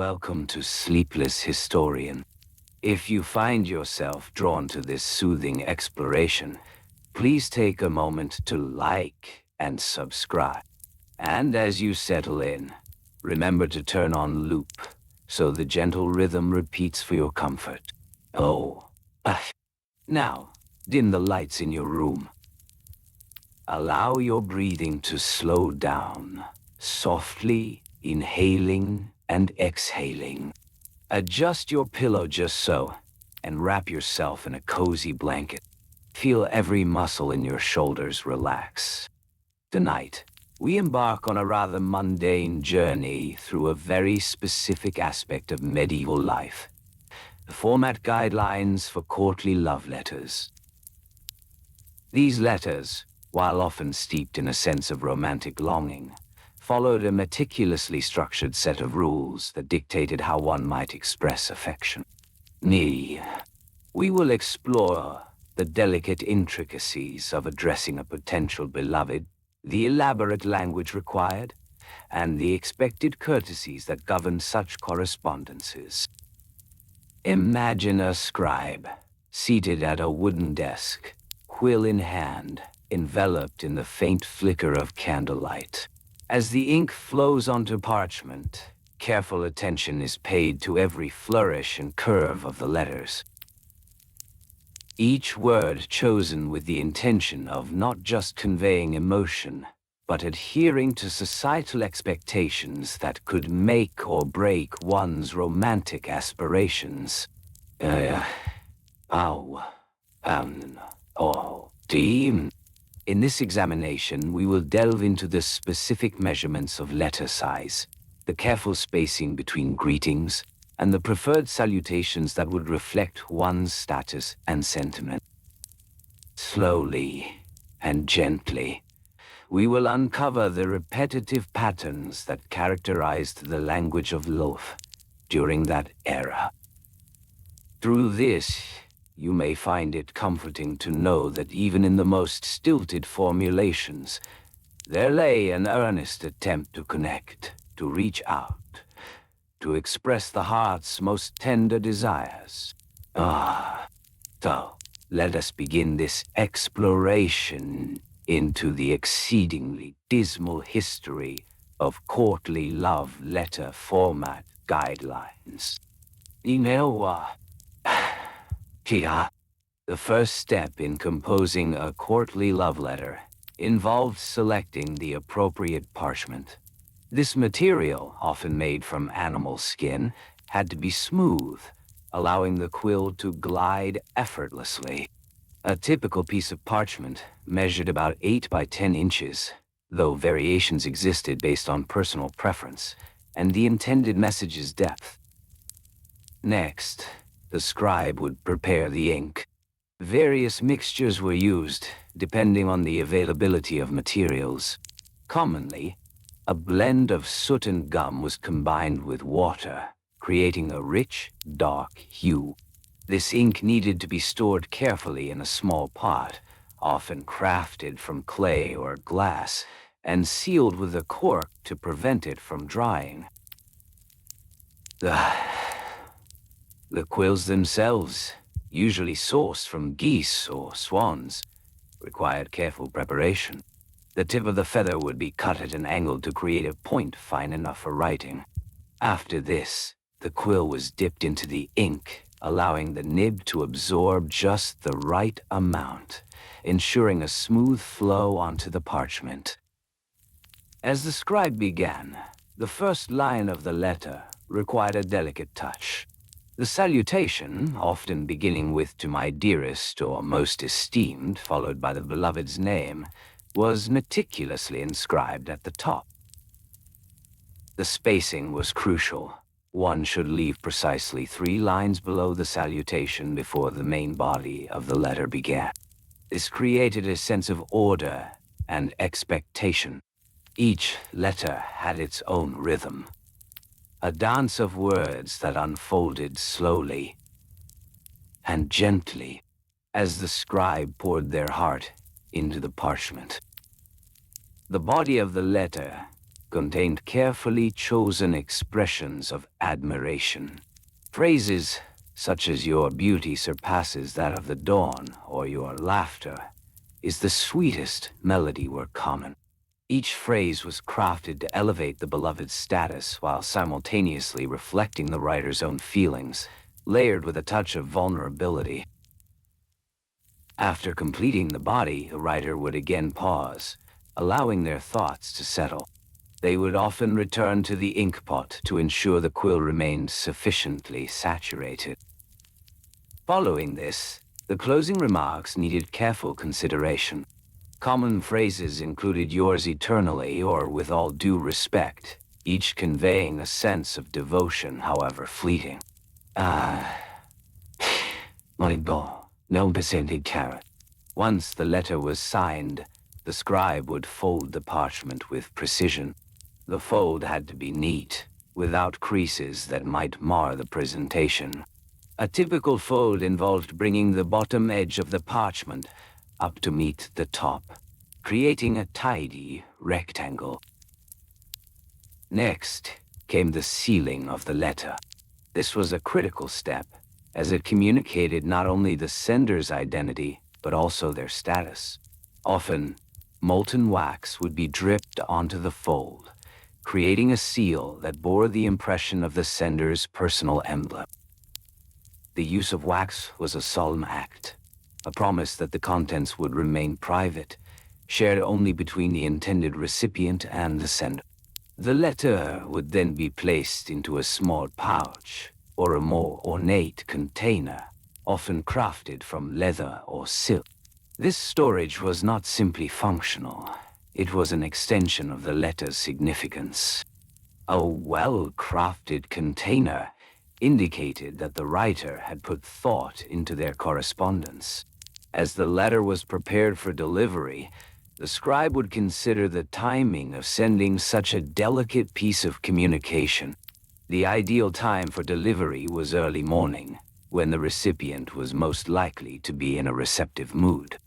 welcome to Sleepless Historian. If you find yourself drawn to this soothing exploration, please take a moment to like and subscribe. And as you settle in, remember to turn on loop so the gentle rhythm repeats for your comfort. Now, dim the lights in your room. Allow your breathing to slow down, softly inhaling and exhaling. Adjust your pillow just so, and wrap yourself in a cozy blanket. Feel every muscle in your shoulders relax. Tonight, we embark on a rather mundane journey through a very specific aspect of medieval life. The format guidelines for courtly love letters. These letters, while often steeped in a sense of romantic longing, followed a meticulously structured set of rules that dictated how one might express affection. We will explore the delicate intricacies of addressing a potential beloved, the elaborate language required, and the expected courtesies that govern such correspondences. Imagine a scribe, seated at a wooden desk, quill in hand, enveloped in the faint flicker of candlelight. As the ink flows onto parchment, careful attention is paid to every flourish and curve of the letters. Each word chosen with the intention of not just conveying emotion, but adhering to societal expectations that could make or break one's romantic aspirations. Team. In this examination, we will delve into the specific measurements of letter size, the careful spacing between greetings, and the preferred salutations that would reflect one's status and sentiment. Slowly and gently, we will uncover the repetitive patterns that characterized the language of love during that era. Through this, you may find it comforting to know that even in the most stilted formulations, there lay an earnest attempt to connect, to reach out, to express the heart's most tender desires. So, let us begin this exploration into the exceedingly dismal history of courtly love letter format guidelines. The first step in composing a courtly love letter involved selecting the appropriate parchment. This material, often made from animal skin, had to be smooth, allowing the quill to glide effortlessly. A typical piece of parchment measured about 8 by 10 inches, though variations existed based on personal preference and the intended message's depth. Next, the scribe would prepare the ink. Various mixtures were used, depending on the availability of materials. Commonly, a blend of soot and gum was combined with water, creating a rich, dark hue. This ink needed to be stored carefully in a small pot, often crafted from clay or glass, and sealed with a cork to prevent it from drying. The quills themselves, usually sourced from geese or swans, required careful preparation. The tip of the feather would be cut at an angle to create a point fine enough for writing. After this, the quill was dipped into the ink, allowing the nib to absorb just the right amount, ensuring a smooth flow onto the parchment. As the scribe began, the first line of the letter required a delicate touch. The salutation, often beginning with "to my dearest" or "most esteemed," followed by the beloved's name, was meticulously inscribed at the top. The spacing was crucial. One should leave precisely 3 lines below the salutation before the main body of the letter began. This created a sense of order and expectation. Each letter had its own rhythm, a dance of words that unfolded slowly and gently as the scribe poured their heart into the parchment. The body of the letter, contained carefully chosen expressions of admiration. Phrases such as "your beauty surpasses that of the dawn" or "your laughter is the sweetest melody" were common. Each phrase was crafted to elevate the beloved's status while simultaneously reflecting the writer's own feelings, layered with a touch of vulnerability. After completing the body, the writer would again pause, allowing their thoughts to settle. They would often return to the inkpot to ensure the quill remained sufficiently saturated. Following this, the closing remarks needed careful consideration. Common phrases included "yours eternally" or "with all due respect," each conveying a sense of devotion, however fleeting. My God, no percentage carrot. Once the letter was signed, the scribe would fold the parchment with precision. The fold had to be neat, without creases that might mar the presentation. A typical fold involved bringing the bottom edge of the parchment up to meet the top, creating a tidy rectangle. Next came the sealing of the letter. This was a critical step, as it communicated not only the sender's identity, but also their status. Often, molten wax would be dripped onto the fold, creating a seal that bore the impression of the sender's personal emblem. The use of wax was a solemn act, a promise that the contents would remain private, shared only between the intended recipient and the sender. The letter would then be placed into a small pouch or a more ornate container, often crafted from leather or silk. This storage was not simply functional, it was an extension of the letter's significance. A well-crafted container indicated that the writer had put thought into their correspondence. As the letter was prepared for delivery, the scribe would consider the timing of sending such a delicate piece of communication. The ideal time for delivery was early morning, when the recipient was most likely to be in a receptive mood.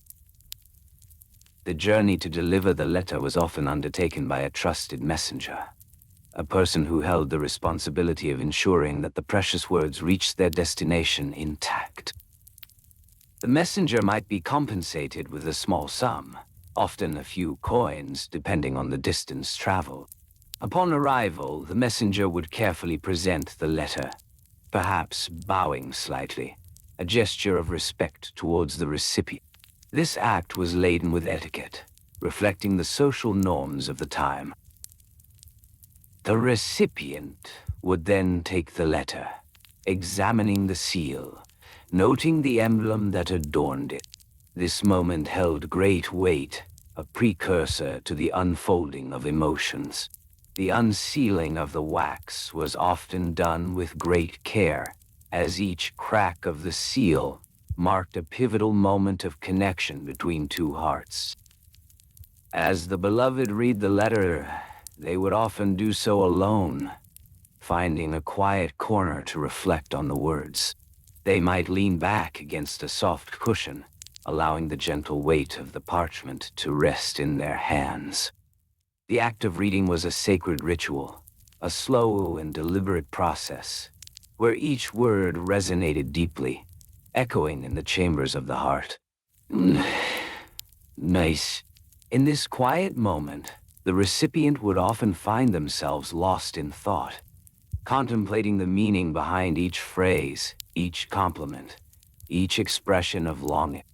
The journey to deliver the letter was often undertaken by a trusted messenger, a person who held the responsibility of ensuring that the precious words reached their destination intact. The messenger might be compensated with a small sum, often a few coins, depending on the distance traveled. Upon arrival, the messenger would carefully present the letter, perhaps bowing slightly, a gesture of respect towards the recipient. This act was laden with etiquette, reflecting the social norms of the time. The recipient would then take the letter, examining the seal, noting the emblem that adorned it. This moment held great weight, a precursor to the unfolding of emotions. The unsealing of the wax was often done with great care, as each crack of the seal marked a pivotal moment of connection between two hearts. As the beloved read the letter, they would often do so alone, finding a quiet corner to reflect on the words. They might lean back against a soft cushion, allowing the gentle weight of the parchment to rest in their hands. The act of reading was a sacred ritual, a slow and deliberate process, where each word resonated deeply, echoing in the chambers of the heart. Nice. In this quiet moment, the recipient would often find themselves lost in thought, contemplating the meaning behind each phrase, each compliment, each expression of longing.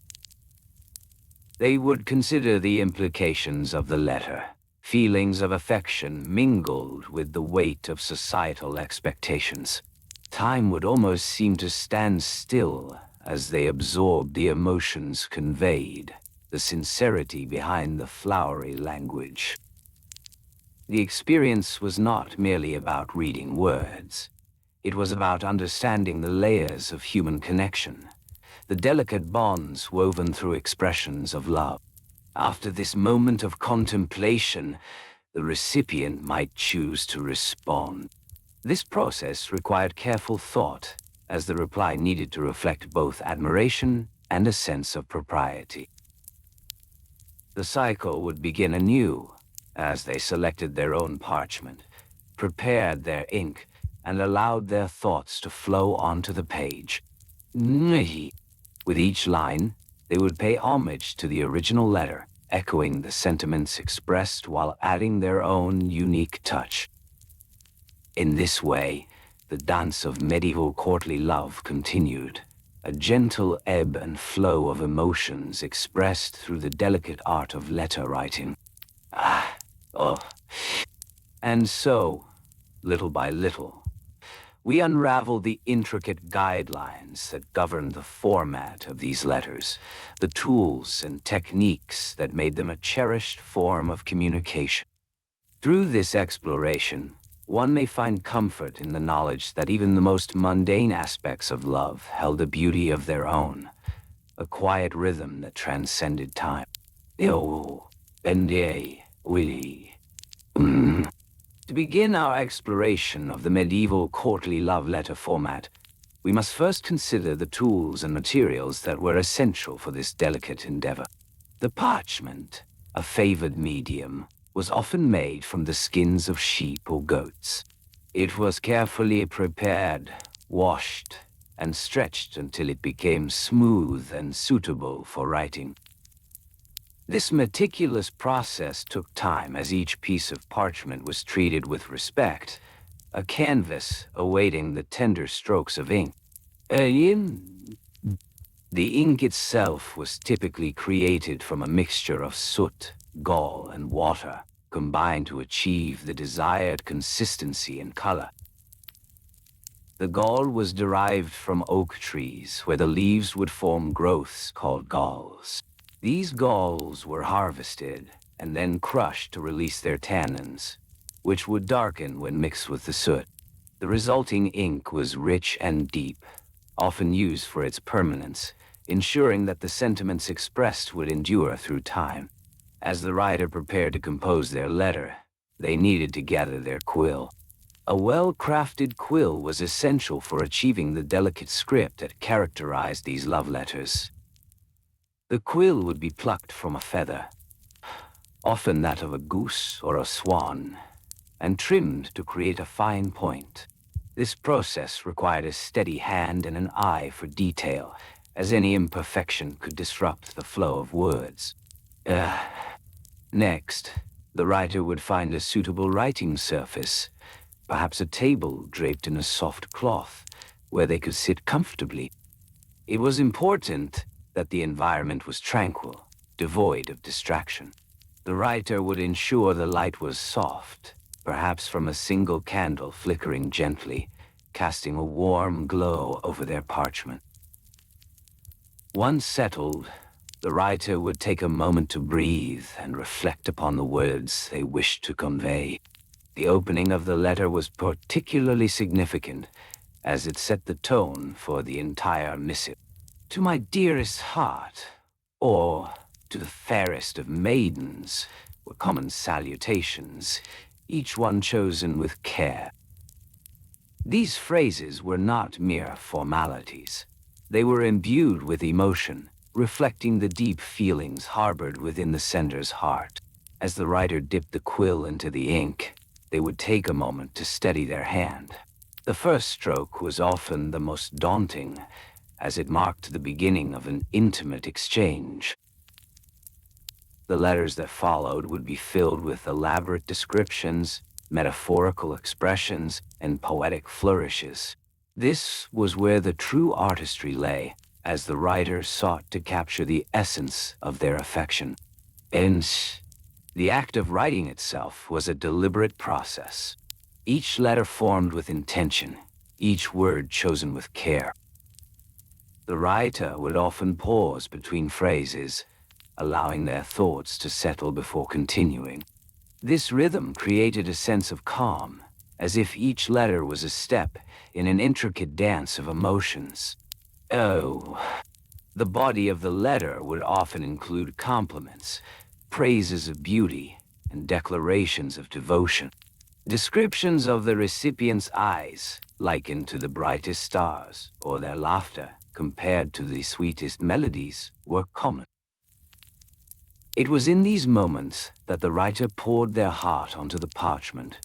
They would consider the implications of the letter. Feelings of affection mingled with the weight of societal expectations. Time would almost seem to stand still as they absorbed the emotions conveyed, the sincerity behind the flowery language. The experience was not merely about reading words. It was about understanding the layers of human connection, the delicate bonds woven through expressions of love. After this moment of contemplation, the recipient might choose to respond. This process required careful thought, as the reply needed to reflect both admiration and a sense of propriety. The cycle would begin anew, as they selected their own parchment, prepared their ink, and allowed their thoughts to flow onto the page. With each line, they would pay homage to the original letter, echoing the sentiments expressed while adding their own unique touch. In this way, the dance of medieval courtly love continued, a gentle ebb and flow of emotions expressed through the delicate art of letter writing. Oh. And so, little by little, we unravel the intricate guidelines that govern the format of these letters, the tools and techniques that made them a cherished form of communication. Through this exploration, one may find comfort in the knowledge that even the most mundane aspects of love held a beauty of their own, a quiet rhythm that transcended time. To begin our exploration of the medieval courtly love letter format, we must first consider the tools and materials that were essential for this delicate endeavor. The parchment, a favored medium, was often made from the skins of sheep or goats. It was carefully prepared, washed, and stretched until it became smooth and suitable for writing. This meticulous process took time as each piece of parchment was treated with respect, a canvas awaiting the tender strokes of ink. The ink itself was typically created from a mixture of soot, gall, and water, combined to achieve the desired consistency and color. The gall was derived from oak trees, where the leaves would form growths called galls. These galls were harvested and then crushed to release their tannins, which would darken when mixed with the soot. The resulting ink was rich and deep, often used for its permanence, ensuring that the sentiments expressed would endure through time. As the writer prepared to compose their letter, they needed to gather their quill. A well-crafted quill was essential for achieving the delicate script that characterized these love letters. The quill would be plucked from a feather, often that of a goose or a swan, and trimmed to create a fine point. This process required a steady hand and an eye for detail, as any imperfection could disrupt the flow of words. Next, the writer would find a suitable writing surface, perhaps a table draped in a soft cloth, where they could sit comfortably. It was important that the environment was tranquil, devoid of distraction. The writer would ensure the light was soft, perhaps from a single candle flickering gently, casting a warm glow over their parchment. Once settled, the writer would take a moment to breathe and reflect upon the words they wished to convey. The opening of the letter was particularly significant, as it set the tone for the entire missive. To my dearest heart, or to the fairest of maidens, were common salutations, each one chosen with care. These phrases were not mere formalities. They were imbued with emotion, reflecting the deep feelings harbored within the sender's heart. As the writer dipped the quill into the ink, they would take a moment to steady their hand. The first stroke was often the most daunting, as it marked the beginning of an intimate exchange. The letters that followed would be filled with elaborate descriptions, metaphorical expressions, and poetic flourishes. This was where the true artistry lay, as the writer sought to capture the essence of their affection. Hence, the act of writing itself was a deliberate process. Each letter formed with intention, each word chosen with care. The writer would often pause between phrases, allowing their thoughts to settle before continuing. This rhythm created a sense of calm, as if each letter was a step in an intricate dance of emotions. The body of the letter would often include compliments, praises of beauty, and declarations of devotion. Descriptions of the recipient's eyes, likened to the brightest stars, or their laughter, compared to the sweetest melodies, were common. It was in these moments that the writer poured their heart onto the parchment,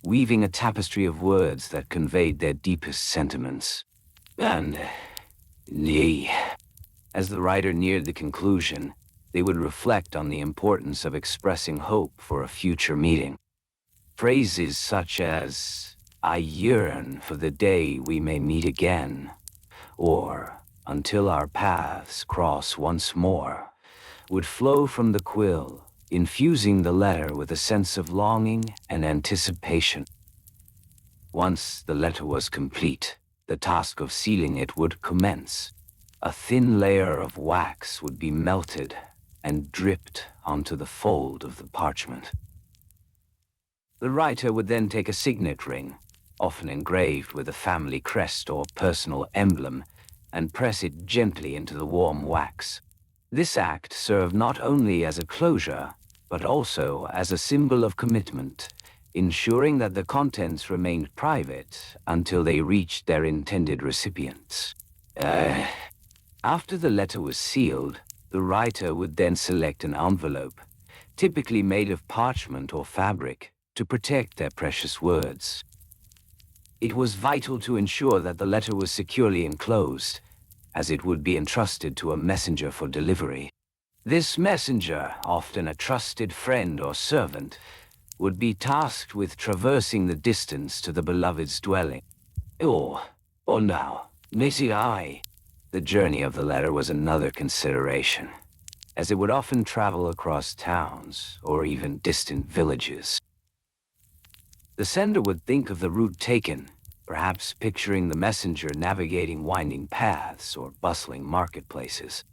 weaving a tapestry of words that conveyed their deepest sentiments. And, as the writer neared the conclusion, they would reflect on the importance of expressing hope for a future meeting. Phrases such as, "I yearn for the day we may meet again," or "until our paths cross once more," would flow from the quill, infusing the letter with a sense of longing and anticipation. Once the letter was complete, the task of sealing it would commence. A thin layer of wax would be melted and dripped onto the fold of the parchment. The writer would then take a signet ring, often engraved with a family crest or personal emblem, and press it gently into the warm wax. This act served not only as a closure, but also as a symbol of commitment, ensuring that the contents remained private until they reached their intended recipients. After the letter was sealed, the writer would then select an envelope, typically made of parchment or fabric, to protect their precious words. It was vital to ensure that the letter was securely enclosed, as it would be entrusted to a messenger for delivery. This messenger, often a trusted friend or servant, would be tasked with traversing the distance to the beloved's dwelling. Or now, Missy I. The journey of the letter was another consideration, as it would often travel across towns or even distant villages. The sender would think of the route taken, perhaps picturing the messenger navigating winding paths or bustling marketplaces.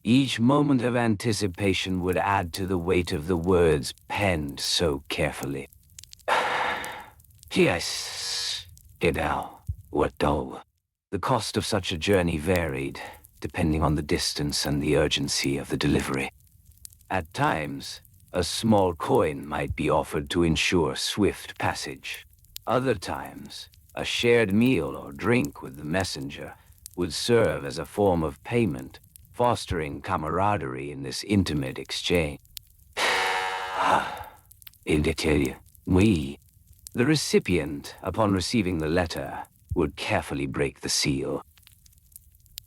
Each moment of anticipation would add to the weight of the words penned so carefully. Yes, what though? The cost of such a journey varied, depending on the distance and the urgency of the delivery. At times, a small coin might be offered to ensure swift passage. Other times, a shared meal or drink with the messenger would serve as a form of payment, fostering camaraderie in this intimate exchange. The recipient, upon receiving the letter, would carefully break the seal.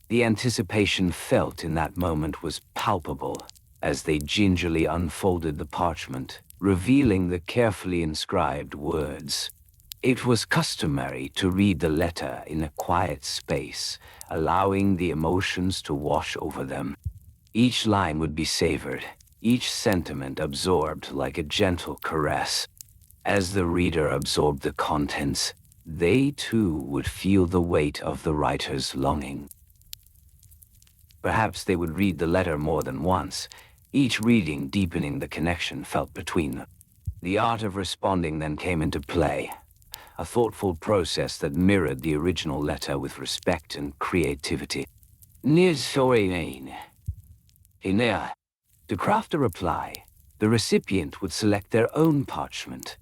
The anticipation felt in that moment was palpable as they gingerly unfolded the parchment, revealing the carefully inscribed words. It was customary to read the letter in a quiet space, allowing the emotions to wash over them. Each line would be savored, each sentiment absorbed like a gentle caress. As the reader absorbed the contents, they too would feel the weight of the writer's longing. Perhaps they would read the letter more than once, each reading deepening the connection felt between them. The art of responding then came into play, a thoughtful process that mirrored the original letter with respect and creativity. To craft a reply, the recipient would select their own parchment,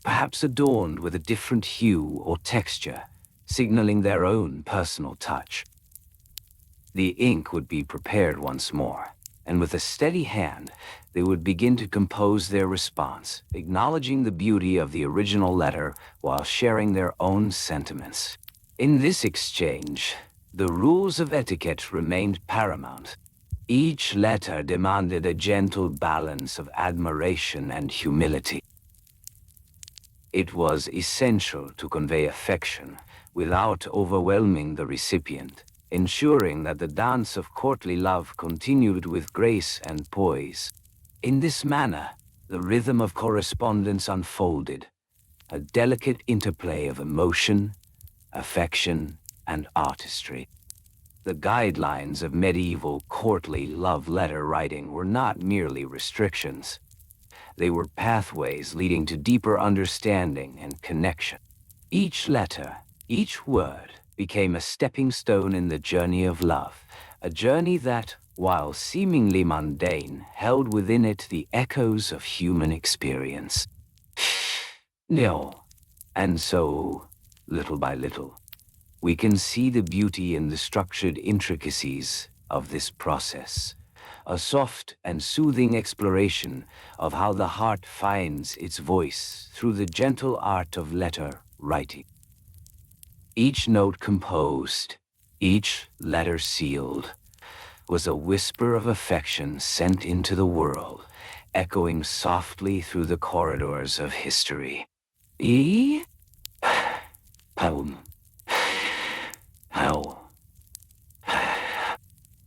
perhaps adorned with a different hue or texture, signaling their own personal touch. The ink would be prepared once more, and with a steady hand, they would begin to compose their response, acknowledging the beauty of the original letter while sharing their own sentiments. In this exchange, the rules of etiquette remained paramount. Each letter demanded a gentle balance of admiration and humility. It was essential to convey affection without overwhelming the recipient, ensuring that the dance of courtly love continued with grace and poise. In this manner, the rhythm of correspondence unfolded, a delicate interplay of emotion, affection, and artistry. The guidelines of medieval courtly love letter writing were not merely restrictions. They were pathways leading to deeper understanding and connection. Each letter, each word, became a stepping stone in the journey of love, a journey that, while seemingly mundane, held within it the echoes of human experience. No. And so, little by little, we can see the beauty in the structured intricacies of this process, a soft and soothing exploration of how the heart finds its voice through the gentle art of letter writing. Each note composed, each letter sealed, was a whisper of affection sent into the world, echoing softly through the corridors of history. E? Poem. How?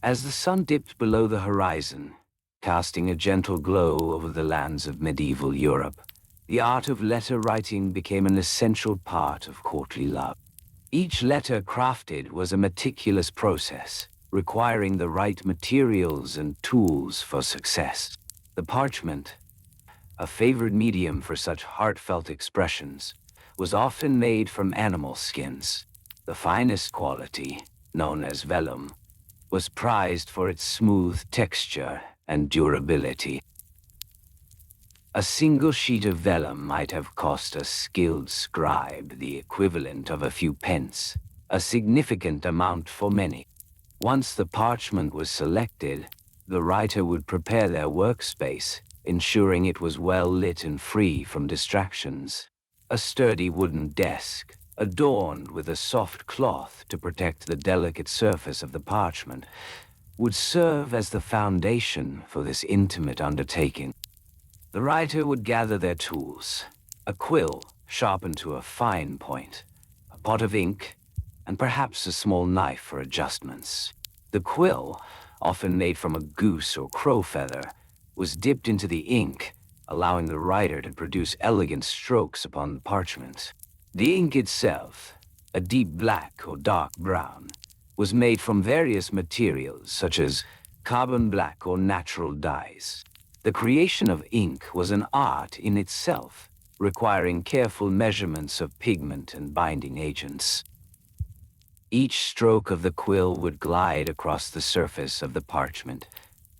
As the sun dipped below the horizon, casting a gentle glow over the lands of medieval Europe, the art of letter writing became an essential part of courtly love. Each letter crafted was a meticulous process, requiring the right materials and tools for success. The parchment, a favored medium for such heartfelt expressions, was often made from animal skins. The finest quality, known as vellum, was prized for its smooth texture and durability. A single sheet of vellum might have cost a skilled scribe the equivalent of a few pence, a significant amount for many. Once the parchment was selected, the writer would prepare their workspace, ensuring it was well lit and free from distractions. A sturdy wooden desk, adorned with a soft cloth to protect the delicate surface of the parchment, would serve as the foundation for this intimate undertaking. The writer would gather their tools, a quill sharpened to a fine point, a pot of ink, and perhaps a small knife for adjustments. The quill, often made from a goose or crow feather, was dipped into the ink, allowing the writer to produce elegant strokes upon the parchment. The ink itself, a deep black or dark brown, was made from various materials such as carbon black or natural dyes. The creation of ink was an art in itself, requiring careful measurements of pigment and binding agents. Each stroke of the quill would glide across the surface of the parchment,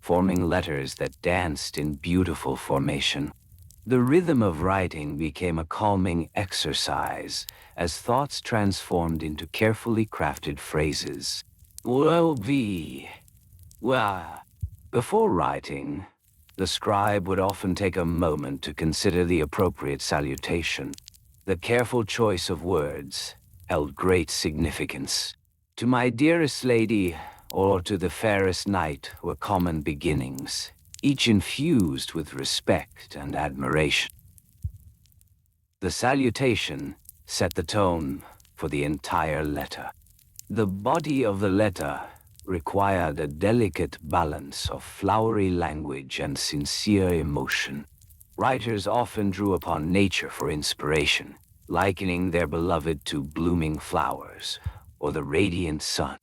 forming letters that danced in beautiful formation. The rhythm of writing became a calming exercise as thoughts transformed into carefully crafted phrases. Before writing, the scribe would often take a moment to consider the appropriate salutation. The careful choice of words held great significance. To my dearest lady, or to the fairest knight, were common beginnings, each infused with respect and admiration. The salutation set the tone for the entire letter. The body of the letter required a delicate balance of flowery language and sincere emotion. Writers often drew upon nature for inspiration, likening their beloved to blooming flowers or the radiant sun.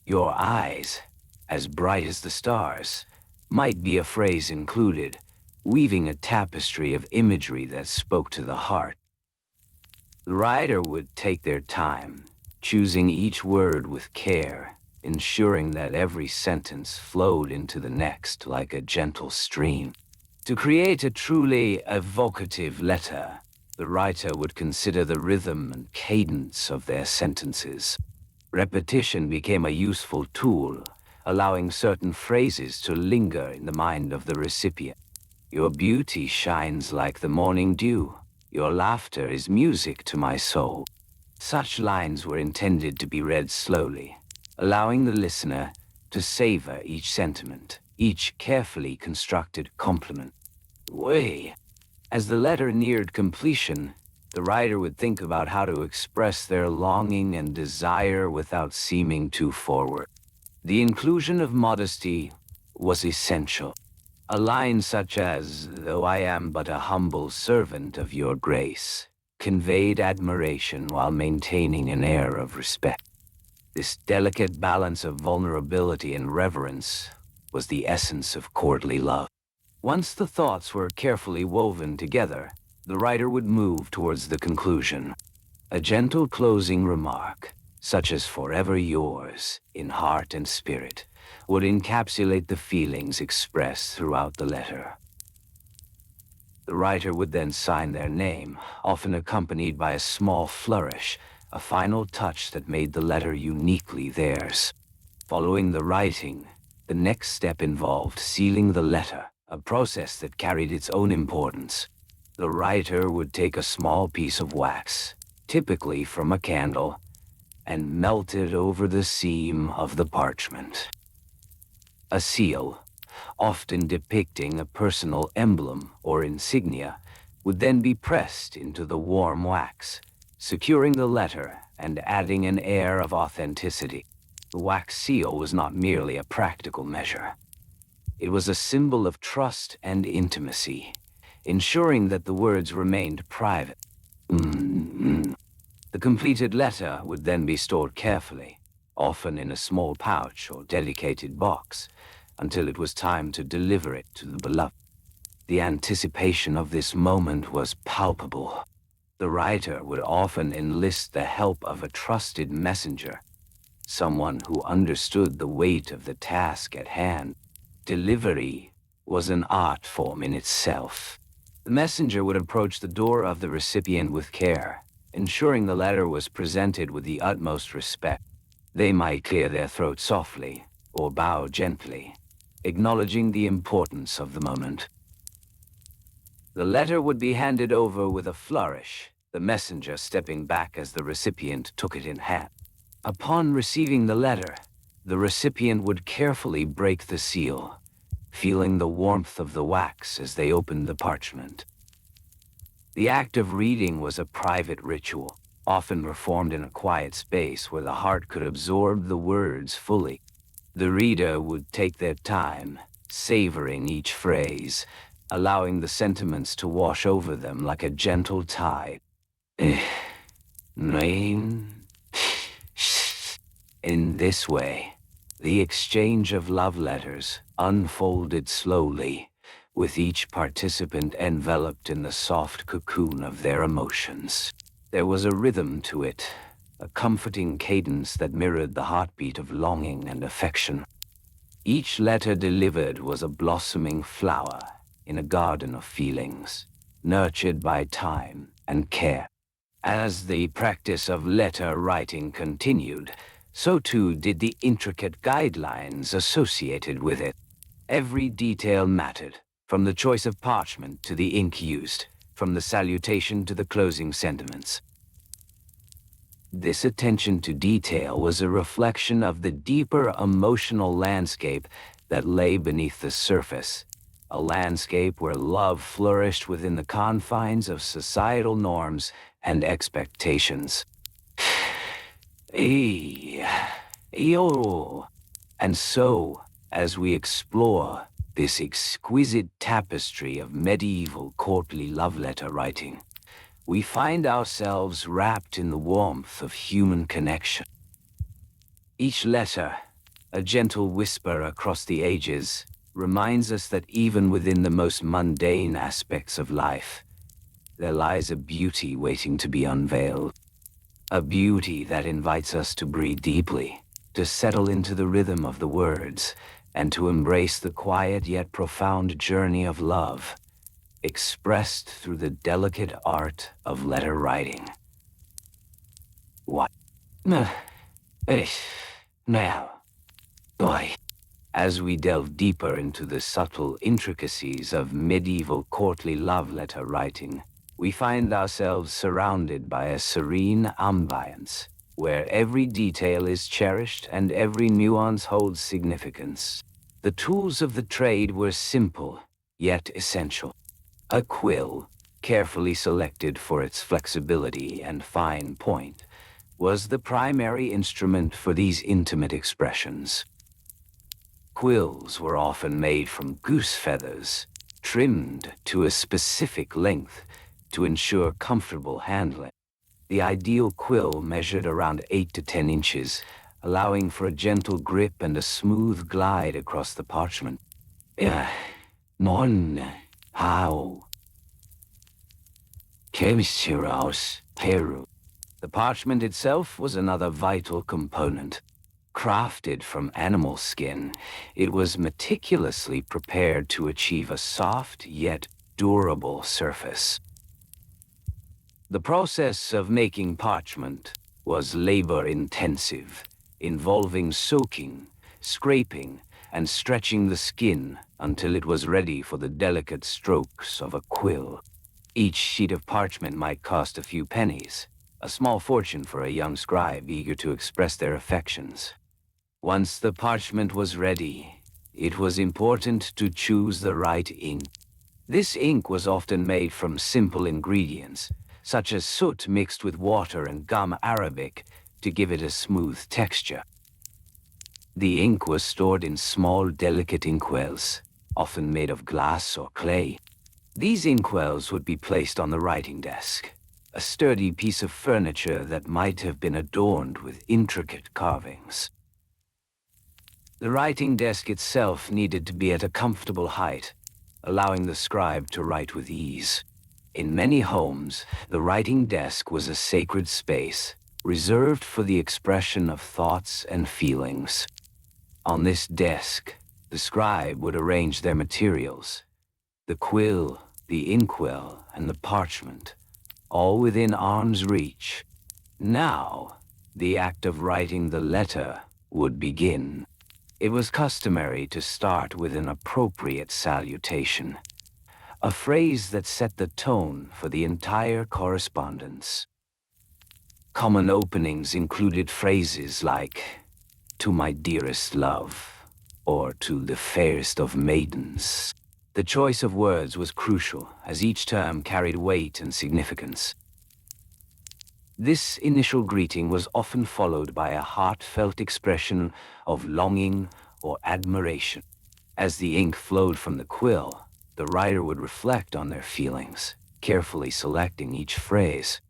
Your eyes, as bright as the stars, might be a phrase included, weaving a tapestry of imagery that spoke to the heart. The writer would take their time, choosing each word with care, ensuring that every sentence flowed into the next like a gentle stream. To create a truly evocative letter, the writer would consider the rhythm and cadence of their sentences. Repetition became a useful tool, allowing certain phrases to linger in the mind of the recipient. Your beauty shines like the morning dew. Your laughter is music to my soul. Such lines were intended to be read slowly, allowing the listener to savor each sentiment, each carefully constructed compliment. As the letter neared completion, the writer would think about how to express their longing and desire without seeming too forward. The inclusion of modesty was essential. A line such as, "Though I am but a humble servant of your grace," conveyed admiration while maintaining an air of respect. This delicate balance of vulnerability and reverence was the essence of courtly love. Once the thoughts were carefully woven together, the writer would move towards the conclusion. A gentle closing remark, such as "forever yours, in heart and spirit," would encapsulate the feelings expressed throughout the letter. The writer would then sign their name, often accompanied by a small flourish, a final touch that made the letter uniquely theirs. Following the writing, The next step involved sealing the letter, a process that carried its own importance. The writer would take a small piece of wax, typically from a candle, and melt it over the seam of the parchment. A seal, often depicting a personal emblem or insignia, would then be pressed into the warm wax, securing the letter and adding an air of authenticity. The wax seal was not merely a practical measure. It was a symbol of trust and intimacy, ensuring that the words remained private. The completed letter would then be stored carefully, often in a small pouch or dedicated box, until it was time to deliver it to the beloved. The anticipation of this moment was palpable. The writer would often enlist the help of a trusted messenger, someone who understood the weight of the task at hand. Delivery was an art form in itself. The messenger would approach the door of the recipient with care, ensuring the letter was presented with the utmost respect. They might clear their throat softly or bow gently, acknowledging the importance of the moment. The letter would be handed over with a flourish, the messenger stepping back as the recipient took it in hand. Upon receiving the letter, the recipient would carefully break the seal, feeling the warmth of the wax as they opened the parchment. The act of reading was a private ritual, often performed in a quiet space where the heart could absorb the words fully. The reader would take their time, savoring each phrase, allowing the sentiments to wash over them like a gentle tide. In this way, the exchange of love letters unfolded slowly, with each participant enveloped in the soft cocoon of their emotions. There was a rhythm to it, a comforting cadence that mirrored the heartbeat of longing and affection. Each letter delivered was a blossoming flower in a garden of feelings, nurtured by time and care. As the practice of letter writing continued, so too did the intricate guidelines associated with it. Every detail mattered, from the choice of parchment to the ink used, from the salutation to the closing sentiments. This attention to detail was a reflection of the deeper emotional landscape that lay beneath the surface, a landscape where love flourished within the confines of societal norms and expectations. And so, as we explore this exquisite tapestry of medieval courtly love letter writing, we find ourselves wrapped in the warmth of human connection. Each letter, a gentle whisper across the ages, reminds us that even within the most mundane aspects of life, there lies a beauty waiting to be unveiled. A beauty that invites us to breathe deeply, to settle into the rhythm of the words, and to embrace the quiet yet profound journey of love, expressed through the delicate art of letter writing. What? Now, boy. As we delve deeper into the subtle intricacies of medieval courtly love letter writing, we find ourselves surrounded by a serene ambience, where every detail is cherished and every nuance holds significance. The tools of the trade were simple, yet essential. A quill, carefully selected for its flexibility and fine point, was the primary instrument for these intimate expressions. Quills were often made from goose feathers, trimmed to a specific length to ensure comfortable handling. The ideal quill measured around 8 to 10 inches, allowing for a gentle grip and a smooth glide across the parchment. How? Peru. The parchment itself was another vital component. Crafted from animal skin, it was meticulously prepared to achieve a soft yet durable surface. The process of making parchment was labor-intensive, involving soaking, scraping, and stretching the skin until it was ready for the delicate strokes of a quill. Each sheet of parchment might cost a few pennies, a small fortune for a young scribe eager to express their affections. Once the parchment was ready, it was important to choose the right ink. This ink was often made from simple ingredients, such as soot mixed with water and gum arabic, to give it a smooth texture. The ink was stored in small, delicate inkwells, often made of glass or clay. These inkwells would be placed on the writing desk, a sturdy piece of furniture that might have been adorned with intricate carvings. The writing desk itself needed to be at a comfortable height, allowing the scribe to write with ease. In many homes, the writing desk was a sacred space, reserved for the expression of thoughts and feelings. On this desk, the scribe would arrange their materials: the quill, the inkwell, and the parchment, all within arm's reach. Now, the act of writing the letter would begin. It was customary to start with an appropriate salutation, a phrase that set the tone for the entire correspondence. Common openings included phrases like, "To my dearest love," or "To the fairest of maidens." The choice of words was crucial, as each term carried weight and significance. This initial greeting was often followed by a heartfelt expression of longing or admiration. As the ink flowed from the quill, the writer would reflect on their feelings, carefully selecting each phrase.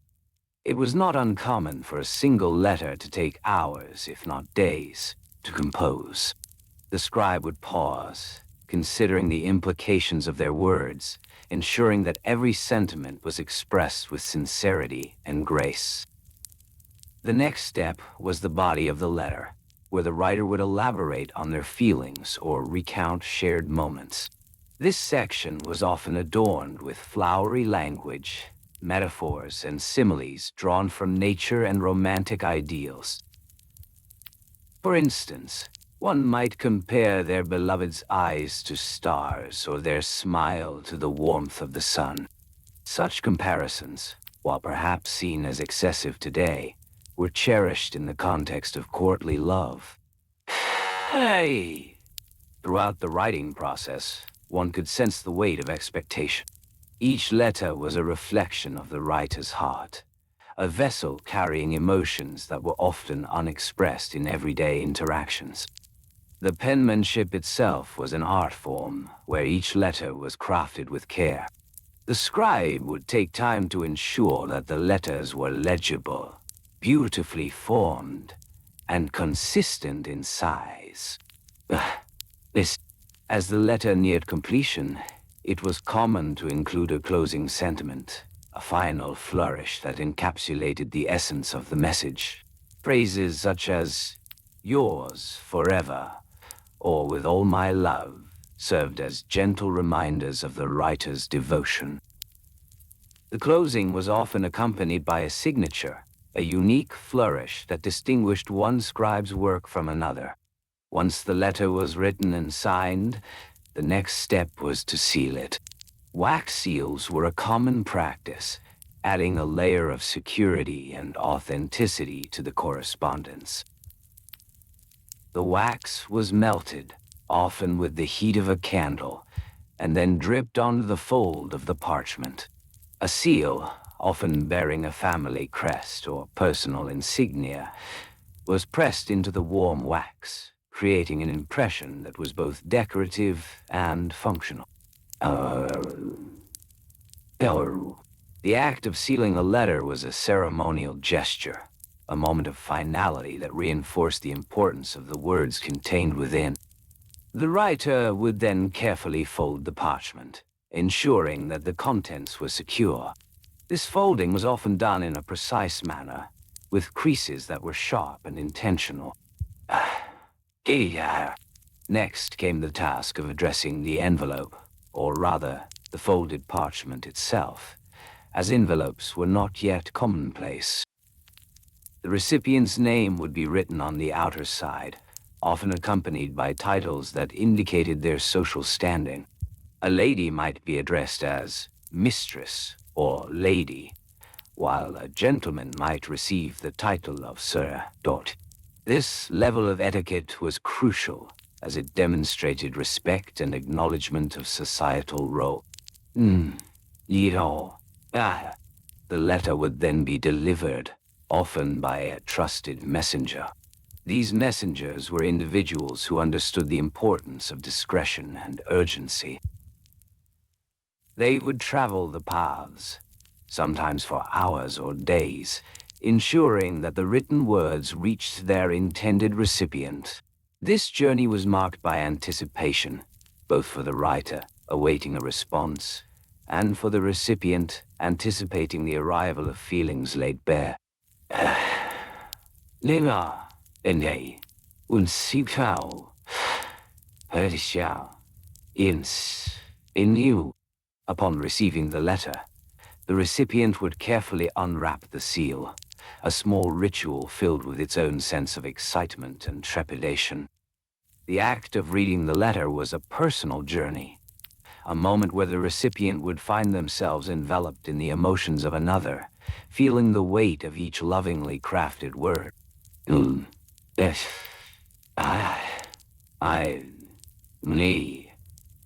It was not uncommon for a single letter to take hours, if not days, to compose. The scribe would pause, considering the implications of their words, ensuring that every sentiment was expressed with sincerity and grace. The next step was the body of the letter, where the writer would elaborate on their feelings or recount shared moments. This section was often adorned with flowery language, metaphors, and similes drawn from nature and romantic ideals. For instance, one might compare their beloved's eyes to stars or their smile to the warmth of the sun. Such comparisons, while perhaps seen as excessive today, were cherished in the context of courtly love. Hey! Throughout the writing process, one could sense the weight of expectation. Each letter was a reflection of the writer's heart, a vessel carrying emotions that were often unexpressed in everyday interactions. The penmanship itself was an art form, where each letter was crafted with care. The scribe would take time to ensure that the letters were legible, beautifully formed, and consistent in size. As the letter neared completion, it was common to include a closing sentiment, a final flourish that encapsulated the essence of the message. Phrases such as, "Yours forever," or "With all my love," served as gentle reminders of the writer's devotion. The closing was often accompanied by a signature, a unique flourish that distinguished one scribe's work from another. Once the letter was written and signed, the next step was to seal it. Wax seals were a common practice, adding a layer of security and authenticity to the correspondence. The wax was melted, often with the heat of a candle, and then dripped onto the fold of the parchment. A seal, often bearing a family crest or personal insignia, was pressed into the warm wax, creating an impression that was both decorative and functional. The act of sealing a letter was a ceremonial gesture, a moment of finality that reinforced the importance of the words contained within. The writer would then carefully fold the parchment, ensuring that the contents were secure. This folding was often done in a precise manner, with creases that were sharp and intentional. Next came the task of addressing the envelope, or rather, the folded parchment itself, as envelopes were not yet commonplace. The recipient's name would be written on the outer side, often accompanied by titles that indicated their social standing. A lady might be addressed as mistress or lady, while a gentleman might receive the title of Sir. This level of etiquette was crucial, as it demonstrated respect and acknowledgement of societal role. You ah. The letter would then be delivered, often by a trusted messenger. These messengers were individuals who understood the importance of discretion and urgency. They would travel the paths, sometimes for hours or days, ensuring that the written words reached their intended recipient. This journey was marked by anticipation, both for the writer, awaiting a response, and for the recipient, anticipating the arrival of feelings laid bare. Leva, ene, un sipao, Persia, in you. Upon receiving the letter, the recipient would carefully unwrap the seal, a small ritual filled with its own sense of excitement and trepidation. The act of reading the letter was a personal journey, a moment where the recipient would find themselves enveloped in the emotions of another, feeling the weight of each lovingly crafted word. Yes, me.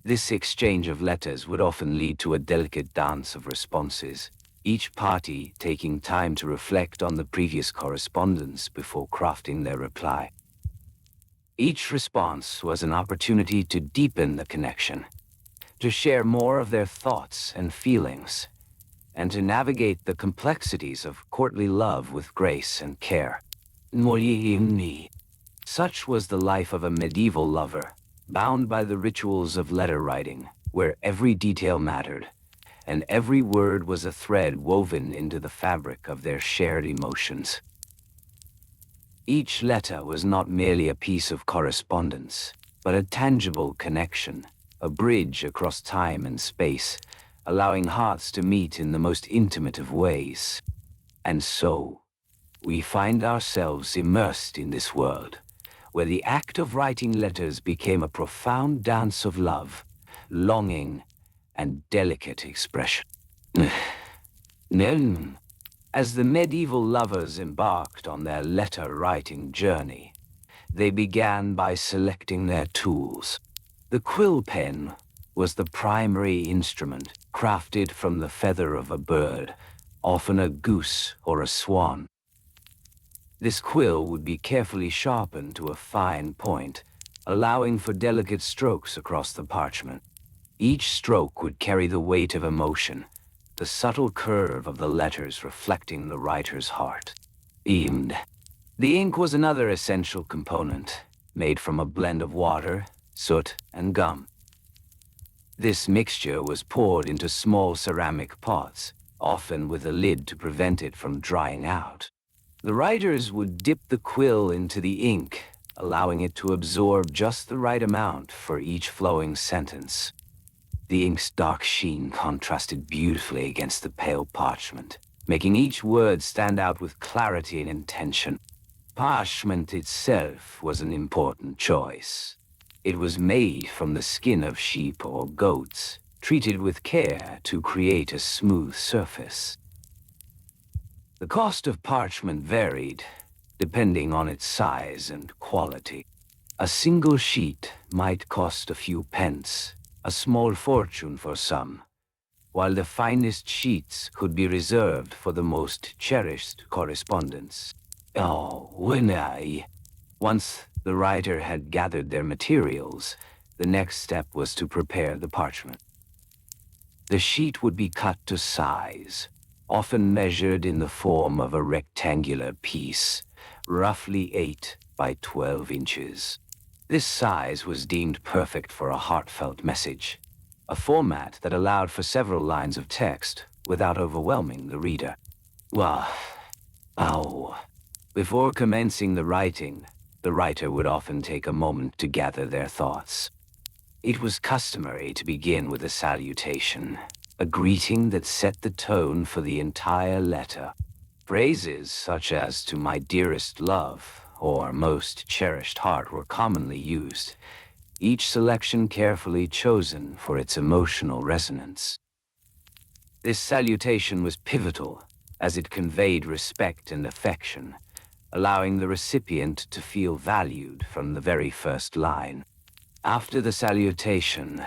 This exchange of letters would often lead to a delicate dance of responses, each party taking time to reflect on the previous correspondence before crafting their reply. Each response was an opportunity to deepen the connection, to share more of their thoughts and feelings, and to navigate the complexities of courtly love with grace and care. Such was the life of a medieval lover, bound by the rituals of letter writing, where every detail mattered, and every word was a thread woven into the fabric of their shared emotions. Each letter was not merely a piece of correspondence, but a tangible connection, a bridge across time and space, allowing hearts to meet in the most intimate of ways. And so, we find ourselves immersed in this world, where the act of writing letters became a profound dance of love, longing, and delicate expression. As the medieval lovers embarked on their letter-writing journey, they began by selecting their tools. The quill pen was the primary instrument, crafted from the feather of a bird, often a goose or a swan. This quill would be carefully sharpened to a fine point, allowing for delicate strokes across the parchment. Each stroke would carry the weight of emotion, the subtle curve of the letters reflecting the writer's heart. The ink was another essential component, made from a blend of water, soot, and gum. This mixture was poured into small ceramic pots, often with a lid to prevent it from drying out. The writers would dip the quill into the ink, allowing it to absorb just the right amount for each flowing sentence. The ink's dark sheen contrasted beautifully against the pale parchment, making each word stand out with clarity and intention. Parchment itself was an important choice. It was made from the skin of sheep or goats, treated with care to create a smooth surface. The cost of parchment varied, depending on its size and quality. A single sheet might cost a few pence, a small fortune for some, while the finest sheets could be reserved for the most cherished correspondence. Once the writer had gathered their materials, the next step was to prepare the parchment. The sheet would be cut to size, often measured in the form of a rectangular piece, roughly 8 by 12 inches. This size was deemed perfect for a heartfelt message, a format that allowed for several lines of text without overwhelming the reader. Before commencing the writing, the writer would often take a moment to gather their thoughts. It was customary to begin with a salutation, a greeting that set the tone for the entire letter. Phrases such as "to my dearest love" or most cherished heart were commonly used, each selection carefully chosen for its emotional resonance. This salutation was pivotal, as it conveyed respect and affection, allowing the recipient to feel valued from the very first line. After the salutation,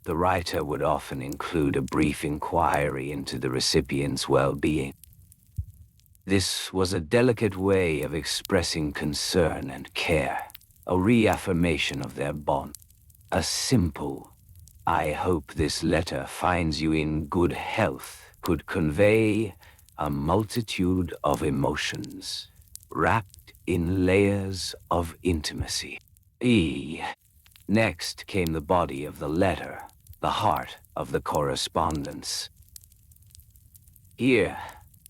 the writer would often include a brief inquiry into the recipient's well-being. This was a delicate way of expressing concern and care, a reaffirmation of their bond. A simple, "I hope this letter finds you in good health," could convey a multitude of emotions, wrapped in layers of intimacy. Next came the body of the letter, the heart of the correspondence. Here,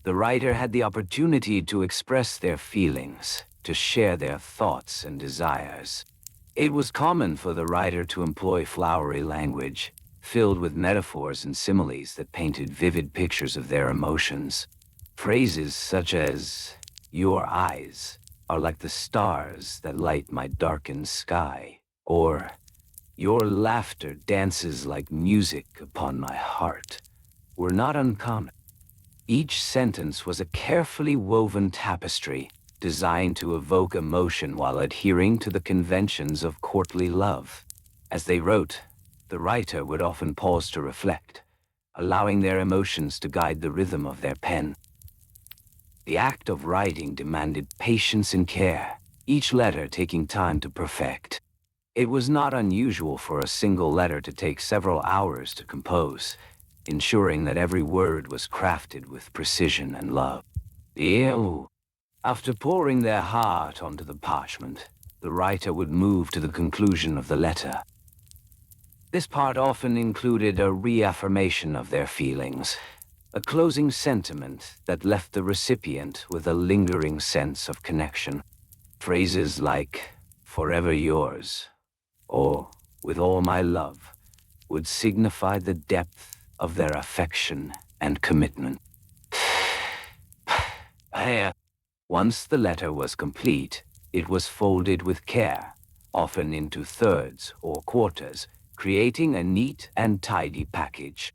the writer had the opportunity to express their feelings, to share their thoughts and desires. It was common for the writer to employ flowery language, filled with metaphors and similes that painted vivid pictures of their emotions. Phrases such as, "Your eyes are like the stars that light my darkened sky," or "Your laughter dances like music upon my heart," were not uncommon. Each sentence was a carefully woven tapestry designed to evoke emotion while adhering to the conventions of courtly love. As they wrote, the writer would often pause to reflect, allowing their emotions to guide the rhythm of their pen. The act of writing demanded patience and care, each letter taking time to perfect. It was not unusual for a single letter to take several hours to compose, ensuring that every word was crafted with precision and love. After pouring their heart onto the parchment, the writer would move to the conclusion of the letter. This part often included a reaffirmation of their feelings, a closing sentiment that left the recipient with a lingering sense of connection. Phrases like, "Forever yours," or "With all my love," would signify the depth of their affection and commitment. Once the letter was complete, it was folded with care, often into thirds or quarters, creating a neat and tidy package.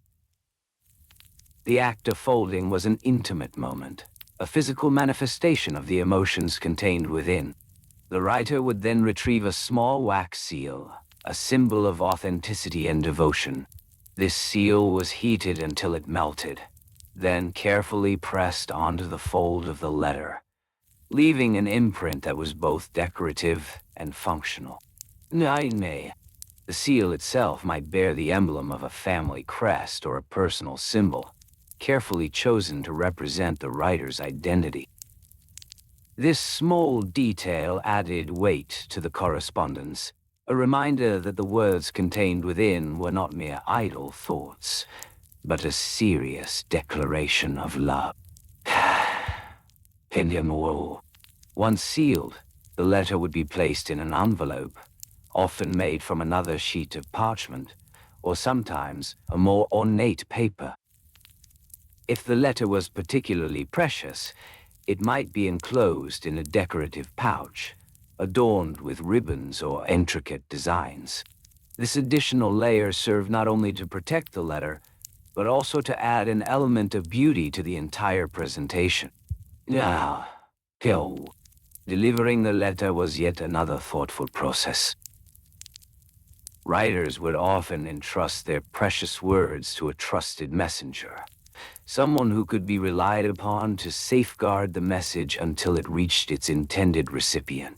The act of folding was an intimate moment, a physical manifestation of the emotions contained within. The writer would then retrieve a small wax seal, a symbol of authenticity and devotion. This seal was heated until it melted, then carefully pressed onto the fold of the letter, leaving an imprint that was both decorative and functional. The seal itself might bear the emblem of a family crest or a personal symbol, carefully chosen to represent the writer's identity. This small detail added weight to the correspondence, a reminder that the words contained within were not mere idle thoughts, but a serious declaration of love. Once sealed, the letter would be placed in an envelope, often made from another sheet of parchment, or sometimes a more ornate paper. If the letter was particularly precious, it might be enclosed in a decorative pouch, adorned with ribbons or intricate designs. This additional layer served not only to protect the letter, but also to add an element of beauty to the entire presentation. Delivering the letter was yet another thoughtful process. Writers would often entrust their precious words to a trusted messenger, someone who could be relied upon to safeguard the message until it reached its intended recipient.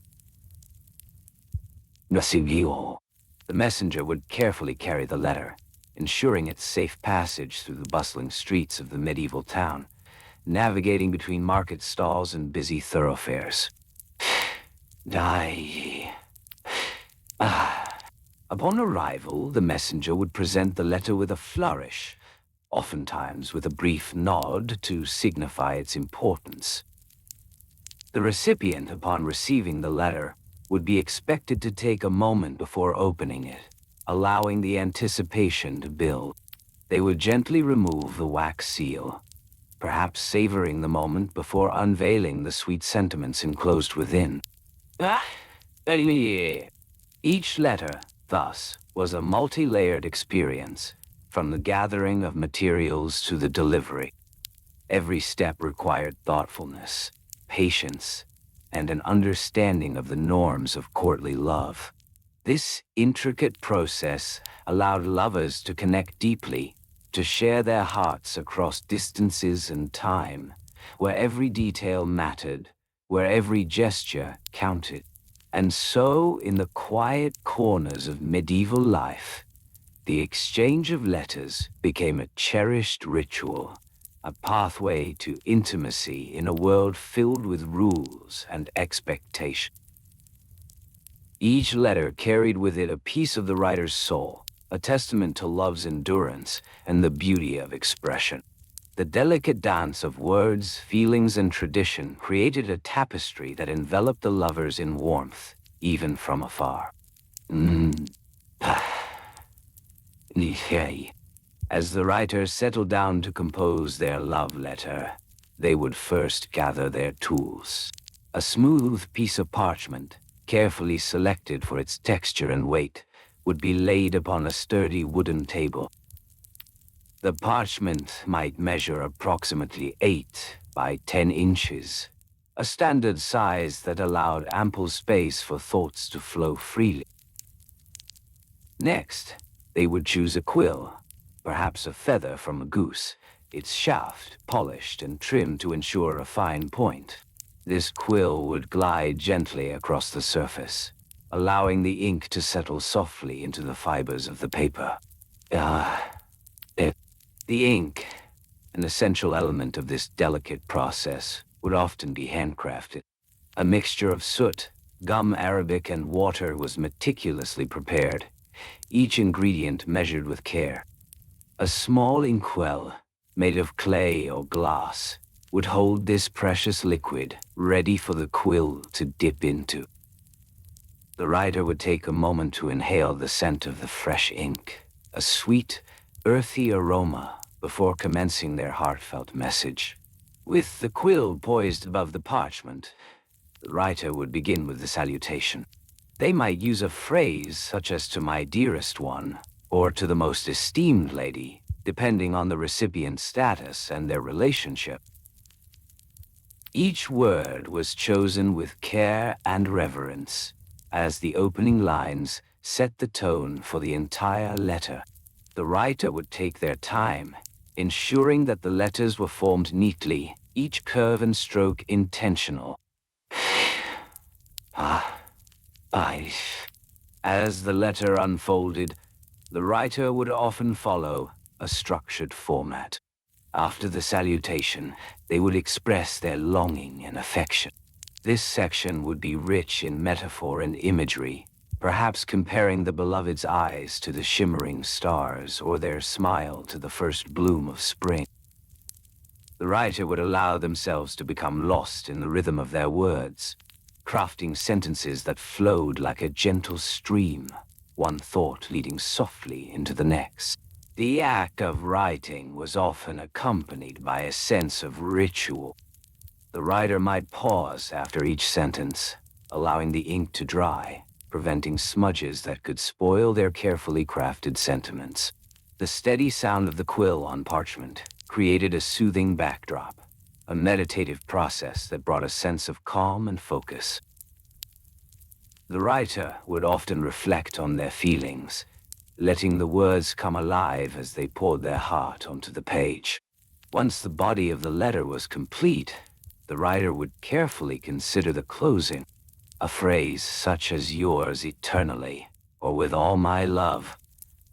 The messenger would carefully carry the letter, ensuring its safe passage through the bustling streets of the medieval town, navigating between market stalls and busy thoroughfares. Upon arrival, the messenger would present the letter with a flourish, oftentimes with a brief nod to signify its importance. The recipient, upon receiving the letter, would be expected to take a moment before opening it, allowing the anticipation to build. They would gently remove the wax seal, perhaps savoring the moment before unveiling the sweet sentiments enclosed within. Ah, each letter, thus, was a multi-layered experience, from the gathering of materials to the delivery. Every step required thoughtfulness, patience, and an understanding of the norms of courtly love. This intricate process allowed lovers to connect deeply, to share their hearts across distances and time, where every detail mattered, where every gesture counted. And so, in the quiet corners of medieval life, the exchange of letters became a cherished ritual, a pathway to intimacy in a world filled with rules and expectation. Each letter carried with it a piece of the writer's soul, a testament to love's endurance and the beauty of expression. The delicate dance of words, feelings, and tradition created a tapestry that enveloped the lovers in warmth, even from afar. Mm. As the writers settled down to compose their love letter, they would first gather their tools. A smooth piece of parchment, carefully selected for its texture and weight, would be laid upon a sturdy wooden table. The parchment might measure approximately 8 by 10 inches, a standard size that allowed ample space for thoughts to flow freely. Next, they would choose a quill, perhaps a feather from a goose, its shaft polished and trimmed to ensure a fine point. This quill would glide gently across the surface, allowing the ink to settle softly into the fibers of the paper. The ink, an essential element of this delicate process, would often be handcrafted. A mixture of soot, gum arabic, and water was meticulously prepared, each ingredient measured with care. A small inkwell, made of clay or glass, would hold this precious liquid, ready for the quill to dip into. The writer would take a moment to inhale the scent of the fresh ink, a sweet, earthy aroma, before commencing their heartfelt message. With the quill poised above the parchment, the writer would begin with the salutation. They might use a phrase such as "to my dearest one," or "to the most esteemed lady," depending on the recipient's status and their relationship. Each word was chosen with care and reverence, as the opening lines set the tone for the entire letter. The writer would take their time, ensuring that the letters were formed neatly, each curve and stroke intentional. As the letter unfolded, the writer would often follow a structured format. After the salutation, they would express their longing and affection. This section would be rich in metaphor and imagery, perhaps comparing the beloved's eyes to the shimmering stars or their smile to the first bloom of spring. The writer would allow themselves to become lost in the rhythm of their words, crafting sentences that flowed like a gentle stream, one thought leading softly into the next. The act of writing was often accompanied by a sense of ritual. The writer might pause after each sentence, allowing the ink to dry, preventing smudges that could spoil their carefully crafted sentiments. The steady sound of the quill on parchment created a soothing backdrop, a meditative process that brought a sense of calm and focus. The writer would often reflect on their feelings, letting the words come alive as they poured their heart onto the page. Once the body of the letter was complete, the writer would carefully consider the closing. A phrase such as "yours eternally," or "with all my love,"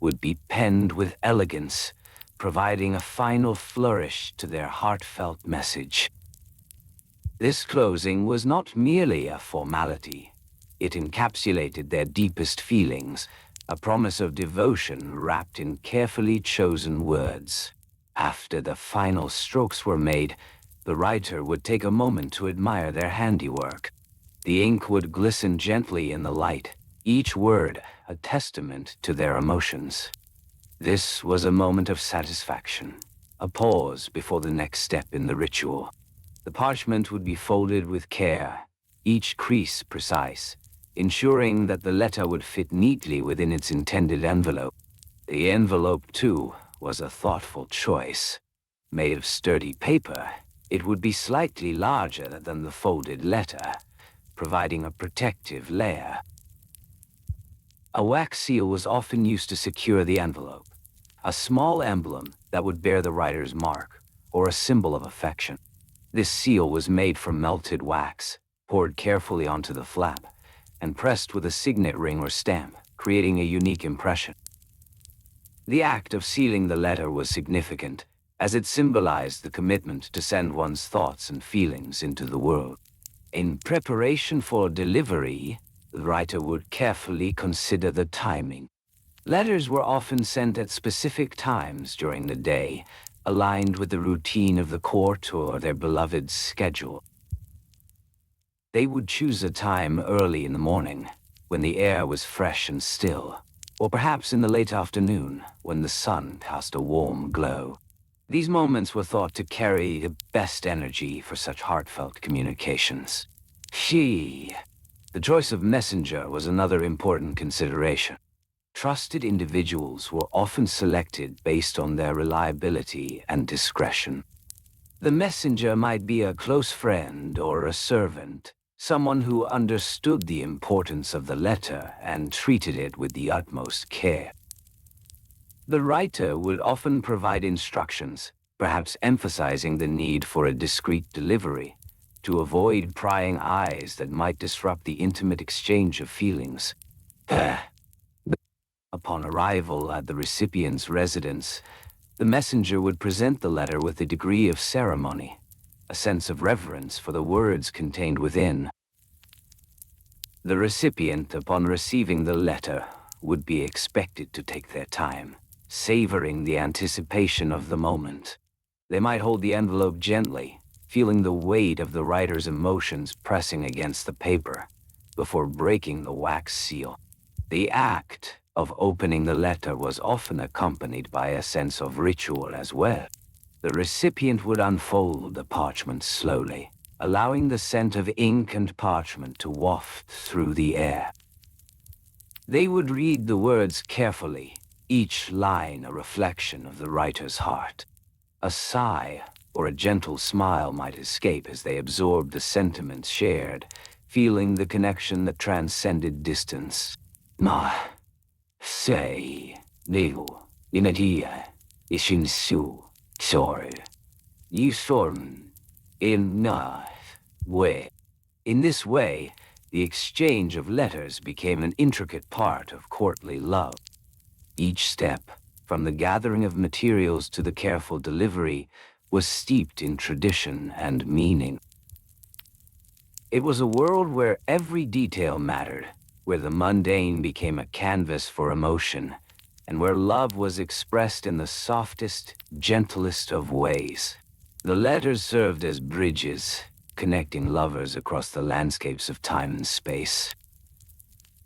would be penned with elegance, providing a final flourish to their heartfelt message. This closing was not merely a formality. It encapsulated their deepest feelings, a promise of devotion wrapped in carefully chosen words. After the final strokes were made, the writer would take a moment to admire their handiwork. The ink would glisten gently in the light, each word a testament to their emotions. This was a moment of satisfaction, a pause before the next step in the ritual. The parchment would be folded with care, each crease precise, ensuring that the letter would fit neatly within its intended envelope. The envelope, too, was a thoughtful choice. Made of sturdy paper, it would be slightly larger than the folded letter, providing a protective layer. A wax seal was often used to secure the envelope, a small emblem that would bear the writer's mark, or a symbol of affection. This seal was made from melted wax, poured carefully onto the flap, and pressed with a signet ring or stamp, creating a unique impression. The act of sealing the letter was significant, as it symbolized the commitment to send one's thoughts and feelings into the world. In preparation for delivery, the writer would carefully consider the timing. Letters were often sent at specific times during the day, aligned with the routine of the court or their beloved's schedule. They would choose a time early in the morning, when the air was fresh and still, or perhaps in the late afternoon, when the sun cast a warm glow. These moments were thought to carry the best energy for such heartfelt communications. The choice of messenger was another important consideration. Trusted individuals were often selected based on their reliability and discretion. The messenger might be a close friend or a servant, someone who understood the importance of the letter and treated it with the utmost care. The writer would often provide instructions, perhaps emphasizing the need for a discreet delivery, to avoid prying eyes that might disrupt the intimate exchange of feelings. Upon arrival at the recipient's residence, the messenger would present the letter with a degree of ceremony, a sense of reverence for the words contained within. The recipient, upon receiving the letter, would be expected to take their time, savoring the anticipation of the moment. They might hold the envelope gently, feeling the weight of the writer's emotions pressing against the paper, before breaking the wax seal. The act of opening the letter was often accompanied by a sense of ritual as well. The recipient would unfold the parchment slowly, allowing the scent of ink and parchment to waft through the air. They would read the words carefully, each line a reflection of the writer's heart. A sigh or a gentle smile might escape as they absorbed the sentiments shared, feeling the connection that transcended distance. Ma, say, Nigu, inadia, ishinsu, sor, yisorn, in na, way. In this way, the exchange of letters became an intricate part of courtly love. Each step, from the gathering of materials to the careful delivery, was steeped in tradition and meaning. It was a world where every detail mattered, where the mundane became a canvas for emotion, and where love was expressed in the softest, gentlest of ways. The letters served as bridges, connecting lovers across the landscapes of time and space.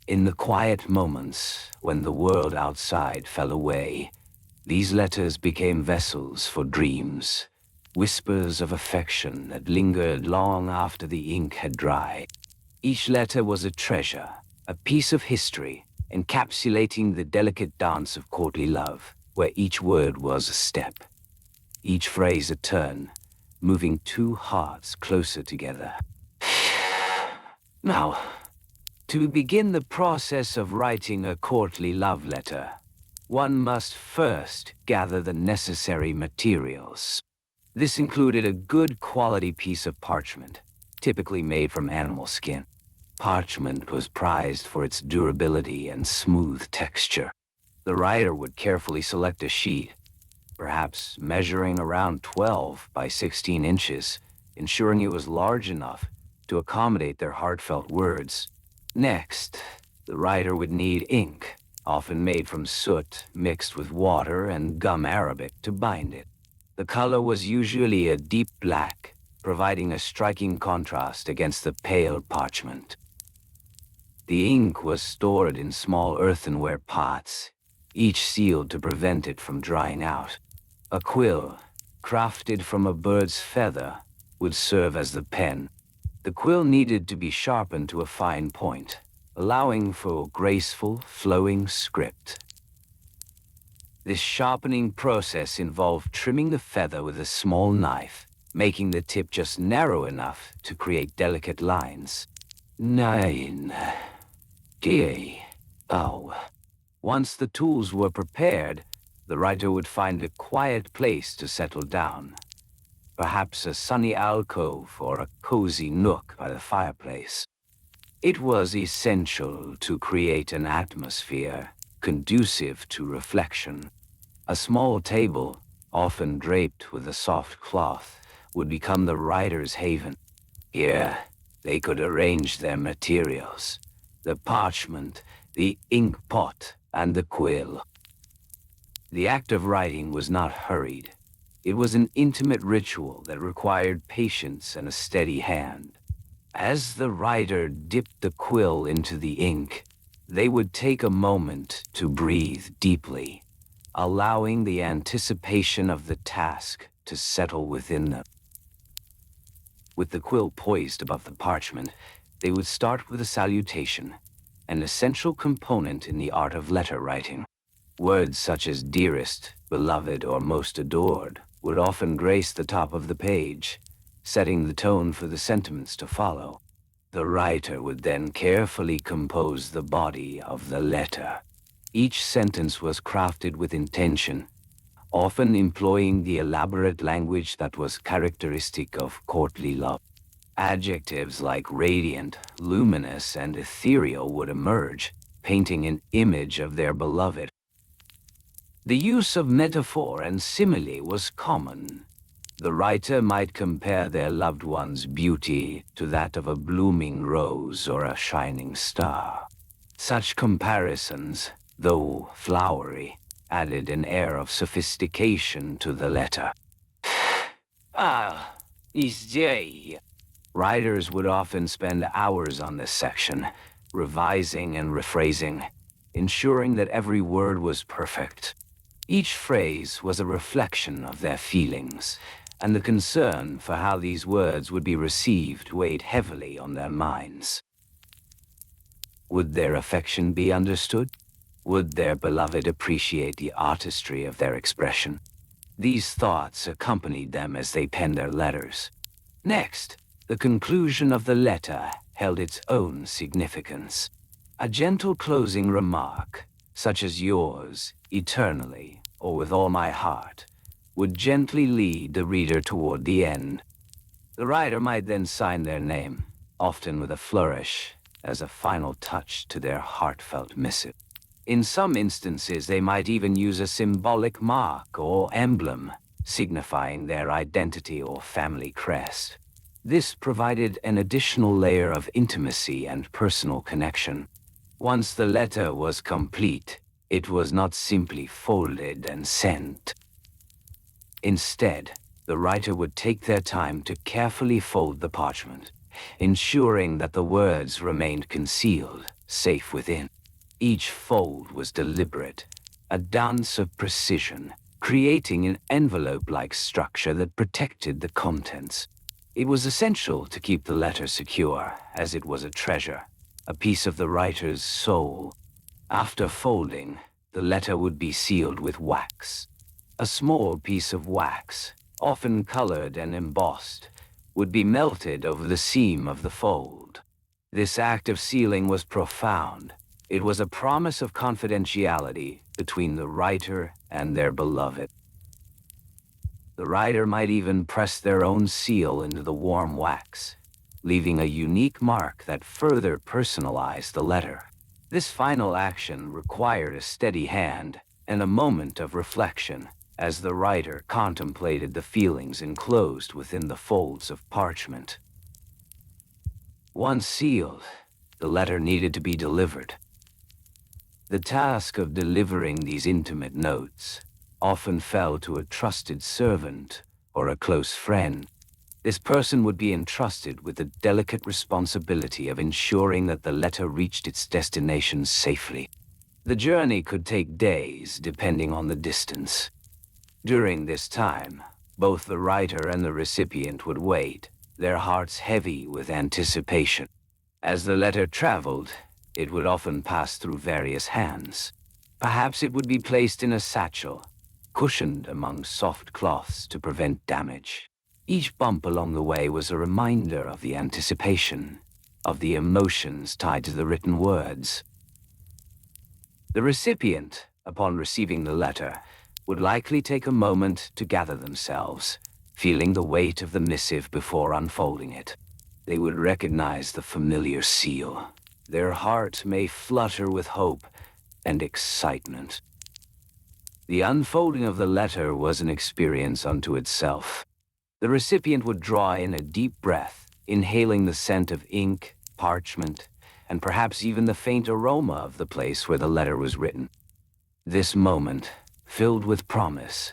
In the quiet moments, when the world outside fell away, these letters became vessels for dreams, whispers of affection that lingered long after the ink had dried. Each letter was a treasure, a piece of history, encapsulating the delicate dance of courtly love, where each word was a step, each phrase a turn, moving two hearts closer together. Now, to begin the process of writing a courtly love letter, one must first gather the necessary materials. This included a good quality piece of parchment, typically made from animal skin. Parchment was prized for its durability and smooth texture. The writer would carefully select a sheet, perhaps measuring around 12 by 16 inches, ensuring it was large enough to accommodate their heartfelt words. Next, the writer would need ink, often made from soot mixed with water and gum arabic to bind it. The color was usually a deep black, providing a striking contrast against the pale parchment. The ink was stored in small earthenware pots, each sealed to prevent it from drying out. A quill, crafted from a bird's feather, would serve as the pen. The quill needed to be sharpened to a fine point, allowing for graceful, flowing script. This sharpening process involved trimming the feather with a small knife, making the tip just narrow enough to create delicate lines. 9. K. Oh. Once the tools were prepared, the writer would find a quiet place to settle down. Perhaps a sunny alcove or a cozy nook by the fireplace. It was essential to create an atmosphere conducive to reflection. A small table, often draped with a soft cloth, would become the writer's haven. Here, they could arrange their materials: the parchment, the ink pot, and the quill. The act of writing was not hurried. It was an intimate ritual that required patience and a steady hand. As the writer dipped the quill into the ink, they would take a moment to breathe deeply, allowing the anticipation of the task to settle within them. With the quill poised above the parchment, they would start with a salutation, an essential component in the art of letter writing. Words such as dearest, beloved, or most adored would often grace the top of the page, setting the tone for the sentiments to follow. The writer would then carefully compose the body of the letter. Each sentence was crafted with intention, often employing the elaborate language that was characteristic of courtly love. Adjectives like radiant, luminous, and ethereal would emerge, painting an image of their beloved. The use of metaphor and simile was common. The writer might compare their loved one's beauty to that of a blooming rose or a shining star. Such comparisons, though flowery, added an air of sophistication to the letter. Is J. Writers would often spend hours on this section, revising and rephrasing, ensuring that every word was perfect. Each phrase was a reflection of their feelings, and the concern for how these words would be received weighed heavily on their minds. Would their affection be understood? Would their beloved appreciate the artistry of their expression? These thoughts accompanied them as they penned their letters. Next, the conclusion of the letter held its own significance. A gentle closing remark, such as yours, eternally, or with all my heart, would gently lead the reader toward the end. The writer might then sign their name, often with a flourish, as a final touch to their heartfelt missive. In some instances, they might even use a symbolic mark or emblem, signifying their identity or family crest. This provided an additional layer of intimacy and personal connection. Once the letter was complete, it was not simply folded and sent. Instead, the writer would take their time to carefully fold the parchment, ensuring that the words remained concealed, safe within. Each fold was deliberate, a dance of precision, creating an envelope-like structure that protected the contents. It was essential to keep the letter secure, as it was a treasure, a piece of the writer's soul. After folding, the letter would be sealed with wax. A small piece of wax, often colored and embossed, would be melted over the seam of the fold. This act of sealing was profound. It was a promise of confidentiality between the writer and their beloved. The writer might even press their own seal into the warm wax, leaving a unique mark that further personalized the letter. This final action required a steady hand and a moment of reflection as the writer contemplated the feelings enclosed within the folds of parchment. Once sealed, the letter needed to be delivered. The task of delivering these intimate notes often fell to a trusted servant or a close friend. This person would be entrusted with the delicate responsibility of ensuring that the letter reached its destination safely. The journey could take days, depending on the distance. During this time, both the writer and the recipient would wait, their hearts heavy with anticipation. As the letter traveled, it would often pass through various hands. Perhaps it would be placed in a satchel, cushioned among soft cloths to prevent damage. Each bump along the way was a reminder of the anticipation, of the emotions tied to the written words. The recipient, upon receiving the letter, would likely take a moment to gather themselves, feeling the weight of the missive before unfolding it. They would recognize the familiar seal. Their heart may flutter with hope and excitement. The unfolding of the letter was an experience unto itself. The recipient would draw in a deep breath, inhaling the scent of ink, parchment, and perhaps even the faint aroma of the place where the letter was written. This moment, filled with promise,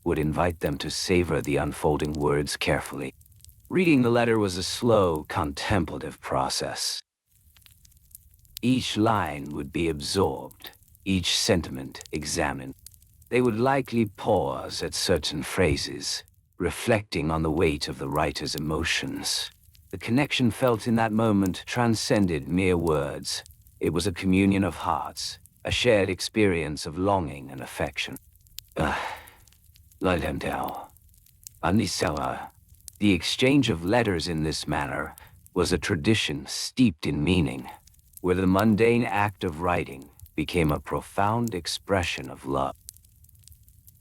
would invite them to savor the unfolding words carefully. Reading the letter was a slow, contemplative process. Each line would be absorbed, each sentiment examined. They would likely pause at certain phrases, reflecting on the weight of the writer's emotions. The connection felt in that moment transcended mere words. It was a communion of hearts, a shared experience of longing and affection. The exchange of letters in this manner was a tradition steeped in meaning, where the mundane act of writing became a profound expression of love.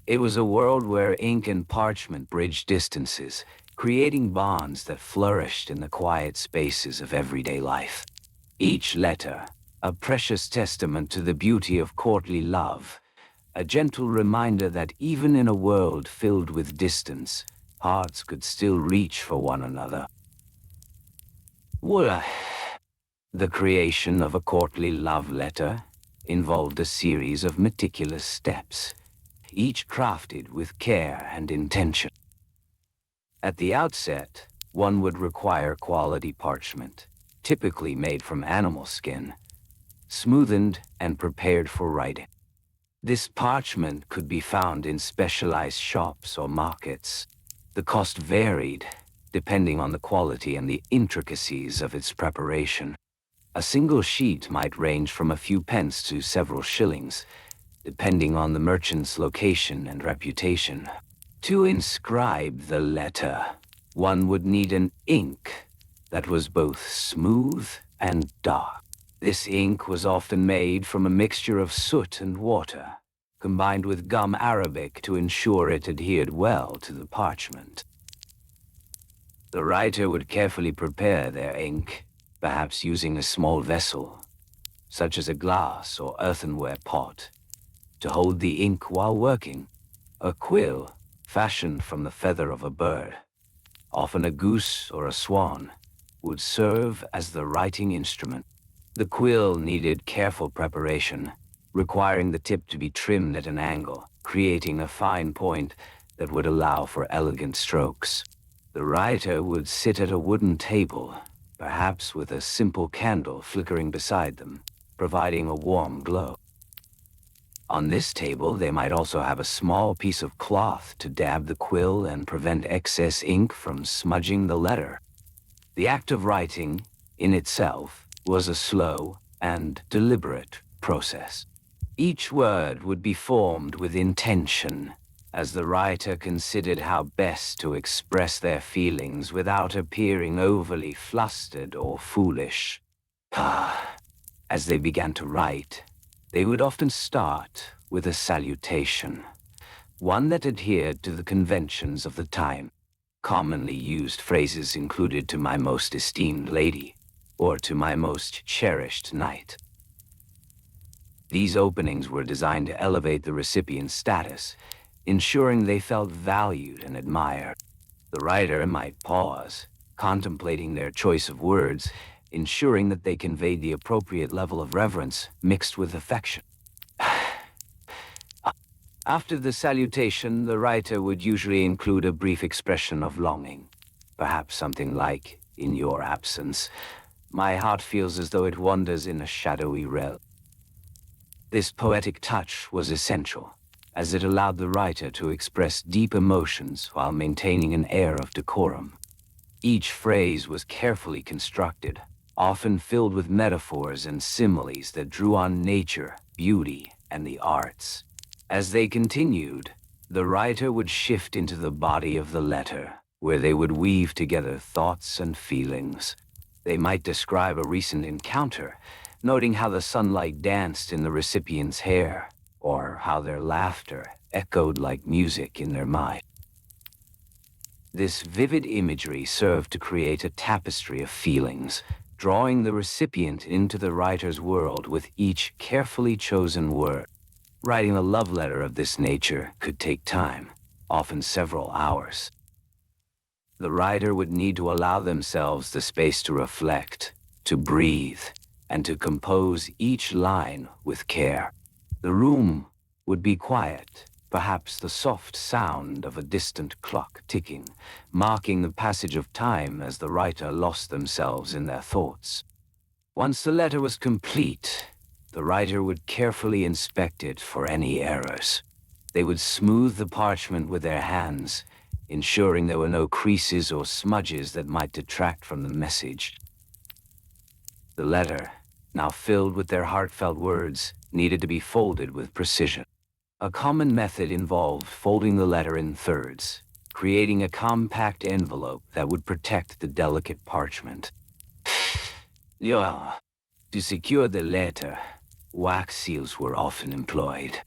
It was a world where ink and parchment bridged distances, creating bonds that flourished in the quiet spaces of everyday life. Each letter, a precious testament to the beauty of courtly love, a gentle reminder that even in a world filled with distance, hearts could still reach for one another. The creation of a courtly love letter involved a series of meticulous steps, each crafted with care and intention. At the outset, one would require quality parchment, typically made from animal skin, smoothened and prepared for writing. This parchment could be found in specialized shops or markets. The cost varied, depending on the quality and the intricacies of its preparation. A single sheet might range from a few pence to several shillings, depending on the merchant's location and reputation. To inscribe the letter, one would need an ink that was both smooth and dark. This ink was often made from a mixture of soot and water, combined with gum arabic to ensure it adhered well to the parchment. The writer would carefully prepare their ink, perhaps using a small vessel, such as a glass or earthenware pot, to hold the ink while working. A quill, fashioned from the feather of a bird, often a goose or a swan, would serve as the writing instrument. The quill needed careful preparation, requiring the tip to be trimmed at an angle, creating a fine point that would allow for elegant strokes. The writer would sit at a wooden table, perhaps with a simple candle flickering beside them, providing a warm glow. On this table, they might also have a small piece of cloth to dab the quill and prevent excess ink from smudging the letter. The act of writing, in itself, was a slow and deliberate process. Each word would be formed with intention, as the writer considered how best to express their feelings without appearing overly flustered or foolish. As they began to write, they would often start with a salutation, one that adhered to the conventions of the time. Commonly used phrases included "to my most esteemed lady," or "to my most cherished knight." These openings were designed to elevate the recipient's status, ensuring they felt valued and admired. The writer might pause, contemplating their choice of words, ensuring that they conveyed the appropriate level of reverence mixed with affection. After the salutation, the writer would usually include a brief expression of longing, perhaps something like, "In your absence, my heart feels as though it wanders in a shadowy realm." This poetic touch was essential, as it allowed the writer to express deep emotions while maintaining an air of decorum. Each phrase was carefully constructed, often filled with metaphors and similes that drew on nature, beauty, and the arts. As they continued, the writer would shift into the body of the letter, where they would weave together thoughts and feelings. They might describe a recent encounter, noting how the sunlight danced in the recipient's hair, or how their laughter echoed like music in their mind. This vivid imagery served to create a tapestry of feelings, drawing the recipient into the writer's world with each carefully chosen word. Writing a love letter of this nature could take time, often several hours. The writer would need to allow themselves the space to reflect, to breathe, and to compose each line with care. The room would be quiet, perhaps the soft sound of a distant clock ticking, marking the passage of time as the writer lost themselves in their thoughts. Once the letter was complete, the writer would carefully inspect it for any errors. They would smooth the parchment with their hands, ensuring there were no creases or smudges that might detract from the message. The letter, now filled with their heartfelt words, needed to be folded with precision. A common method involved folding the letter in thirds, creating a compact envelope that would protect the delicate parchment. To secure the letter, wax seals were often employed.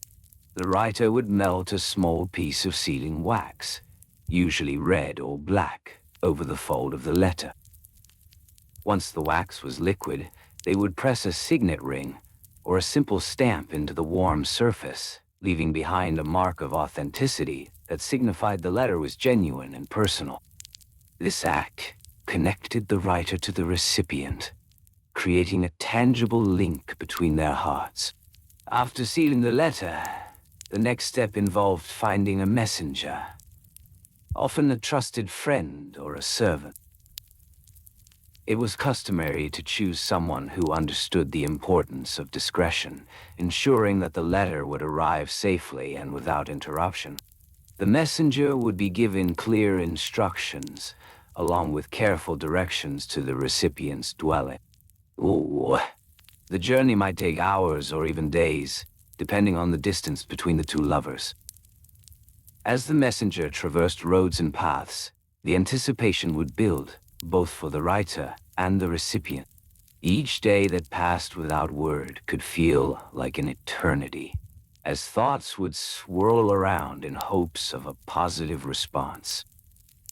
The writer would melt a small piece of sealing wax, usually red or black, over the fold of the letter. Once the wax was liquid, they would press a signet ring or a simple stamp into the warm surface, leaving behind a mark of authenticity that signified the letter was genuine and personal. This act connected the writer to the recipient, creating a tangible link between their hearts. After sealing the letter, the next step involved finding a messenger, often a trusted friend or a servant. It was customary to choose someone who understood the importance of discretion, ensuring that the letter would arrive safely and without interruption. The messenger would be given clear instructions, along with careful directions to the recipient's dwelling. Ooh, the journey might take hours or even days, depending on the distance between the two lovers. As the messenger traversed roads and paths, the anticipation would build, both for the writer and the recipient. Each day that passed without word could feel like an eternity, as thoughts would swirl around in hopes of a positive response.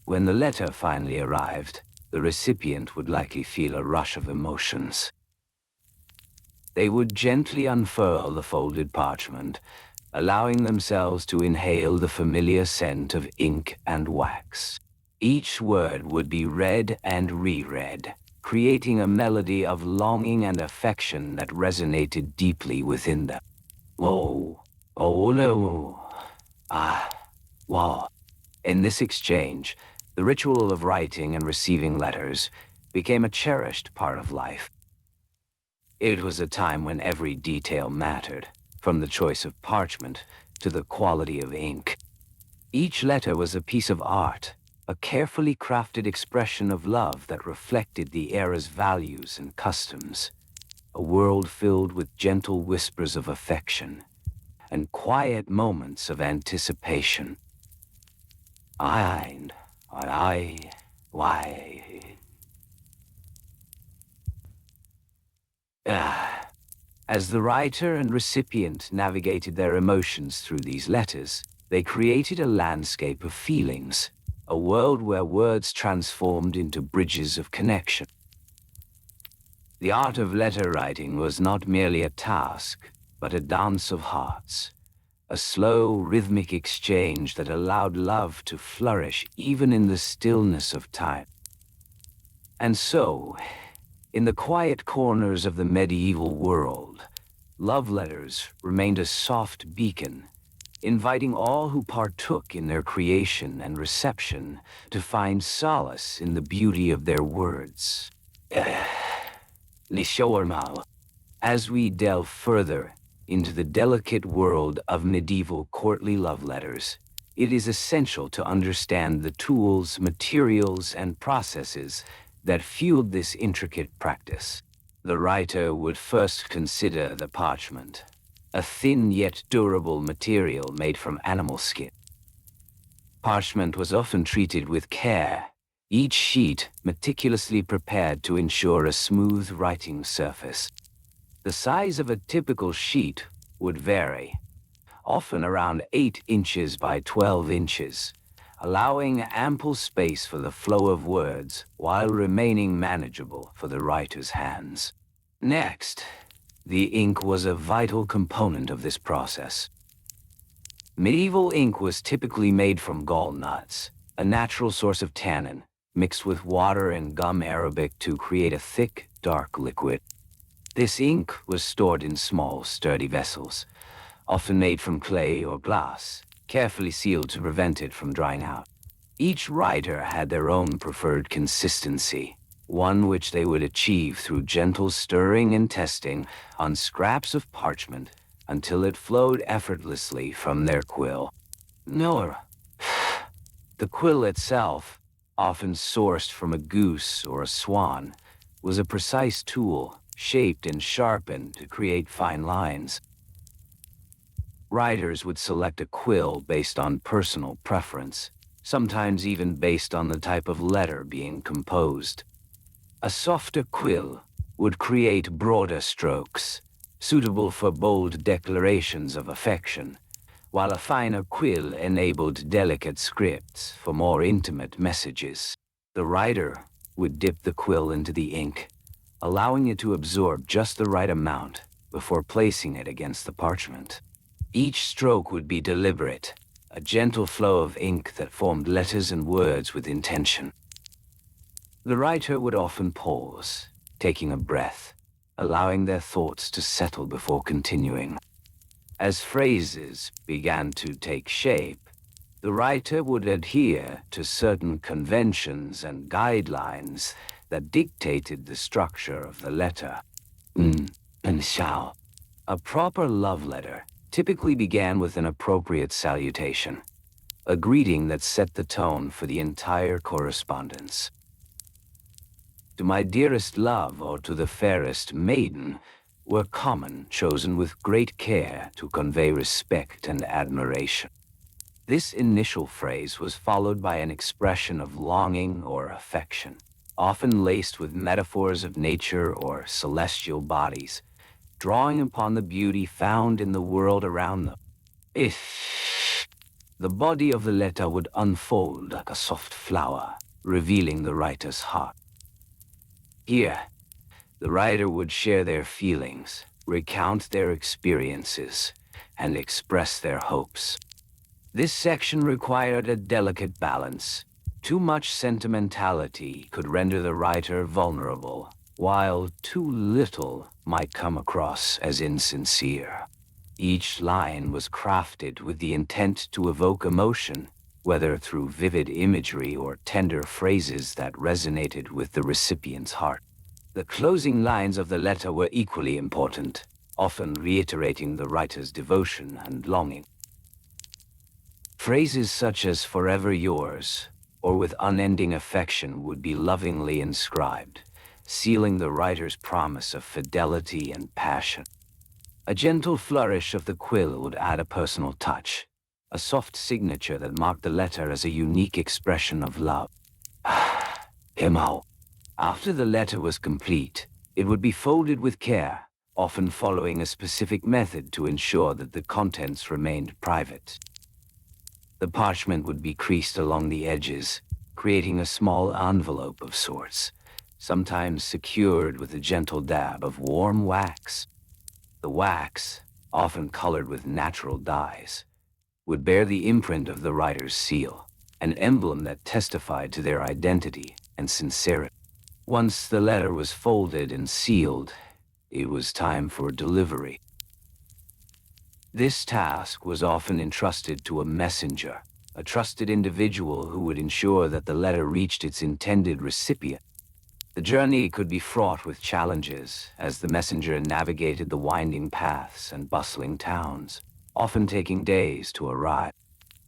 When the letter finally arrived, the recipient would likely feel a rush of emotions. They would gently unfurl the folded parchment, allowing themselves to inhale the familiar scent of ink and wax. Each word would be read and reread, creating a melody of longing and affection that resonated deeply within them. Whoa, oh no, wow. In this exchange, the ritual of writing and receiving letters became a cherished part of life. It was a time when every detail mattered, from the choice of parchment to the quality of ink. Each letter was a piece of art, a carefully crafted expression of love that reflected the era's values and customs. A world filled with gentle whispers of affection and quiet moments of anticipation. As the writer and recipient navigated their emotions through these letters, they created a landscape of feelings, a world where words transformed into bridges of connection. The art of letter writing was not merely a task, but a dance of hearts, a slow, rhythmic exchange that allowed love to flourish even in the stillness of time. And so, in the quiet corners of the medieval world, love letters remained a soft beacon, inviting all who partook in their creation and reception to find solace in the beauty of their words. As we delve further into the delicate world of medieval courtly love letters, it is essential to understand the tools, materials, and processes that fueled this intricate practice. The writer would first consider the parchment, a thin yet durable material made from animal skin. Parchment was often treated with care, each sheet meticulously prepared to ensure a smooth writing surface. The size of a typical sheet would vary, often around 8 inches by 12 inches, allowing ample space for the flow of words while remaining manageable for the writer's hands. Next, the ink was a vital component of this process. Medieval ink was typically made from gall nuts, a natural source of tannin, mixed with water and gum arabic to create a thick, dark liquid. This ink was stored in small, sturdy vessels, often made from clay or glass, carefully sealed to prevent it from drying out. Each writer had their own preferred consistency, one which they would achieve through gentle stirring and testing on scraps of parchment until it flowed effortlessly from their quill. Nor, the quill itself, often sourced from a goose or a swan, was a precise tool, shaped and sharpened to create fine lines. Writers would select a quill based on personal preference, sometimes even based on the type of letter being composed. A softer quill would create broader strokes, suitable for bold declarations of affection, while a finer quill enabled delicate scripts for more intimate messages. The writer would dip the quill into the ink, allowing it to absorb just the right amount before placing it against the parchment. Each stroke would be deliberate, a gentle flow of ink that formed letters and words with intention. The writer would often pause, taking a breath, allowing their thoughts to settle before continuing. As phrases began to take shape, the writer would adhere to certain conventions and guidelines that dictated the structure of the letter. And shall. A proper love letter typically began with an appropriate salutation, a greeting that set the tone for the entire correspondence. To my dearest love or to the fairest maiden were common, chosen with great care to convey respect and admiration. This initial phrase was followed by an expression of longing or affection, often laced with metaphors of nature or celestial bodies, drawing upon the beauty found in the world around them. The body of the letter would unfold like a soft flower, revealing the writer's heart. Here, the writer would share their feelings, recount their experiences, and express their hopes. This section required a delicate balance. Too much sentimentality could render the writer vulnerable, while too little might come across as insincere. Each line was crafted with the intent to evoke emotion, whether through vivid imagery or tender phrases that resonated with the recipient's heart. The closing lines of the letter were equally important, often reiterating the writer's devotion and longing. Phrases such as "forever yours" or "with unending affection" would be lovingly inscribed, sealing the writer's promise of fidelity and passion. A gentle flourish of the quill would add a personal touch, a soft signature that marked the letter as a unique expression of love. After the letter was complete, it would be folded with care, often following a specific method to ensure that the contents remained private. The parchment would be creased along the edges, creating a small envelope of sorts, sometimes secured with a gentle dab of warm wax. The wax, often colored with natural dyes, would bear the imprint of the writer's seal, an emblem that testified to their identity and sincerity. Once the letter was folded and sealed, it was time for delivery. This task was often entrusted to a messenger, a trusted individual who would ensure that the letter reached its intended recipient. The journey could be fraught with challenges as the messenger navigated the winding paths and bustling towns, often taking days to arrive.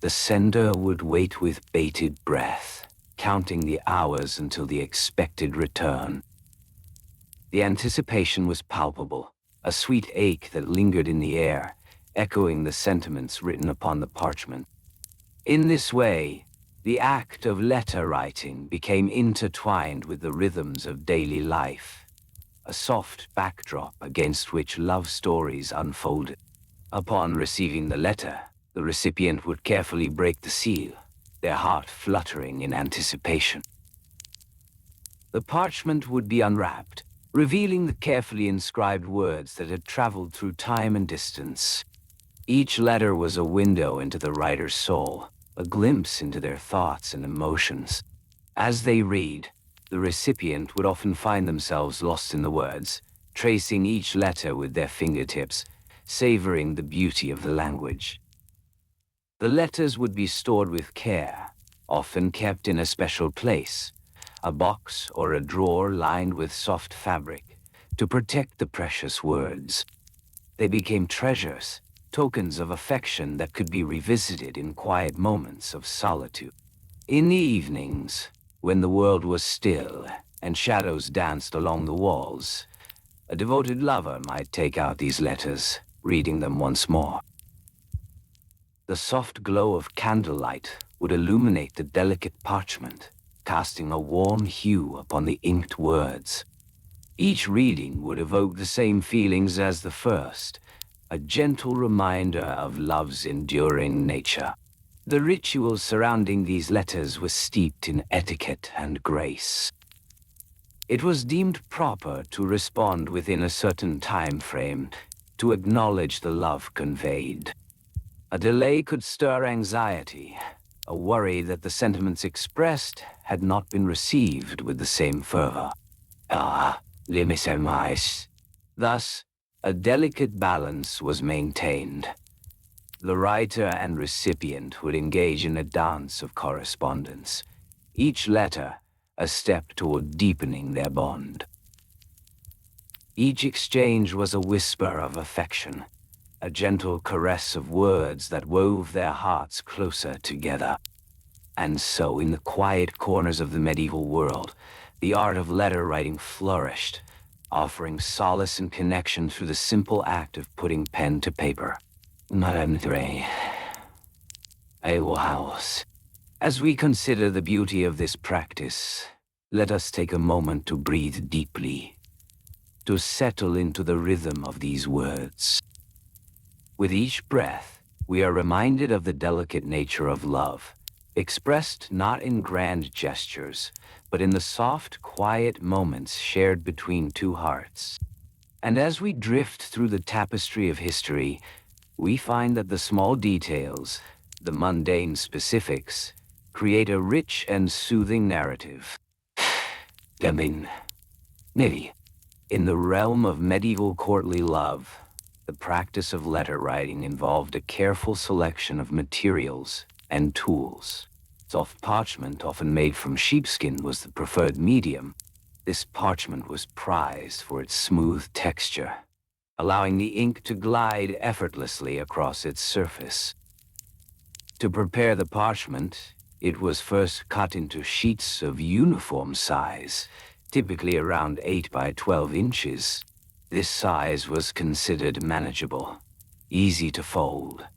The sender would wait with bated breath, counting the hours until the expected return. The anticipation was palpable, a sweet ache that lingered in the air, echoing the sentiments written upon the parchment. In this way, the act of letter writing became intertwined with the rhythms of daily life, a soft backdrop against which love stories unfolded. Upon receiving the letter, the recipient would carefully break the seal, their heart fluttering in anticipation. The parchment would be unwrapped, revealing the carefully inscribed words that had traveled through time and distance. Each letter was a window into the writer's soul, a glimpse into their thoughts and emotions. As they read, the recipient would often find themselves lost in the words, tracing each letter with their fingertips, savoring the beauty of the language. The letters would be stored with care, often kept in a special place, a box or a drawer lined with soft fabric, to protect the precious words. They became treasures, tokens of affection that could be revisited in quiet moments of solitude. In the evenings, when the world was still and shadows danced along the walls, a devoted lover might take out these letters, reading them once more. The soft glow of candlelight would illuminate the delicate parchment, casting a warm hue upon the inked words. Each reading would evoke the same feelings as the first, a gentle reminder of love's enduring nature. The rituals surrounding these letters were steeped in etiquette and grace. It was deemed proper to respond within a certain time frame, to acknowledge the love conveyed. A delay could stir anxiety, a worry that the sentiments expressed had not been received with the same fervor. Limisemais. Thus, a delicate balance was maintained. The writer and recipient would engage in a dance of correspondence, each letter a step toward deepening their bond. Each exchange was a whisper of affection, a gentle caress of words that wove their hearts closer together. And so, in the quiet corners of the medieval world, the art of letter writing flourished, offering solace and connection through the simple act of putting pen to paper. As we consider the beauty of this practice, let us take a moment to breathe deeply, to settle into the rhythm of these words. With each breath, we are reminded of the delicate nature of love, expressed not in grand gestures, but in the soft, quiet moments shared between two hearts. And as we drift through the tapestry of history, we find that the small details, the mundane specifics, create a rich and soothing narrative. In the realm of medieval courtly love, the practice of letter writing involved a careful selection of materials and tools. Soft parchment, often made from sheepskin, was the preferred medium. This parchment was prized for its smooth texture, allowing the ink to glide effortlessly across its surface. To prepare the parchment, it was first cut into sheets of uniform size, typically around 8 by 12 inches. This size was considered manageable, easy to fold,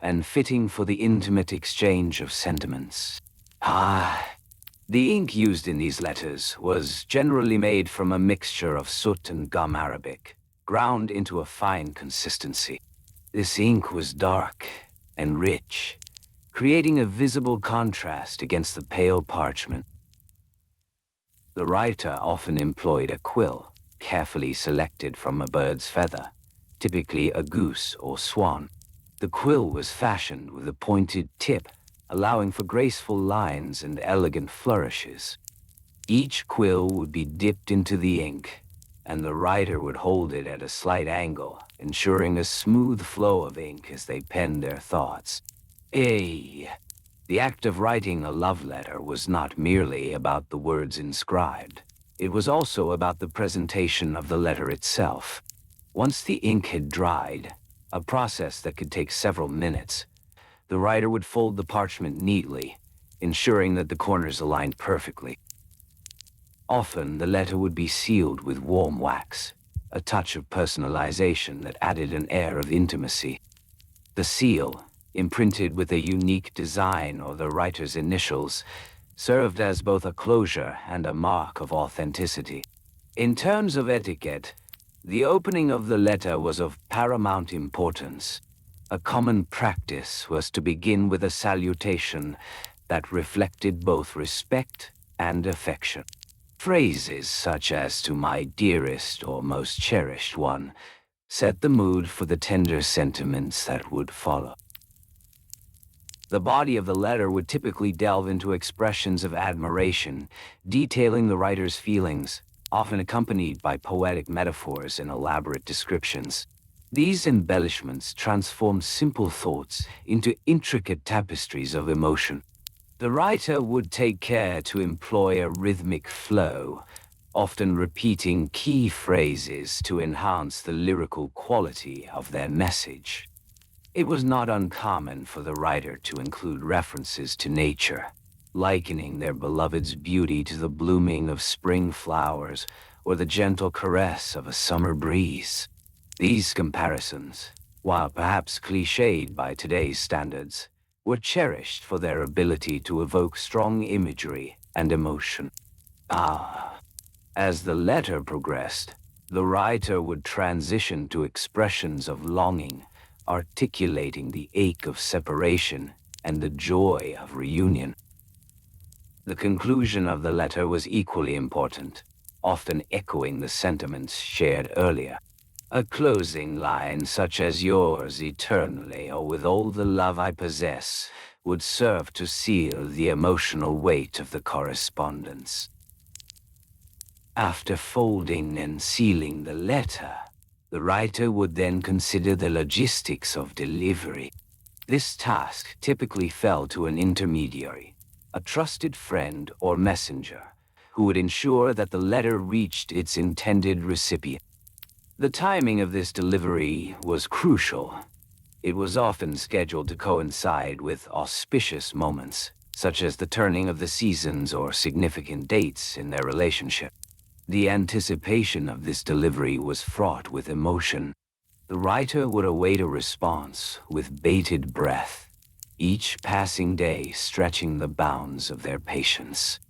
and fitting for the intimate exchange of sentiments. The ink used in these letters was generally made from a mixture of soot and gum arabic, ground into a fine consistency. This ink was dark and rich, creating a visible contrast against the pale parchment. The writer often employed a quill, carefully selected from a bird's feather, typically a goose or swan. The quill was fashioned with a pointed tip, allowing for graceful lines and elegant flourishes. Each quill would be dipped into the ink, and the writer would hold it at a slight angle, ensuring a smooth flow of ink as they penned their thoughts. The act of writing a love letter was not merely about the words inscribed. It was also about the presentation of the letter itself. Once the ink had dried, a process that could take several minutes, The writer would fold the parchment neatly, ensuring that the corners aligned perfectly. Often, the letter would be sealed with warm wax, a touch of personalization that added an air of intimacy. The seal, imprinted with a unique design or the writer's initials, served as both a closure and a mark of authenticity. In terms of etiquette, the opening of the letter was of paramount importance. A common practice was to begin with a salutation that reflected both respect and affection. Phrases such as "to my dearest" or "most cherished one" set the mood for the tender sentiments that would follow. The body of the letter would typically delve into expressions of admiration, detailing the writer's feelings, often accompanied by poetic metaphors and elaborate descriptions. These embellishments transformed simple thoughts into intricate tapestries of emotion. The writer would take care to employ a rhythmic flow, often repeating key phrases to enhance the lyrical quality of their message. It was not uncommon for the writer to include references to nature, likening their beloved's beauty to the blooming of spring flowers or the gentle caress of a summer breeze. These comparisons, while perhaps cliched by today's standards, were cherished for their ability to evoke strong imagery and emotion. As the letter progressed, the writer would transition to expressions of longing, articulating the ache of separation and the joy of reunion. The conclusion of the letter was equally important, often echoing the sentiments shared earlier. A closing line such as "yours eternally" or "with all the love I possess" would serve to seal the emotional weight of the correspondence. After folding and sealing the letter, the writer would then consider the logistics of delivery. This task typically fell to an intermediary, a trusted friend or messenger, who would ensure that the letter reached its intended recipient. The timing of this delivery was crucial. It was often scheduled to coincide with auspicious moments, such as the turning of the seasons or significant dates in their relationship. The anticipation of this delivery was fraught with emotion. The writer would await a response with bated breath, each passing day stretching the bounds of their patience.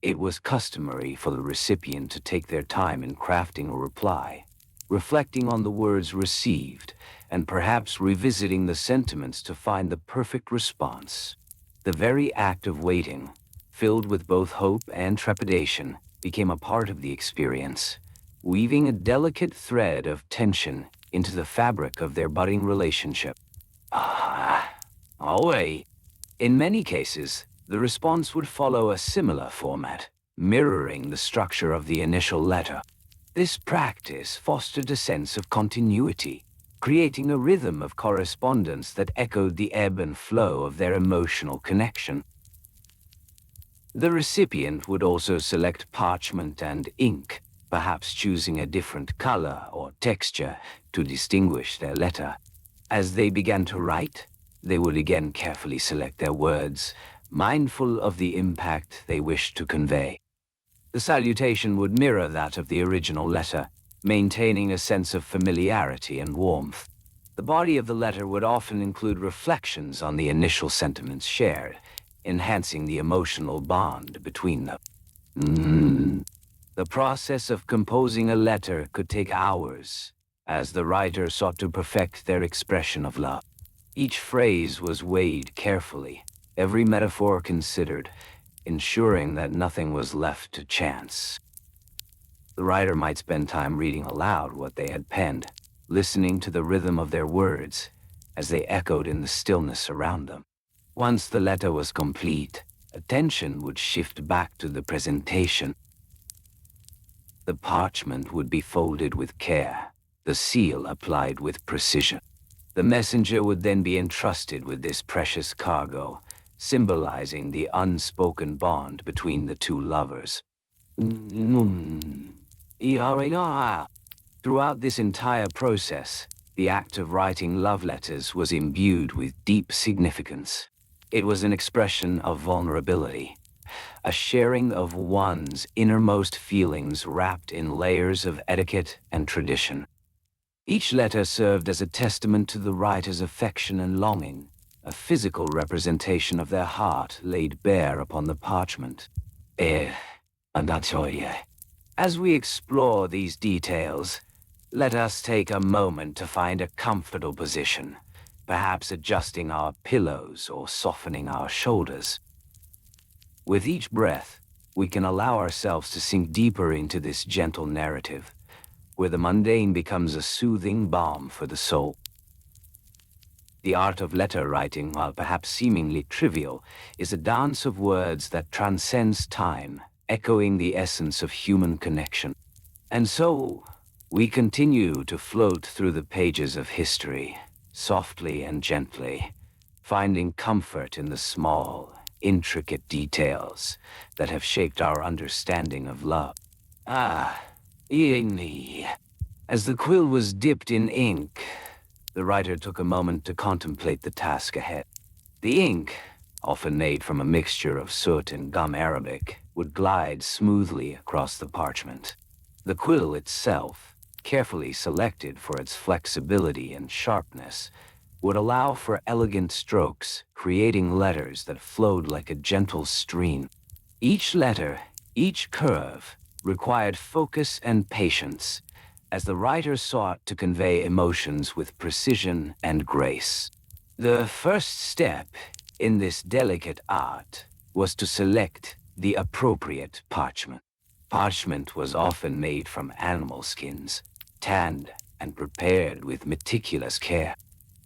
It was customary for the recipient to take their time in crafting a reply, reflecting on the words received, and perhaps revisiting the sentiments to find the perfect response. The very act of waiting, filled with both hope and trepidation, became a part of the experience, weaving a delicate thread of tension into the fabric of their budding relationship. Wait. In many cases, the response would follow a similar format, mirroring the structure of the initial letter. This practice fostered a sense of continuity, creating a rhythm of correspondence that echoed the ebb and flow of their emotional connection. The recipient would also select parchment and ink, perhaps choosing a different color or texture to distinguish their letter. As they began to write, they would again carefully select their words, mindful of the impact they wished to convey. The salutation would mirror that of the original letter, maintaining a sense of familiarity and warmth. The body of the letter would often include reflections on the initial sentiments shared, enhancing the emotional bond between them. The process of composing a letter could take hours, as the writer sought to perfect their expression of love. Each phrase was weighed carefully, every metaphor considered, ensuring that nothing was left to chance. The writer might spend time reading aloud what they had penned, listening to the rhythm of their words as they echoed in the stillness around them. Once the letter was complete, attention would shift back to the presentation. The parchment would be folded with care, the seal applied with precision. The messenger would then be entrusted with this precious cargo, symbolizing the unspoken bond between the two lovers. Throughout this entire process, The act of writing love letters was imbued with deep significance. It was an expression of vulnerability, a sharing of one's innermost feelings wrapped in layers of etiquette and tradition. Each letter served as a testament to the writer's affection and longing, a physical representation of their heart laid bare upon the parchment. Andatoye. As we explore these details, let us take a moment to find a comfortable position, perhaps adjusting our pillows or softening our shoulders. With each breath, we can allow ourselves to sink deeper into this gentle narrative, where the mundane becomes a soothing balm for the soul. The art of letter writing, while perhaps seemingly trivial, is a dance of words that transcends time, echoing the essence of human connection. And so, we continue to float through the pages of history, softly and gently, finding comfort in the small, intricate details that have shaped our understanding of love. Exceedingly. As the quill was dipped in ink, the writer took a moment to contemplate the task ahead. The ink, often made from a mixture of soot and gum arabic, would glide smoothly across the parchment. The quill itself, carefully selected for its flexibility and sharpness, would allow for elegant strokes, creating letters that flowed like a gentle stream. Each letter, each curve, required focus and patience, as the writer sought to convey emotions with precision and grace. The first step in this delicate art was to select the appropriate parchment. Parchment was often made from animal skins, tanned and prepared with meticulous care.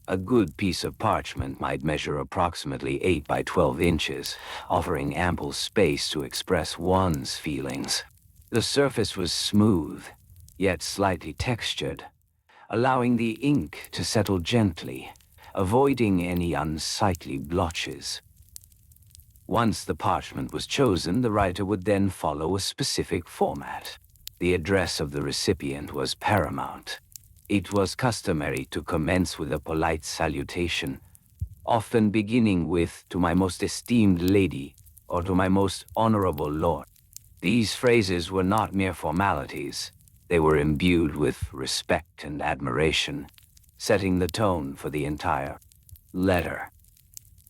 A good piece of parchment might measure approximately 8 by 12 inches, offering ample space to express one's feelings. The surface was smooth, yet slightly textured, allowing the ink to settle gently, avoiding any unsightly blotches. Once the parchment was chosen, the writer would then follow a specific format. The address of the recipient was paramount. It was customary to commence with a polite salutation, often beginning with, "To my most esteemed lady," or "To my most honorable lord." These phrases were not mere formalities. They were imbued with respect and admiration, setting the tone for the entire letter.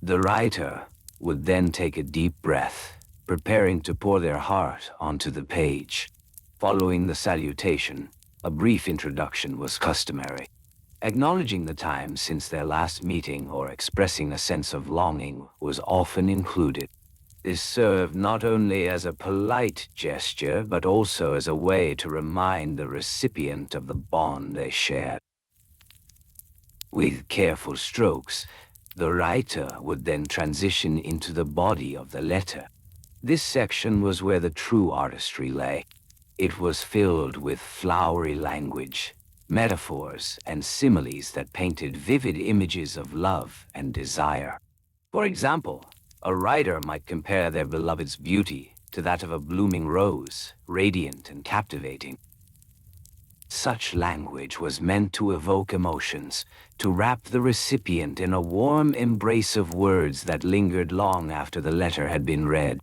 The writer would then take a deep breath, preparing to pour their heart onto the page. Following the salutation, a brief introduction was customary, acknowledging the time since their last meeting or expressing a sense of longing was often included. This served not only as a polite gesture, but also as a way to remind the recipient of the bond they shared. With careful strokes, the writer would then transition into the body of the letter. This section was where the true artistry lay. It was filled with flowery language, metaphors, and similes that painted vivid images of love and desire. For example, a writer might compare their beloved's beauty to that of a blooming rose, radiant and captivating. Such language was meant to evoke emotions, to wrap the recipient in a warm embrace of words that lingered long after the letter had been read.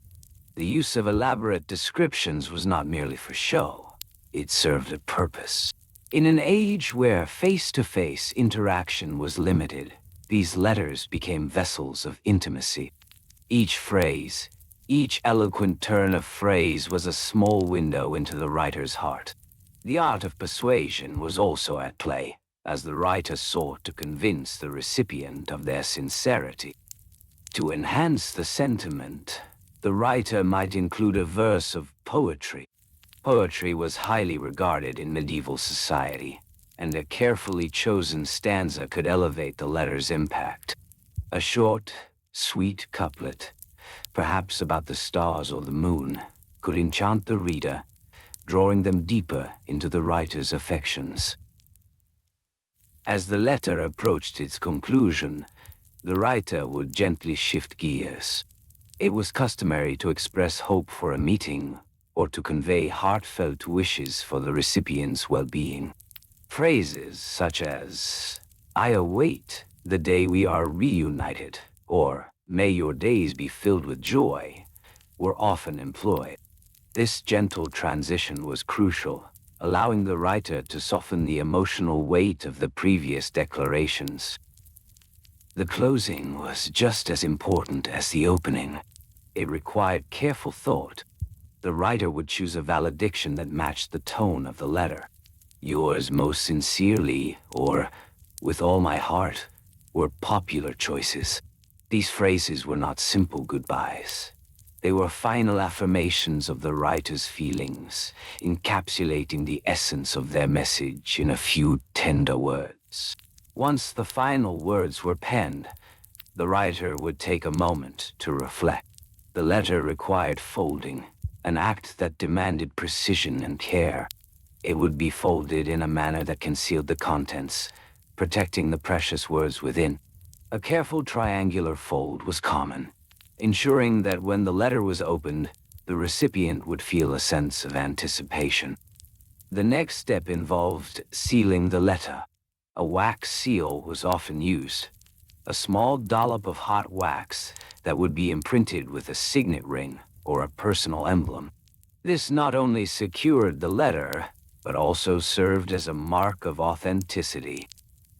The use of elaborate descriptions was not merely for show. It served a purpose. In an age where face-to-face interaction was limited, these letters became vessels of intimacy. Each phrase, each eloquent turn of phrase was a small window into the writer's heart. The art of persuasion was also at play, as the writer sought to convince the recipient of their sincerity. To enhance the sentiment, the writer might include a verse of poetry. Poetry was highly regarded in medieval society, and a carefully chosen stanza could elevate the letter's impact. A short, sweet couplet, perhaps about the stars or the moon, could enchant the reader, drawing them deeper into the writer's affections. As the letter approached its conclusion, the writer would gently shift gears. It was customary to express hope for a meeting or to convey heartfelt wishes for the recipient's well-being. Phrases such as, "I await the day we are reunited," or "May your days be filled with joy," were often employed. This gentle transition was crucial, allowing the writer to soften the emotional weight of the previous declarations. The closing was just as important as the opening. It required careful thought. The writer would choose a valediction that matched the tone of the letter. "Yours most sincerely," or "With all my heart," were popular choices. These phrases were not simple goodbyes. They were final affirmations of the writer's feelings, encapsulating the essence of their message in a few tender words. Once the final words were penned, the writer would take a moment to reflect. The letter required folding, an act that demanded precision and care. It would be folded in a manner that concealed the contents, protecting the precious words within. A careful triangular fold was common, ensuring that when the letter was opened, the recipient would feel a sense of anticipation. The next step involved sealing the letter. A wax seal was often used, a small dollop of hot wax that would be imprinted with a signet ring or a personal emblem. This not only secured the letter, but also served as a mark of authenticity.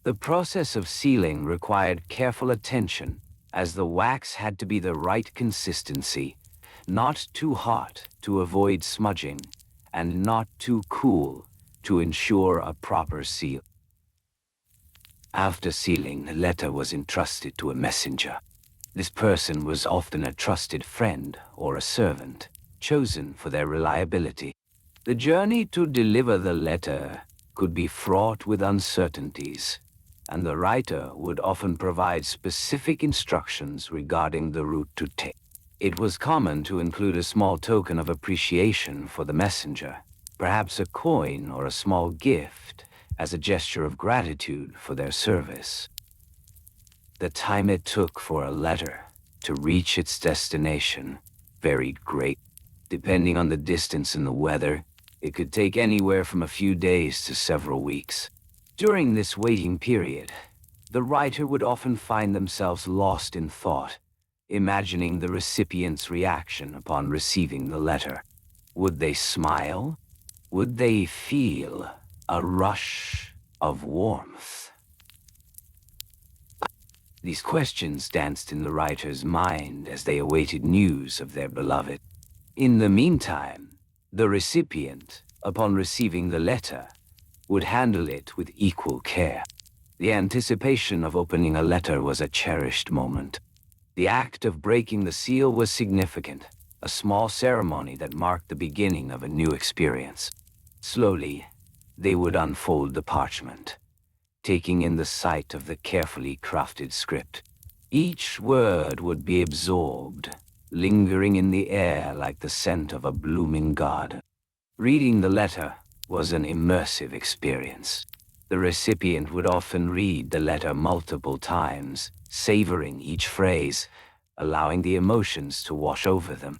The process of sealing required careful attention, as the wax had to be the right consistency, not too hot to avoid smudging, and not too cool to ensure a proper seal. After sealing, the letter was entrusted to a messenger. This person was often a trusted friend or a servant, chosen for their reliability. The journey to deliver the letter could be fraught with uncertainties, and the writer would often provide specific instructions regarding the route to take. It was common to include a small token of appreciation for the messenger, perhaps a coin or a small gift, as a gesture of gratitude for their service. The time it took for a letter to reach its destination varied greatly. Depending on the distance and the weather, it could take anywhere from a few days to several weeks. During this waiting period, the writer would often find themselves lost in thought, imagining the recipient's reaction upon receiving the letter. Would they smile? Would they feel a rush of warmth? These questions danced in the writer's mind as they awaited news of their beloved. In the meantime, the recipient, upon receiving the letter, would handle it with equal care. The anticipation of opening a letter was a cherished moment. The act of breaking the seal was significant, a small ceremony that marked the beginning of a new experience. Slowly, they would unfold the parchment, taking in the sight of the carefully crafted script. Each word would be absorbed, lingering in the air like the scent of a blooming garden. Reading the letter was an immersive experience. The recipient would often read the letter multiple times, savoring each phrase, allowing the emotions to wash over them.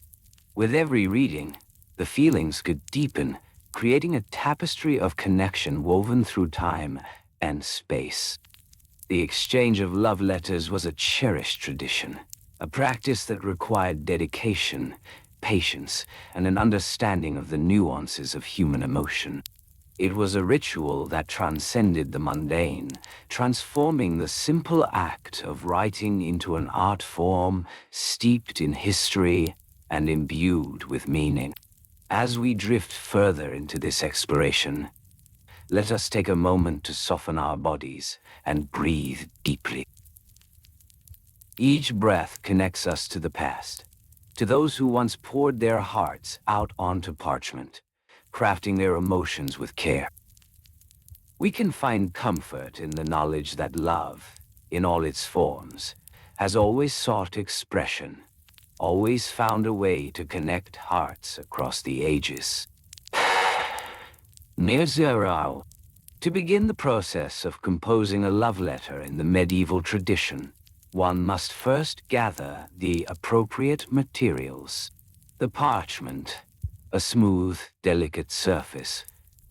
With every reading, the feelings could deepen, creating a tapestry of connection woven through time and space. The exchange of love letters was a cherished tradition, a practice that required dedication, patience, and an understanding of the nuances of human emotion. It was a ritual that transcended the mundane, transforming the simple act of writing into an art form steeped in history and imbued with meaning. As we drift further into this exploration, let us take a moment to soften our bodies and breathe deeply. Each breath connects us to the past, to those who once poured their hearts out onto parchment, crafting their emotions with care. We can find comfort in the knowledge that love, in all its forms, has always sought expression, always found a way to connect hearts across the ages. Near zero. To begin the process of composing a love letter in the medieval tradition, one must first gather the appropriate materials. The parchment, a smooth, delicate surface,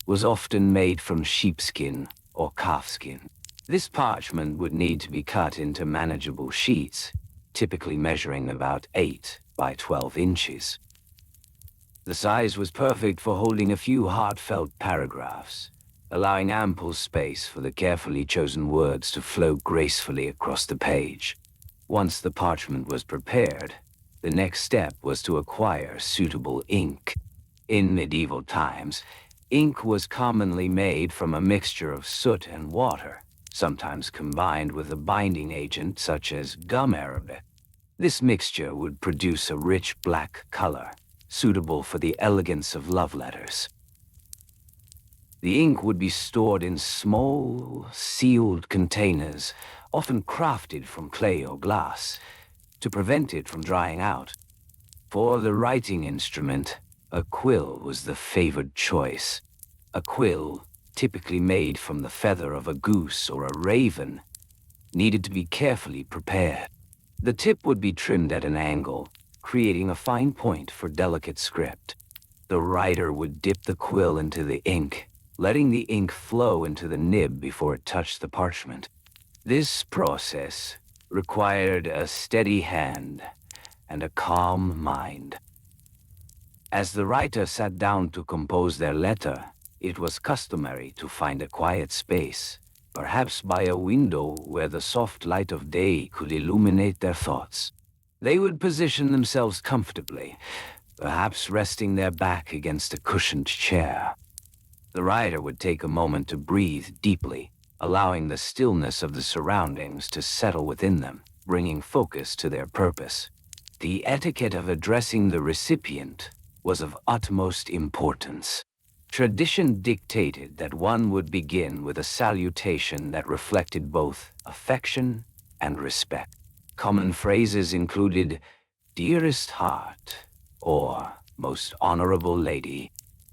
was often made from sheepskin or calfskin. This parchment would need to be cut into manageable sheets, typically measuring about 8 by 12 inches. The size was perfect for holding a few heartfelt paragraphs, allowing ample space for the carefully chosen words to flow gracefully across the page. Once the parchment was prepared, the next step was to acquire suitable ink. In medieval times, ink was commonly made from a mixture of soot and water, sometimes combined with a binding agent such as gum arabic. This mixture would produce a rich black color, suitable for the elegance of love letters. The ink would be stored in small, sealed containers, often crafted from clay or glass, to prevent it from drying out. For the writing instrument, a quill was the favored choice. A quill, typically made from the feather of a goose or a raven, needed to be carefully prepared. The tip would be trimmed at an angle, creating a fine point for delicate script. The writer would dip the quill into the ink, letting the ink flow into the nib before it touched the parchment. This process required a steady hand and a calm mind. As the writer sat down to compose their letter, it was customary to find a quiet space, perhaps by a window where the soft light of day could illuminate their thoughts. They would position themselves comfortably, perhaps resting their back against a cushioned chair. The writer would take a moment to breathe deeply, allowing the stillness of the surroundings to settle within them, bringing focus to their purpose. The etiquette of addressing the recipient was of utmost importance. Tradition dictated that one would begin with a salutation that reflected both affection and respect. Common phrases included, "Dearest heart," or "Most honorable lady."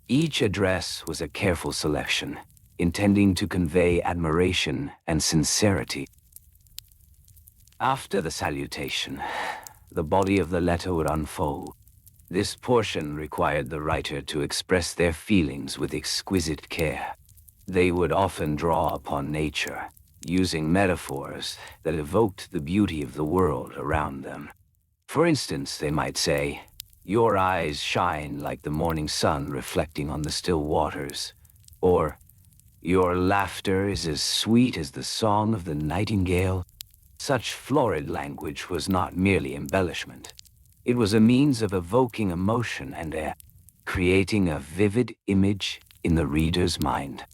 Each address was a careful selection, intending to convey admiration and sincerity. After the salutation, the body of the letter would unfold. This portion required the writer to express their feelings with exquisite care. They would often draw upon nature, using metaphors that evoked the beauty of the world around them. For instance, they might say, "Your eyes shine like the morning sun reflecting on the still waters," or "Your laughter is as sweet as the song of the nightingale." Such florid language was not merely embellishment. It was a means of evoking emotion and creating a vivid image in the reader's mind.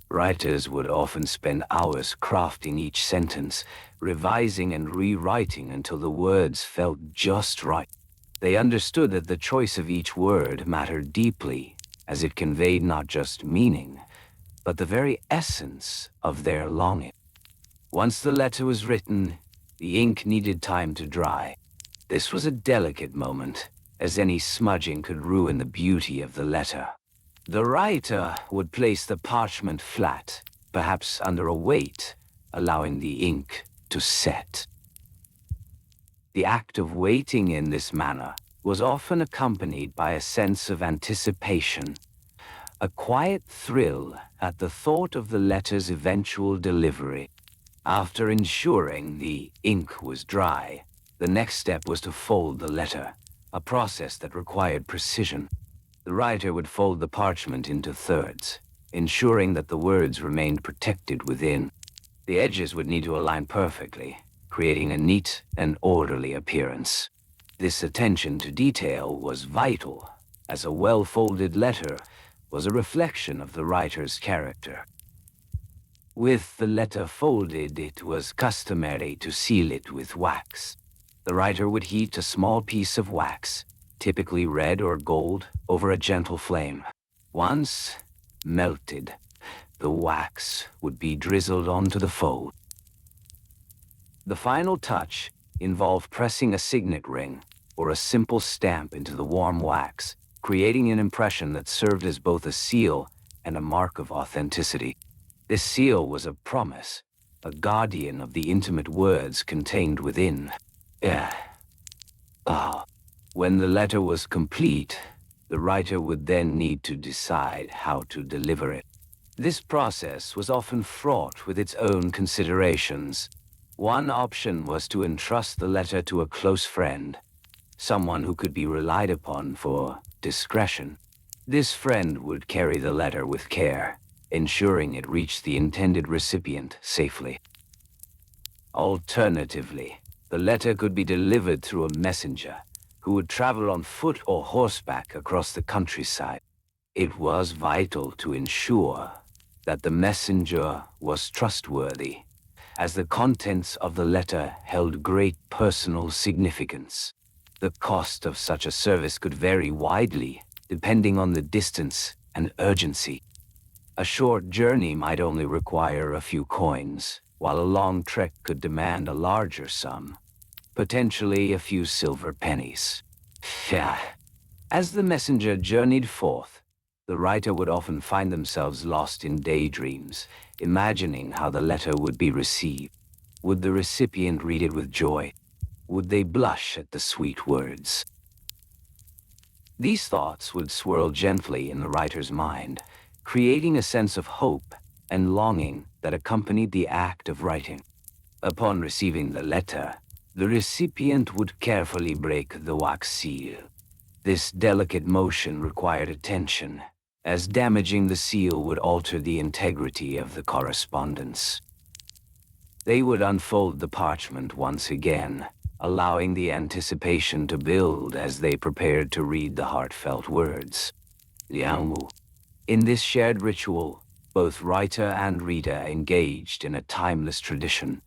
Writers would often spend hours crafting each sentence, revising and rewriting until the words felt just right. They understood that the choice of each word mattered deeply, as it conveyed not just meaning, but the very essence of their longing. Once the letter was written, the ink needed time to dry. This was a delicate moment, as any smudging could ruin the beauty of the letter. The writer would place the parchment flat, perhaps under a weight, allowing the ink to set. The act of waiting in this manner was often accompanied by a sense of anticipation, a quiet thrill at the thought of the letter's eventual delivery. After ensuring the ink was dry, the next step was to fold the letter, a process that required precision. The writer would fold the parchment into thirds, ensuring that the words remained protected within. The edges would need to align perfectly, creating a neat and orderly appearance. This attention to detail was vital, as a well-folded letter was a reflection of the writer's character. With the letter folded, it was customary to seal it with wax. The writer would heat a small piece of wax, typically red or gold, over a gentle flame. Once melted, the wax would be drizzled onto the fold. The final touch involved pressing a signet ring or a simple stamp into the warm wax, creating an impression that served as both a seal and a mark of authenticity. This seal was a promise, a guardian of the intimate words contained within. When the letter was complete, The writer would then need to decide how to deliver it. This process was often fraught with its own considerations. One option was to entrust the letter to a close friend, someone who could be relied upon for discretion. This friend would carry the letter with care, ensuring it reached the intended recipient safely. Alternatively, the letter could be delivered through a messenger who would travel on foot or horseback across the countryside. It was vital to ensure that the messenger was trustworthy, as the contents of the letter held great personal significance. The cost of such a service could vary widely, depending on the distance and urgency. A short journey might only require a few coins, while a long trek could demand a larger sum, potentially a few silver pennies. As the messenger journeyed forth, the writer would often find themselves lost in daydreams, imagining how the letter would be received. Would the recipient read it with joy? Would they blush at the sweet words? These thoughts would swirl gently in the writer's mind, creating a sense of hope and longing that accompanied the act of writing. Upon receiving the letter, the recipient would carefully break the wax seal. This delicate motion required attention, as damaging the seal would alter the integrity of the correspondence. They would unfold the parchment once again, allowing the anticipation to build as they prepared to read the heartfelt words. Liangwu. In this shared ritual, both writer and reader engaged in a timeless tradition,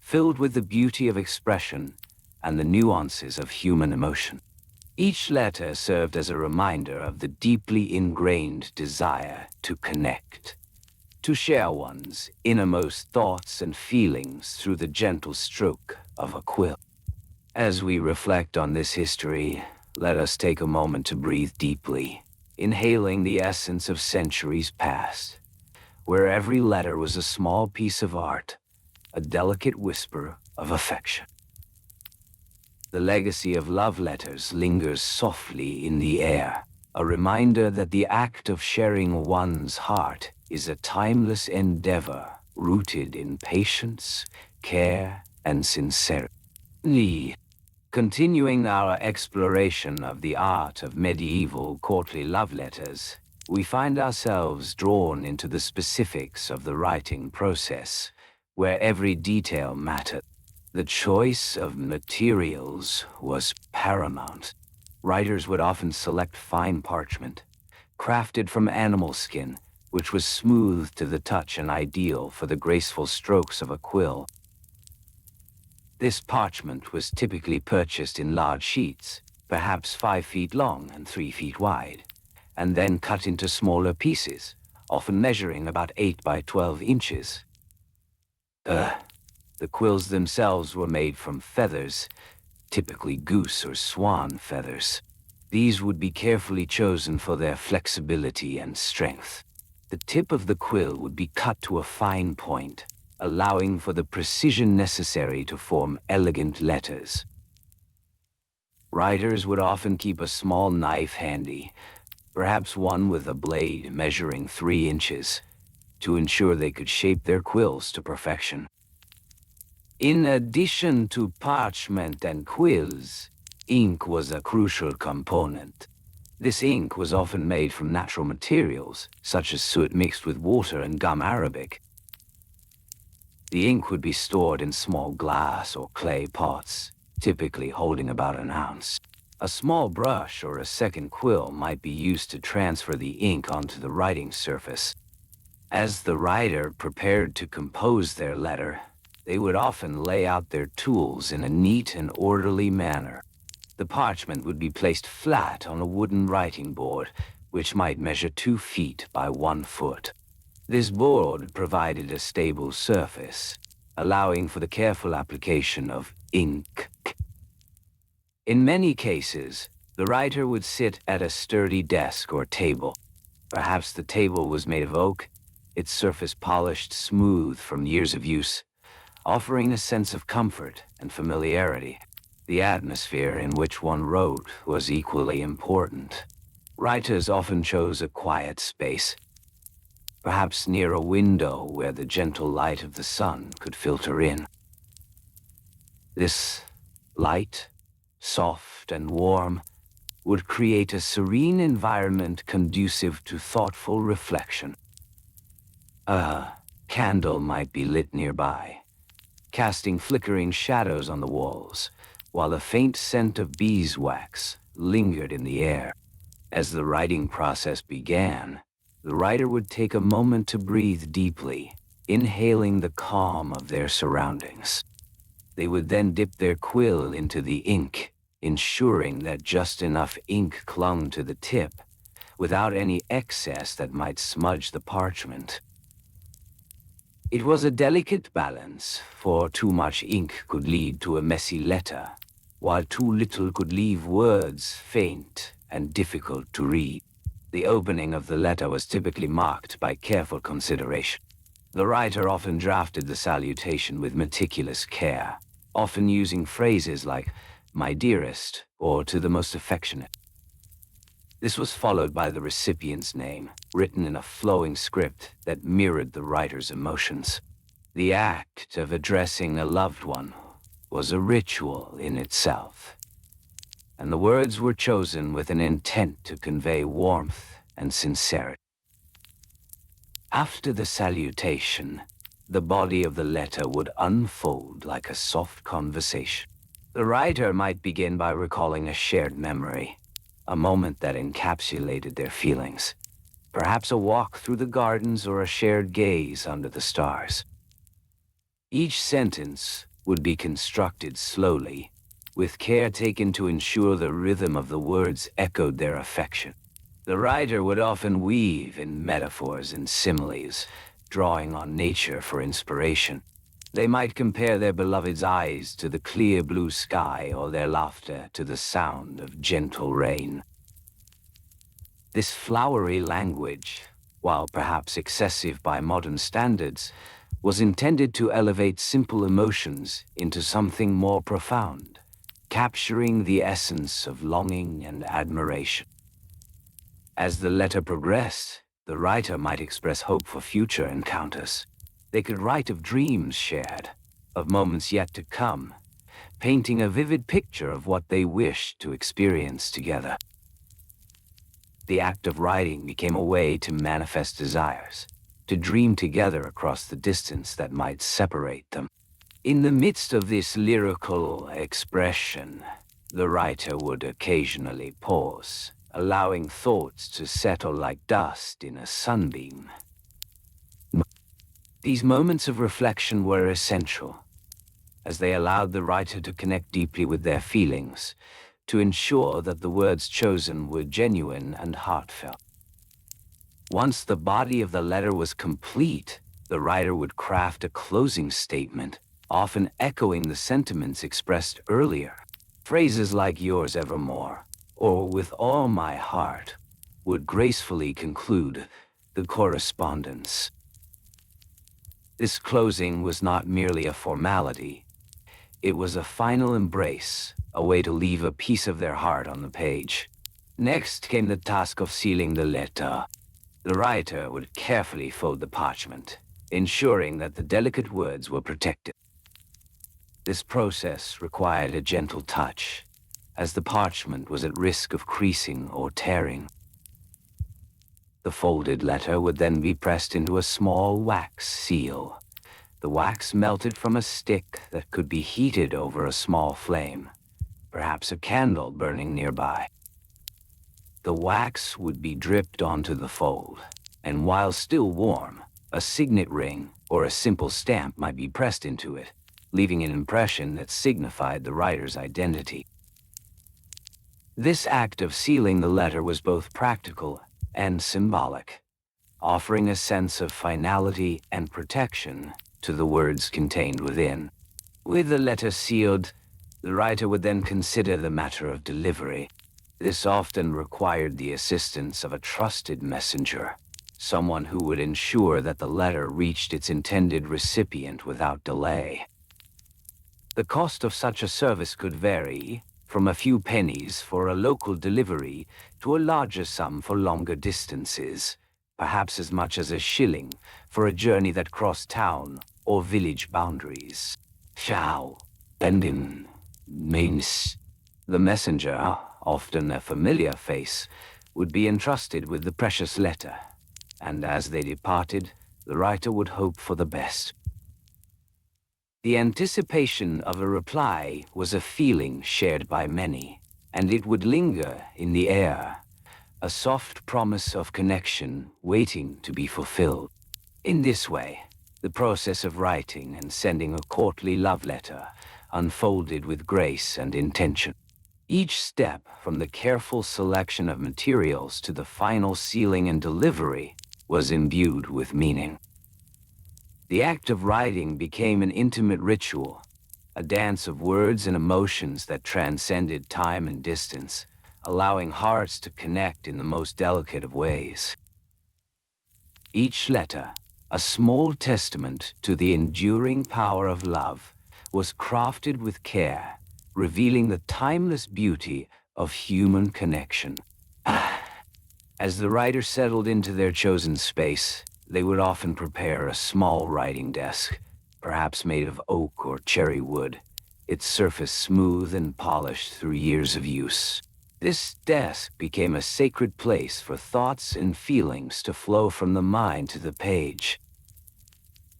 filled with the beauty of expression and the nuances of human emotion. Each letter served as a reminder of the deeply ingrained desire to connect, to share one's innermost thoughts and feelings through the gentle stroke of a quill. As we reflect on this history, let us take a moment to breathe deeply, inhaling the essence of centuries past, where every letter was a small piece of art, a delicate whisper of affection. The legacy of love letters lingers softly in the air, a reminder that the act of sharing one's heart is a timeless endeavor rooted in patience, care, and sincerity. Continuing our exploration of the art of medieval courtly love letters, we find ourselves drawn into the specifics of the writing process, where every detail mattered. The choice of materials was paramount. Writers would often select fine parchment, crafted from animal skin, which was smooth to the touch and ideal for the graceful strokes of a quill. This parchment was typically purchased in large sheets, perhaps 5 feet long and 3 feet wide, and then cut into smaller pieces, often measuring about 8 by 12 inches. The quills themselves were made from feathers, typically goose or swan feathers. These would be carefully chosen for their flexibility and strength. The tip of the quill would be cut to a fine point, allowing for the precision necessary to form elegant letters. Writers would often keep a small knife handy, perhaps one with a blade measuring 3 inches, to ensure they could shape their quills to perfection. In addition to parchment and quills, ink was a crucial component. This ink was often made from natural materials, such as soot mixed with water and gum arabic. The ink would be stored in small glass or clay pots, typically holding about an ounce. A small brush or a second quill might be used to transfer the ink onto the writing surface. As the writer prepared to compose their letter, they would often lay out their tools in a neat and orderly manner. The parchment would be placed flat on a wooden writing board, which might measure 2 feet by 1 foot. This board provided a stable surface, allowing for the careful application of ink. In many cases, the writer would sit at a sturdy desk or table. Perhaps the table was made of oak, its surface polished smooth from years of use, offering a sense of comfort and familiarity. The atmosphere in which one wrote was equally important. Writers often chose a quiet space, perhaps near a window where the gentle light of the sun could filter in. This light, soft and warm, would create a serene environment conducive to thoughtful reflection. A candle might be lit nearby, casting flickering shadows on the walls, while a faint scent of beeswax lingered in the air. As the writing process began, the writer would take a moment to breathe deeply, inhaling the calm of their surroundings. They would then dip their quill into the ink, ensuring that just enough ink clung to the tip, without any excess that might smudge the parchment. It was a delicate balance, for too much ink could lead to a messy letter, while too little could leave words faint and difficult to read. The opening of the letter was typically marked by careful consideration. The writer often drafted the salutation with meticulous care, often using phrases like, "my dearest," or "to the most affectionate." This was followed by the recipient's name, written in a flowing script that mirrored the writer's emotions. The act of addressing a loved one was a ritual in itself, and the words were chosen with an intent to convey warmth and sincerity. After the salutation, the body of the letter would unfold like a soft conversation. The writer might begin by recalling a shared memory, a moment that encapsulated their feelings, perhaps a walk through the gardens or a shared gaze under the stars. Each sentence would be constructed slowly, with care taken to ensure the rhythm of the words echoed their affection. The writer would often weave in metaphors and similes, drawing on nature for inspiration. They might compare their beloved's eyes to the clear blue sky or their laughter to the sound of gentle rain. This flowery language, while perhaps excessive by modern standards, was intended to elevate simple emotions into something more profound, capturing the essence of longing and admiration. As the letter progressed, the writer might express hope for future encounters. They could write of dreams shared, of moments yet to come, painting a vivid picture of what they wished to experience together. The act of writing became a way to manifest desires, to dream together across the distance that might separate them. In the midst of this lyrical expression, the writer would occasionally pause, allowing thoughts to settle like dust in a sunbeam. These moments of reflection were essential, as they allowed the writer to connect deeply with their feelings, to ensure that the words chosen were genuine and heartfelt. Once the body of the letter was complete, the writer would craft a closing statement, often echoing the sentiments expressed earlier. Phrases like "yours evermore" or "with all my heart" would gracefully conclude the correspondence. This closing was not merely a formality. It was a final embrace, a way to leave a piece of their heart on the page. Next came the task of sealing the letter. The writer would carefully fold the parchment, ensuring that the delicate words were protected. This process required a gentle touch, as the parchment was at risk of creasing or tearing. The folded letter would then be pressed into a small wax seal. The wax melted from a stick that could be heated over a small flame, perhaps a candle burning nearby. The wax would be dripped onto the fold, and while still warm, a signet ring or a simple stamp might be pressed into it, leaving an impression that signified the writer's identity. This act of sealing the letter was both practical and symbolic, offering a sense of finality and protection to the words contained within. With the letter sealed, the writer would then consider the matter of delivery. This often required the assistance of a trusted messenger, someone who would ensure that the letter reached its intended recipient without delay. The cost of such a service could vary, from a few pennies for a local delivery to a larger sum for longer distances, perhaps as much as a shilling for a journey that crossed town or village boundaries. Ciao, and in means the messenger, often a familiar face, would be entrusted with the precious letter, and as they departed, the writer would hope for the best. The anticipation of a reply was a feeling shared by many, and it would linger in the air, a soft promise of connection waiting to be fulfilled. In this way, the process of writing and sending a courtly love letter unfolded with grace and intention. Each step, from the careful selection of materials to the final sealing and delivery, was imbued with meaning. The act of writing became an intimate ritual, a dance of words and emotions that transcended time and distance, allowing hearts to connect in the most delicate of ways. Each letter, a small testament to the enduring power of love, was crafted with care, revealing the timeless beauty of human connection. As the writer settled into their chosen space, they would often prepare a small writing desk, perhaps made of oak or cherry wood, its surface smooth and polished through years of use. This desk became a sacred place for thoughts and feelings to flow from the mind to the page.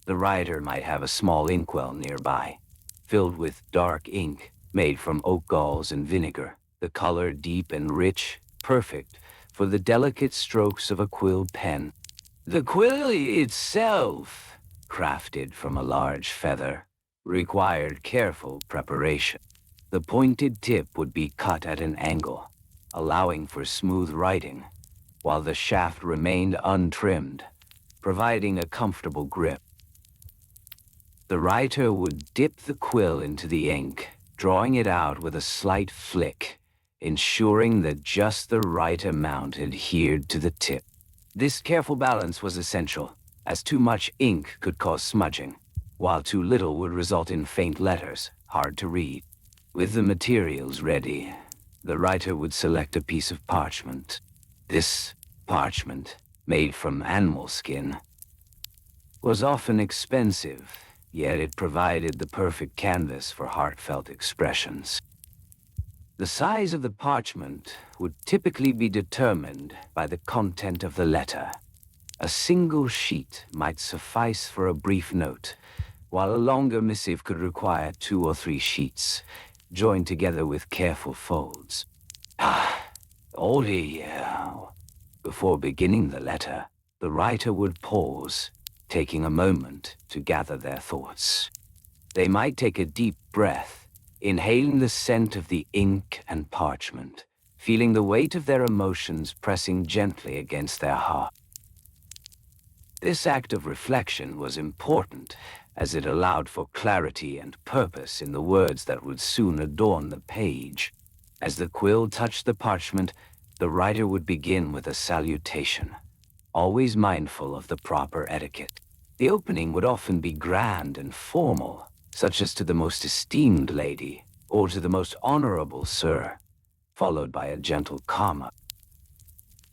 The writer might have a small inkwell nearby, filled with dark ink made from oak galls and vinegar, the color deep and rich, perfect for the delicate strokes of a quill pen. The quill itself, crafted from a large feather, required careful preparation. The pointed tip would be cut at an angle, allowing for smooth writing, while the shaft remained untrimmed, providing a comfortable grip. The writer would dip the quill into the ink, drawing it out with a slight flick, ensuring that just the right amount adhered to the tip. This careful balance was essential, as too much ink could cause smudging, while too little would result in faint letters, hard to read. With the materials ready, the writer would select a piece of parchment. This parchment, made from animal skin, was often expensive, yet it provided the perfect canvas for heartfelt expressions. The size of the parchment would typically be determined by the content of the letter. A single sheet might suffice for a brief note, while a longer missive could require 2 or 3 sheets, joined together with careful folds. Only, before beginning the letter, the writer would pause, taking a moment to gather their thoughts. They might take a deep breath, inhaling the scent of the ink and parchment, feeling the weight of their emotions pressing gently against their heart. This act of reflection was important, as it allowed for clarity and purpose in the words that would soon adorn the page. As the quill touched the parchment, the writer would begin with a salutation, always mindful of the proper etiquette. The opening would often be grand and formal, such as to the most esteemed lady, or to the most honorable sir, followed by a gentle comma.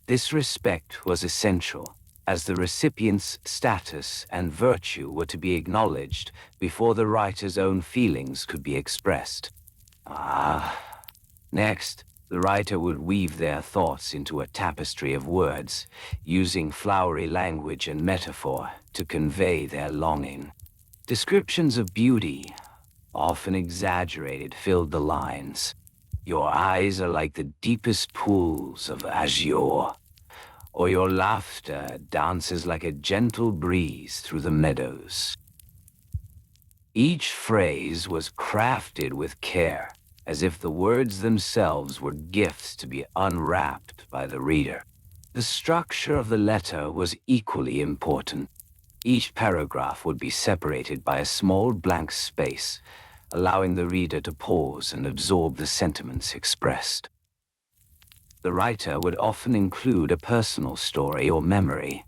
This respect was essential, as the recipient's status and virtue were to be acknowledged before the writer's own feelings could be expressed. Next, the writer would weave their thoughts into a tapestry of words, using flowery language and metaphor to convey their longing. Descriptions of beauty, often exaggerated, filled the lines. Your eyes are like the deepest pools of azure, or your laughter dances like a gentle breeze through the meadows. Each phrase was crafted with care, as if the words themselves were gifts to be unwrapped by the reader. The structure of the letter was equally important. Each paragraph would be separated by a small blank space, allowing the reader to pause and absorb the sentiments expressed. The writer would often include a personal story or memory,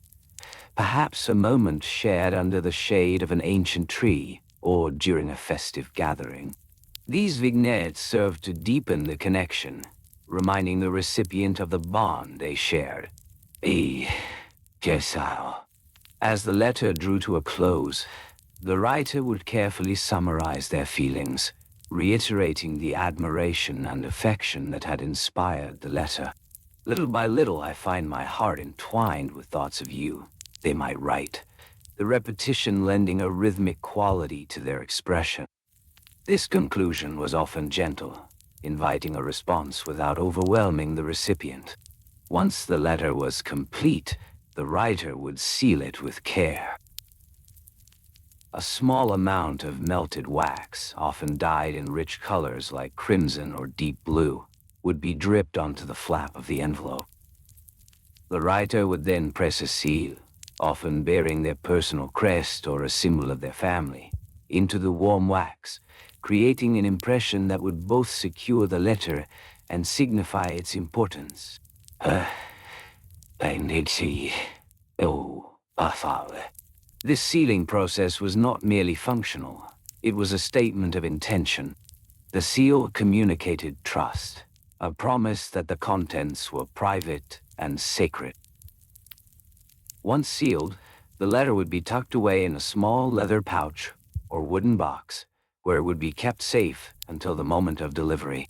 perhaps a moment shared under the shade of an ancient tree or during a festive gathering. These vignettes served to deepen the connection, reminding the recipient of the bond they shared. Gesile. As the letter drew to a close, the writer would carefully summarize their feelings, reiterating the admiration and affection that had inspired the letter. Little by little, I find my heart entwined with thoughts of you, they might write, the repetition lending a rhythmic quality to their expression. This conclusion was often gentle, inviting a response without overwhelming the recipient. Once the letter was complete, the writer would seal it with care. A small amount of melted wax, often dyed in rich colors like crimson or deep blue, would be dripped onto the flap of the envelope. The writer would then press a seal, often bearing their personal crest or a symbol of their family, into the warm wax, creating an impression that would both secure the letter and signify its importance. This sealing process was not merely functional, it was a statement of intention. The seal communicated trust, a promise that the contents were private and sacred. Once sealed, the letter would be tucked away in a small leather pouch or wooden box, where it would be kept safe until the moment of delivery.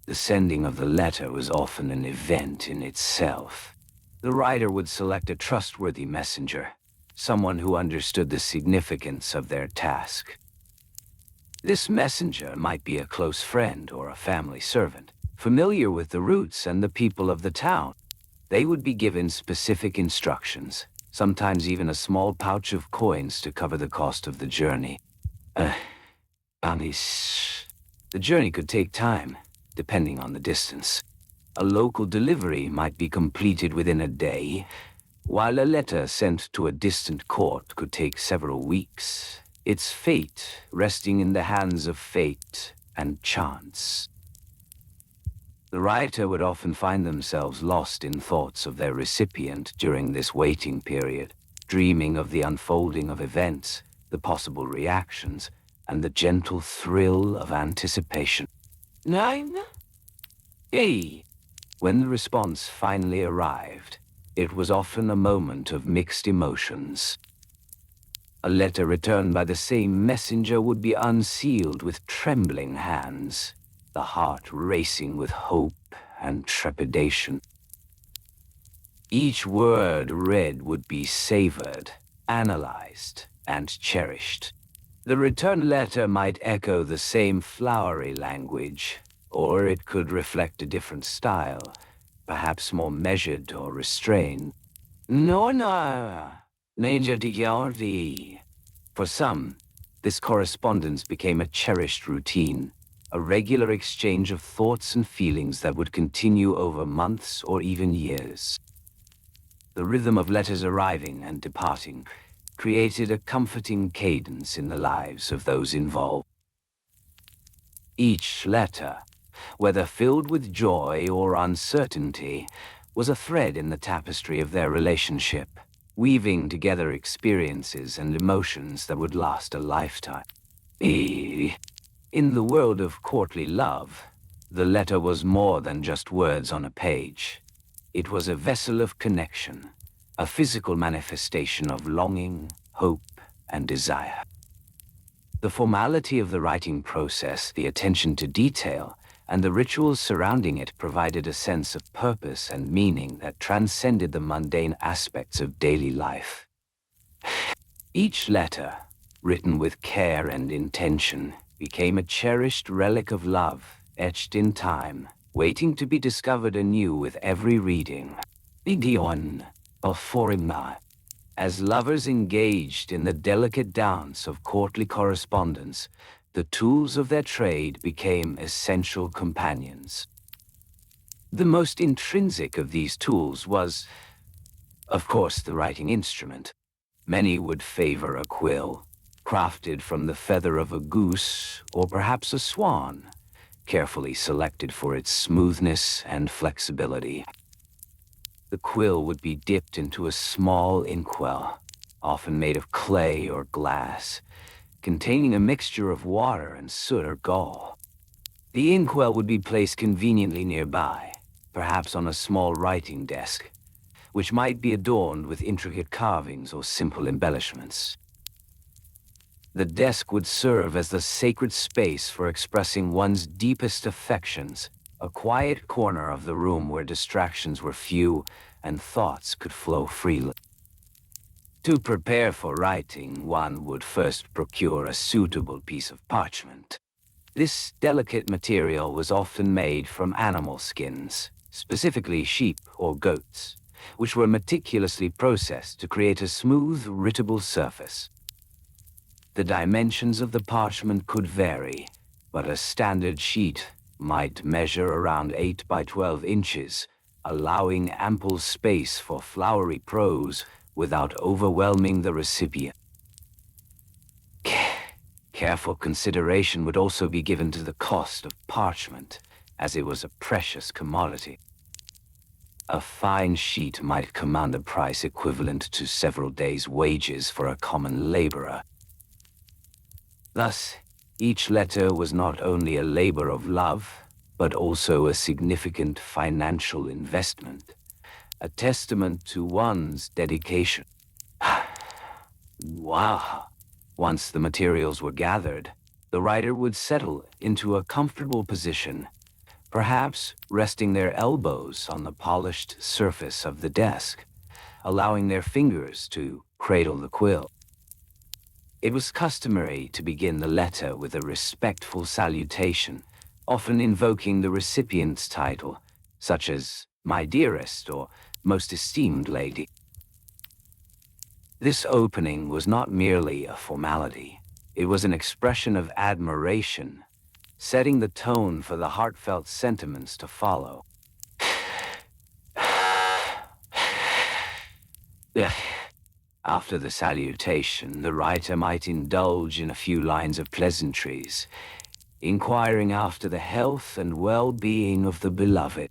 The sending of the letter was often an event in itself. The writer would select a trustworthy messenger, someone who understood the significance of their task. This messenger might be a close friend or a family servant, familiar with the routes and the people of the town. They would be given specific instructions, sometimes even a small pouch of coins to cover the cost of the journey. The journey could take time, depending on the distance. A local delivery might be completed within a day, while a letter sent to a distant court could take several weeks, its fate resting in the hands of fate and chance. The writer would often find themselves lost in thoughts of their recipient during this waiting period, dreaming of the unfolding of events, the possible reactions, and the gentle thrill of anticipation. Nine? Hey! When the response finally arrived, it was often a moment of mixed emotions. A letter returned by the same messenger would be unsealed with trembling hands, the heart racing with hope and trepidation. Each word read would be savored, analyzed, and cherished. The return letter might echo the same flowery language, or it could reflect a different style, perhaps more measured or restrained. No. For some, this correspondence became a cherished routine, a regular exchange of thoughts and feelings that would continue over months or even years. The rhythm of letters arriving and departing created a comforting cadence in the lives of those involved. Each letter, whether filled with joy or uncertainty, was a thread in the tapestry of their relationship, weaving together experiences and emotions that would last a lifetime. In the world of courtly love, the letter was more than just words on a page. It was a vessel of connection, a physical manifestation of longing, hope, and desire. The formality of the writing process, the attention to detail, and the rituals surrounding it provided a sense of purpose and meaning that transcended the mundane aspects of daily life. Each letter, written with care and intention, became a cherished relic of love, etched in time, waiting to be discovered anew with every reading. As lovers engaged in the delicate dance of courtly correspondence, the tools of their trade became essential companions. The most intrinsic of these tools was, of course, the writing instrument. Many would favor a quill, crafted from the feather of a goose or perhaps a swan, carefully selected for its smoothness and flexibility. The quill would be dipped into a small inkwell, often made of clay or glass, containing a mixture of water and soot or gall. The inkwell would be placed conveniently nearby, perhaps on a small writing desk, which might be adorned with intricate carvings or simple embellishments. The desk would serve as the sacred space for expressing one's deepest affections, a quiet corner of the room where distractions were few and thoughts could flow freely. To prepare for writing, one would first procure a suitable piece of parchment. This delicate material was often made from animal skins, specifically sheep or goats, which were meticulously processed to create a smooth, writable surface. The dimensions of the parchment could vary, but a standard sheet might measure around 8 by 12 inches, allowing ample space for flowery prose without overwhelming the recipient. Careful consideration would also be given to the cost of parchment, as it was a precious commodity. A fine sheet might command a price equivalent to several days' wages for a common laborer. Thus, each letter was not only a labor of love, but also a significant financial investment, a testament to one's dedication. Wow! Once the materials were gathered, the writer would settle into a comfortable position, perhaps resting their elbows on the polished surface of the desk, allowing their fingers to cradle the quill. It was customary to begin the letter with a respectful salutation, often invoking the recipient's title, such as "My dearest" or "Most esteemed lady." This opening was not merely a formality. It was an expression of admiration, setting the tone for the heartfelt sentiments to follow. After the salutation, the writer might indulge in a few lines of pleasantries, inquiring after the health and well-being of the beloved.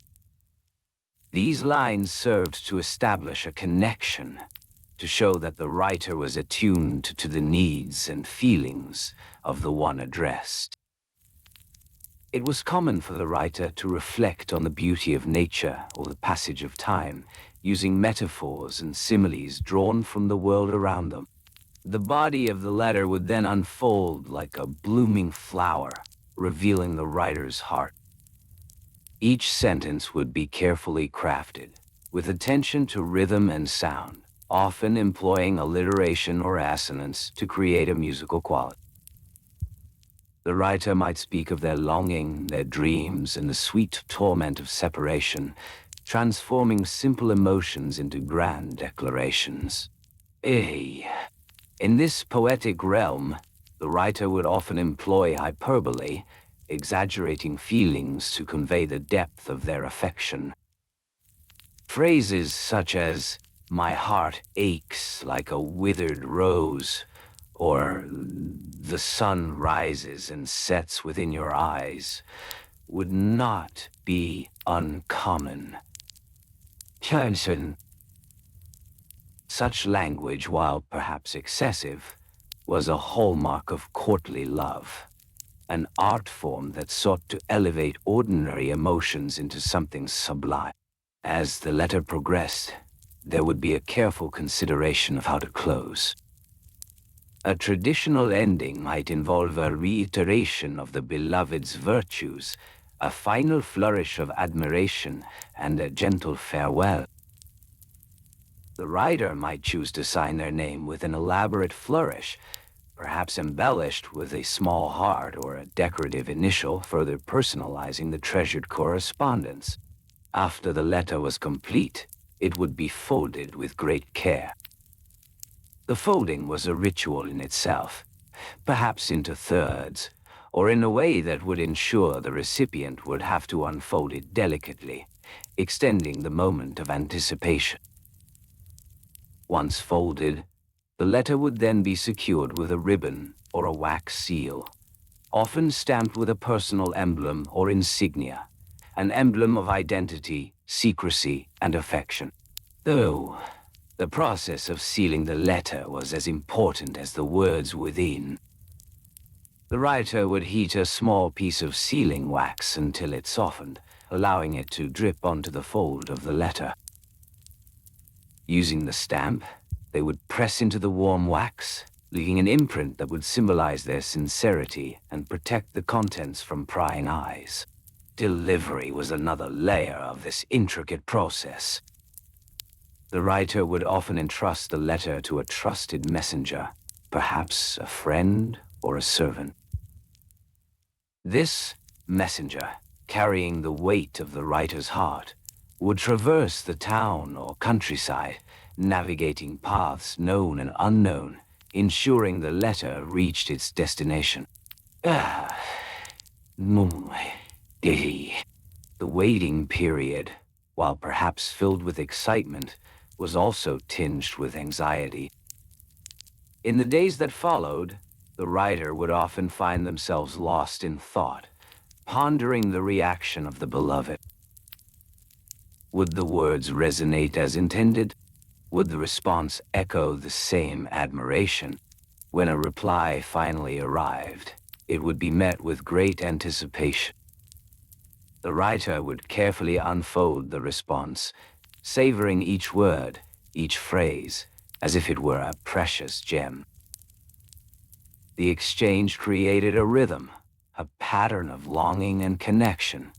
These lines served to establish a connection, to show that the writer was attuned to the needs and feelings of the one addressed. It was common for the writer to reflect on the beauty of nature or the passage of time, using metaphors and similes drawn from the world around them. The body of the letter would then unfold like a blooming flower, revealing the writer's heart. Each sentence would be carefully crafted, with attention to rhythm and sound, often employing alliteration or assonance to create a musical quality. The writer might speak of their longing, their dreams, and the sweet torment of separation, transforming simple emotions into grand declarations. In this poetic realm, the writer would often employ hyperbole, exaggerating feelings to convey the depth of their affection. Phrases such as, "My heart aches like a withered rose," or "the sun rises and sets within your eyes," would not be uncommon. Such language, while perhaps excessive, was a hallmark of courtly love, an art form that sought to elevate ordinary emotions into something sublime. As the letter progressed, there would be a careful consideration of how to close. A traditional ending might involve a reiteration of the beloved's virtues, a final flourish of admiration, and a gentle farewell. The writer might choose to sign their name with an elaborate flourish, perhaps embellished with a small heart or a decorative initial, further personalizing the treasured correspondence. After the letter was complete, it would be folded with great care. The folding was a ritual in itself, perhaps into thirds, or in a way that would ensure the recipient would have to unfold it delicately, extending the moment of anticipation. Once folded, the letter would then be secured with a ribbon or a wax seal, often stamped with a personal emblem or insignia, an emblem of identity, secrecy, and affection. Though the process of sealing the letter was as important as the words within. The writer would heat a small piece of sealing wax until it softened, allowing it to drip onto the fold of the letter. Using the stamp, they would press into the warm wax, leaving an imprint that would symbolize their sincerity and protect the contents from prying eyes. Delivery was another layer of this intricate process. The writer would often entrust the letter to a trusted messenger, perhaps a friend or a servant. This messenger, carrying the weight of the writer's heart, would traverse the town or countryside, navigating paths known and unknown, ensuring the letter reached its destination. The waiting period, while perhaps filled with excitement, was also tinged with anxiety. In the days that followed, the writer would often find themselves lost in thought, pondering the reaction of the beloved. Would the words resonate as intended? Would the response echo the same admiration? When a reply finally arrived, it would be met with great anticipation. The writer would carefully unfold the response, savoring each word, each phrase, as if it were a precious gem. The exchange created a rhythm, a pattern of longing and connection,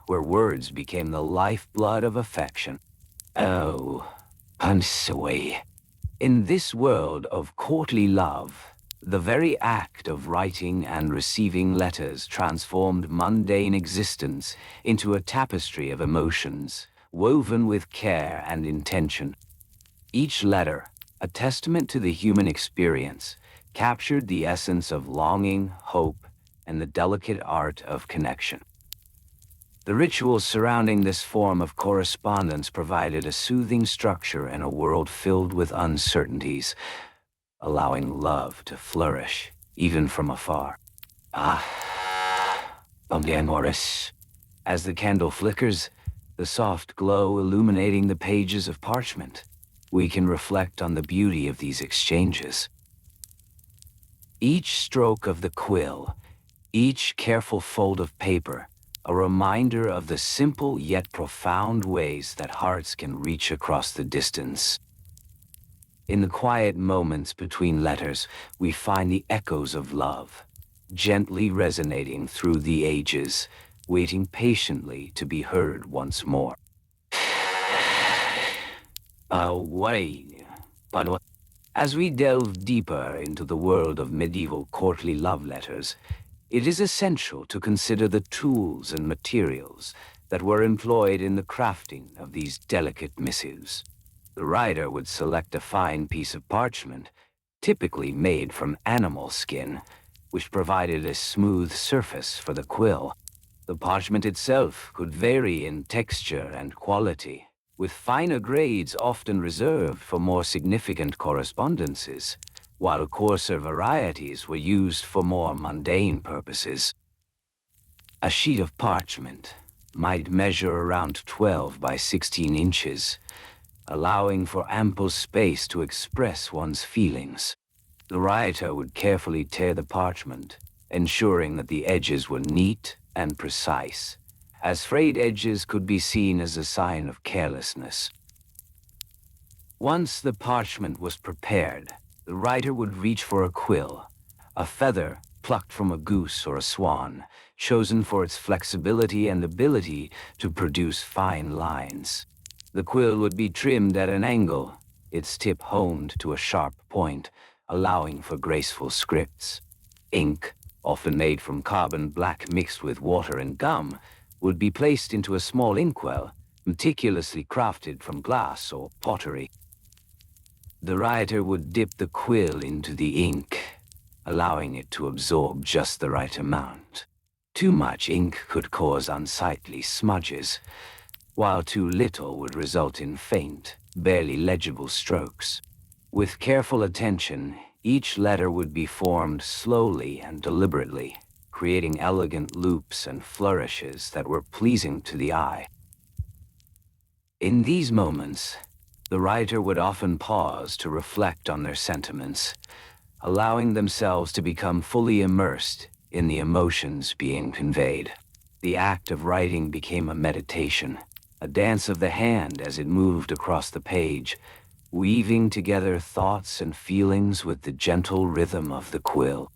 where words became the lifeblood of affection. Oh, Pansaway. In this world of courtly love, the very act of writing and receiving letters transformed mundane existence into a tapestry of emotions, woven with care and intention. Each letter, a testament to the human experience, captured the essence of longing, hope, and the delicate art of connection. The rituals surrounding this form of correspondence provided a soothing structure in a world filled with uncertainties, allowing love to flourish, even from afar. Morris. As the candle flickers, the soft glow illuminating the pages of parchment, we can reflect on the beauty of these exchanges. Each stroke of the quill, each careful fold of paper, a reminder of the simple yet profound ways that hearts can reach across the distance. In the quiet moments between letters, we find the echoes of love, gently resonating through the ages, waiting patiently to be heard once more. As we delve deeper into the world of medieval courtly love letters, it is essential to consider the tools and materials that were employed in the crafting of these delicate missives. The writer would select a fine piece of parchment, typically made from animal skin, which provided a smooth surface for the quill. The parchment itself could vary in texture and quality, with finer grades often reserved for more significant correspondences, while coarser varieties were used for more mundane purposes. A sheet of parchment might measure around 12 by 16 inches, allowing for ample space to express one's feelings. The writer would carefully tear the parchment, ensuring that the edges were neat and precise, as frayed edges could be seen as a sign of carelessness. Once the parchment was prepared, the writer would reach for a quill, a feather plucked from a goose or a swan, chosen for its flexibility and ability to produce fine lines. The quill would be trimmed at an angle, its tip honed to a sharp point, allowing for graceful scripts. Ink, often made from carbon black mixed with water and gum, would be placed into a small inkwell, meticulously crafted from glass or pottery. The writer would dip the quill into the ink, allowing it to absorb just the right amount. Too much ink could cause unsightly smudges, while too little would result in faint, barely legible strokes. With careful attention, each letter would be formed slowly and deliberately, creating elegant loops and flourishes that were pleasing to the eye. In these moments, the writer would often pause to reflect on their sentiments, allowing themselves to become fully immersed in the emotions being conveyed. The act of writing became a meditation, a dance of the hand as it moved across the page, weaving together thoughts and feelings with the gentle rhythm of the quill.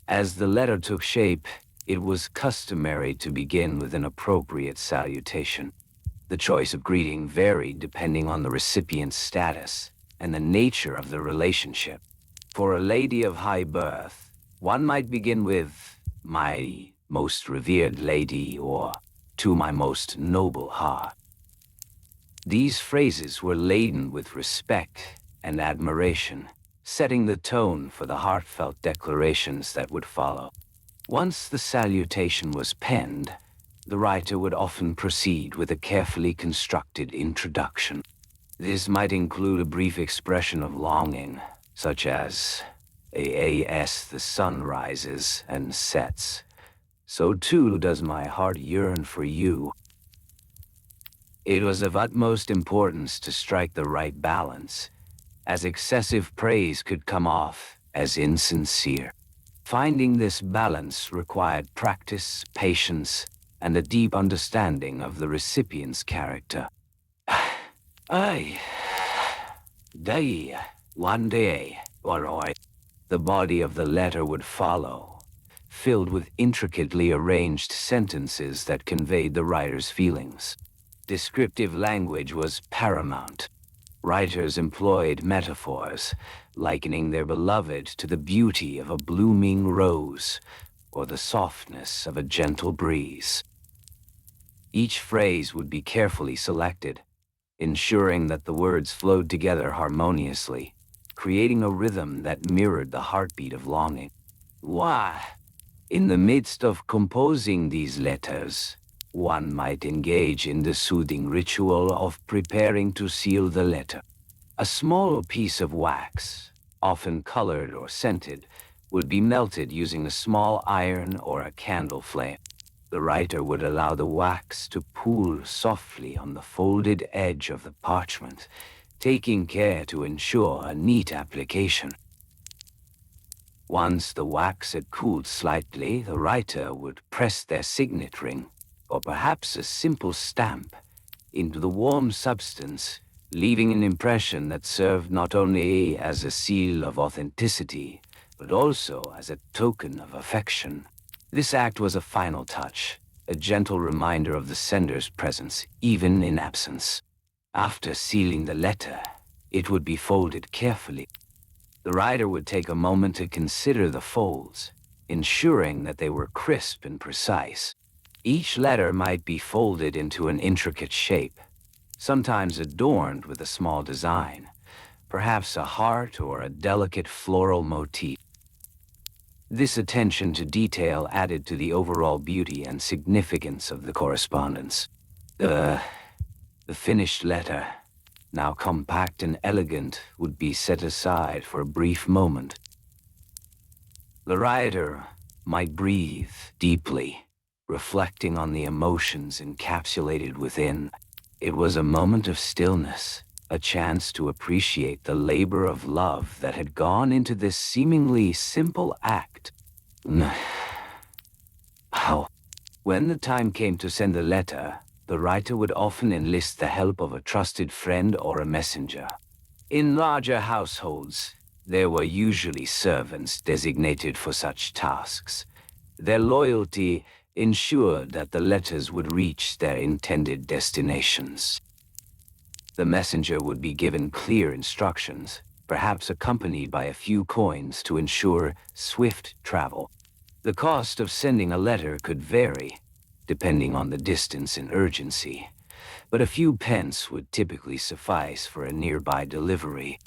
As the letter took shape, it was customary to begin with an appropriate salutation. The choice of greeting varied depending on the recipient's status and the nature of the relationship. For a lady of high birth, one might begin with, "My most revered lady," or "To my most noble heart." These phrases were laden with respect and admiration, setting the tone for the heartfelt declarations that would follow. Once the salutation was penned, the writer would often proceed with a carefully constructed introduction. This might include a brief expression of longing, such as, "As the sun rises and sets, so too does my heart yearn for you." It was of utmost importance to strike the right balance, as excessive praise could come off as insincere. Finding this balance required practice, patience, and a deep understanding of the recipient's character. I, day, one day, or the body of the letter would follow, filled with intricately arranged sentences that conveyed the writer's feelings. Descriptive language was paramount. Writers employed metaphors, likening their beloved to the beauty of a blooming rose or the softness of a gentle breeze. Each phrase would be carefully selected, ensuring that the words flowed together harmoniously, creating a rhythm that mirrored the heartbeat of longing. Why, in the midst of composing these letters, one might engage in the soothing ritual of preparing to seal the letter. A small piece of wax, often colored or scented, would be melted using a small iron or a candle flame. The writer would allow the wax to pool softly on the folded edge of the parchment, taking care to ensure a neat application. Once the wax had cooled slightly, the writer would press their signet ring, or perhaps a simple stamp, into the warm substance, leaving an impression that served not only as a seal of authenticity, but also as a token of affection. This act was a final touch, a gentle reminder of the sender's presence, even in absence. After sealing the letter, it would be folded carefully. The writer would take a moment to consider the folds, ensuring that they were crisp and precise. Each letter might be folded into an intricate shape, sometimes adorned with a small design, perhaps a heart or a delicate floral motif. This attention to detail added to the overall beauty and significance of the correspondence. The finished letter, now compact and elegant, would be set aside for a brief moment. The writer might breathe deeply, reflecting on the emotions encapsulated within. It was a moment of stillness, a chance to appreciate the labor of love that had gone into this seemingly simple act. When the time came to send the letter, the writer would often enlist the help of a trusted friend or a messenger. In larger households, there were usually servants designated for such tasks. Their loyalty ensured that the letters would reach their intended destinations. The messenger would be given clear instructions, perhaps accompanied by a few coins to ensure swift travel. The cost of sending a letter could vary, depending on the distance and urgency, but a few pence would typically suffice for a nearby delivery.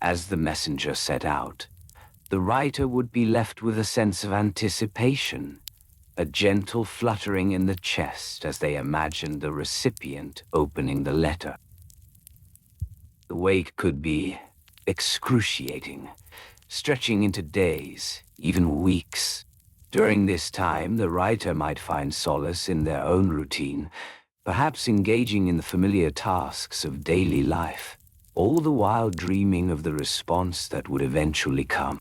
As the messenger set out, the writer would be left with a sense of anticipation, a gentle fluttering in the chest as they imagined the recipient opening the letter. The wait could be excruciating, stretching into days, even weeks. During this time, the writer might find solace in their own routine, perhaps engaging in the familiar tasks of daily life, all the while dreaming of the response that would eventually come.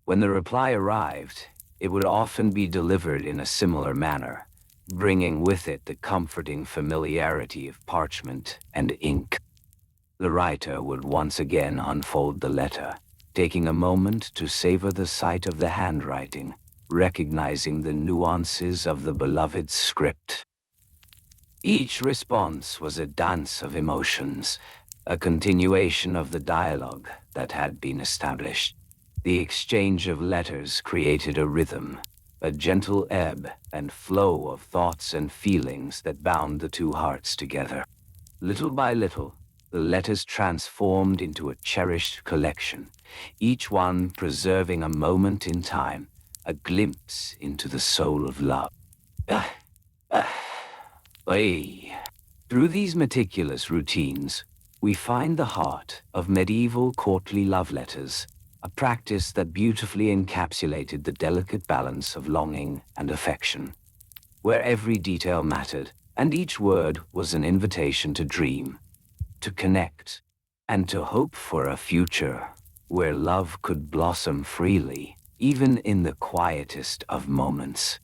When the reply arrived, it would often be delivered in a similar manner, bringing with it the comforting familiarity of parchment and ink. The writer would once again unfold the letter, taking a moment to savor the sight of the handwriting, recognizing the nuances of the beloved script. Each response was a dance of emotions, a continuation of the dialogue that had been established. The exchange of letters created a rhythm, a gentle ebb and flow of thoughts and feelings that bound the two hearts together. Little by little, the letters transformed into a cherished collection, each one preserving a moment in time, a glimpse into the soul of love. Through these meticulous routines, we find the heart of medieval courtly love letters, a practice that beautifully encapsulated the delicate balance of longing and affection, where every detail mattered and each word was an invitation to dream, to connect, and to hope for a future where love could blossom freely, even in the quietest of moments.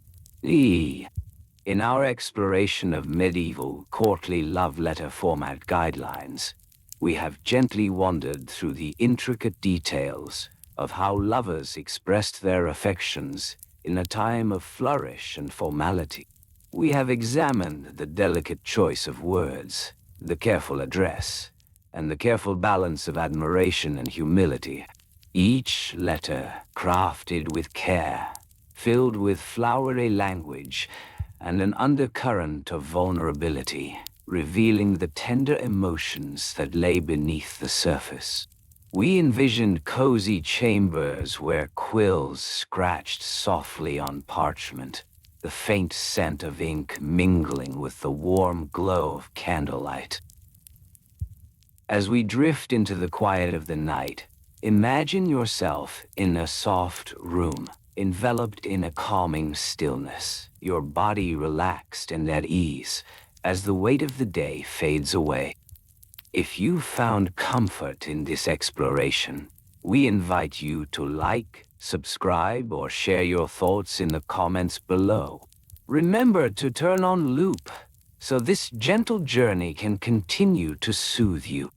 In our exploration of medieval courtly love letter format guidelines, we have gently wandered through the intricate details of how lovers expressed their affections in a time of flourish and formality. We have examined the delicate choice of words, the careful address, and the careful balance of admiration and humility. Each letter crafted with care, filled with flowery language, and an undercurrent of vulnerability, revealing the tender emotions that lay beneath the surface. We envisioned cozy chambers where quills scratched softly on parchment, the faint scent of ink mingling with the warm glow of candlelight. As we drift into the quiet of the night, imagine yourself in a soft room, enveloped in a calming stillness, your body relaxed and at ease as the weight of the day fades away. If you found comfort in this exploration, we invite you to like, subscribe, or share your thoughts in the comments below. Remember to turn on loop so this gentle journey can continue to soothe you.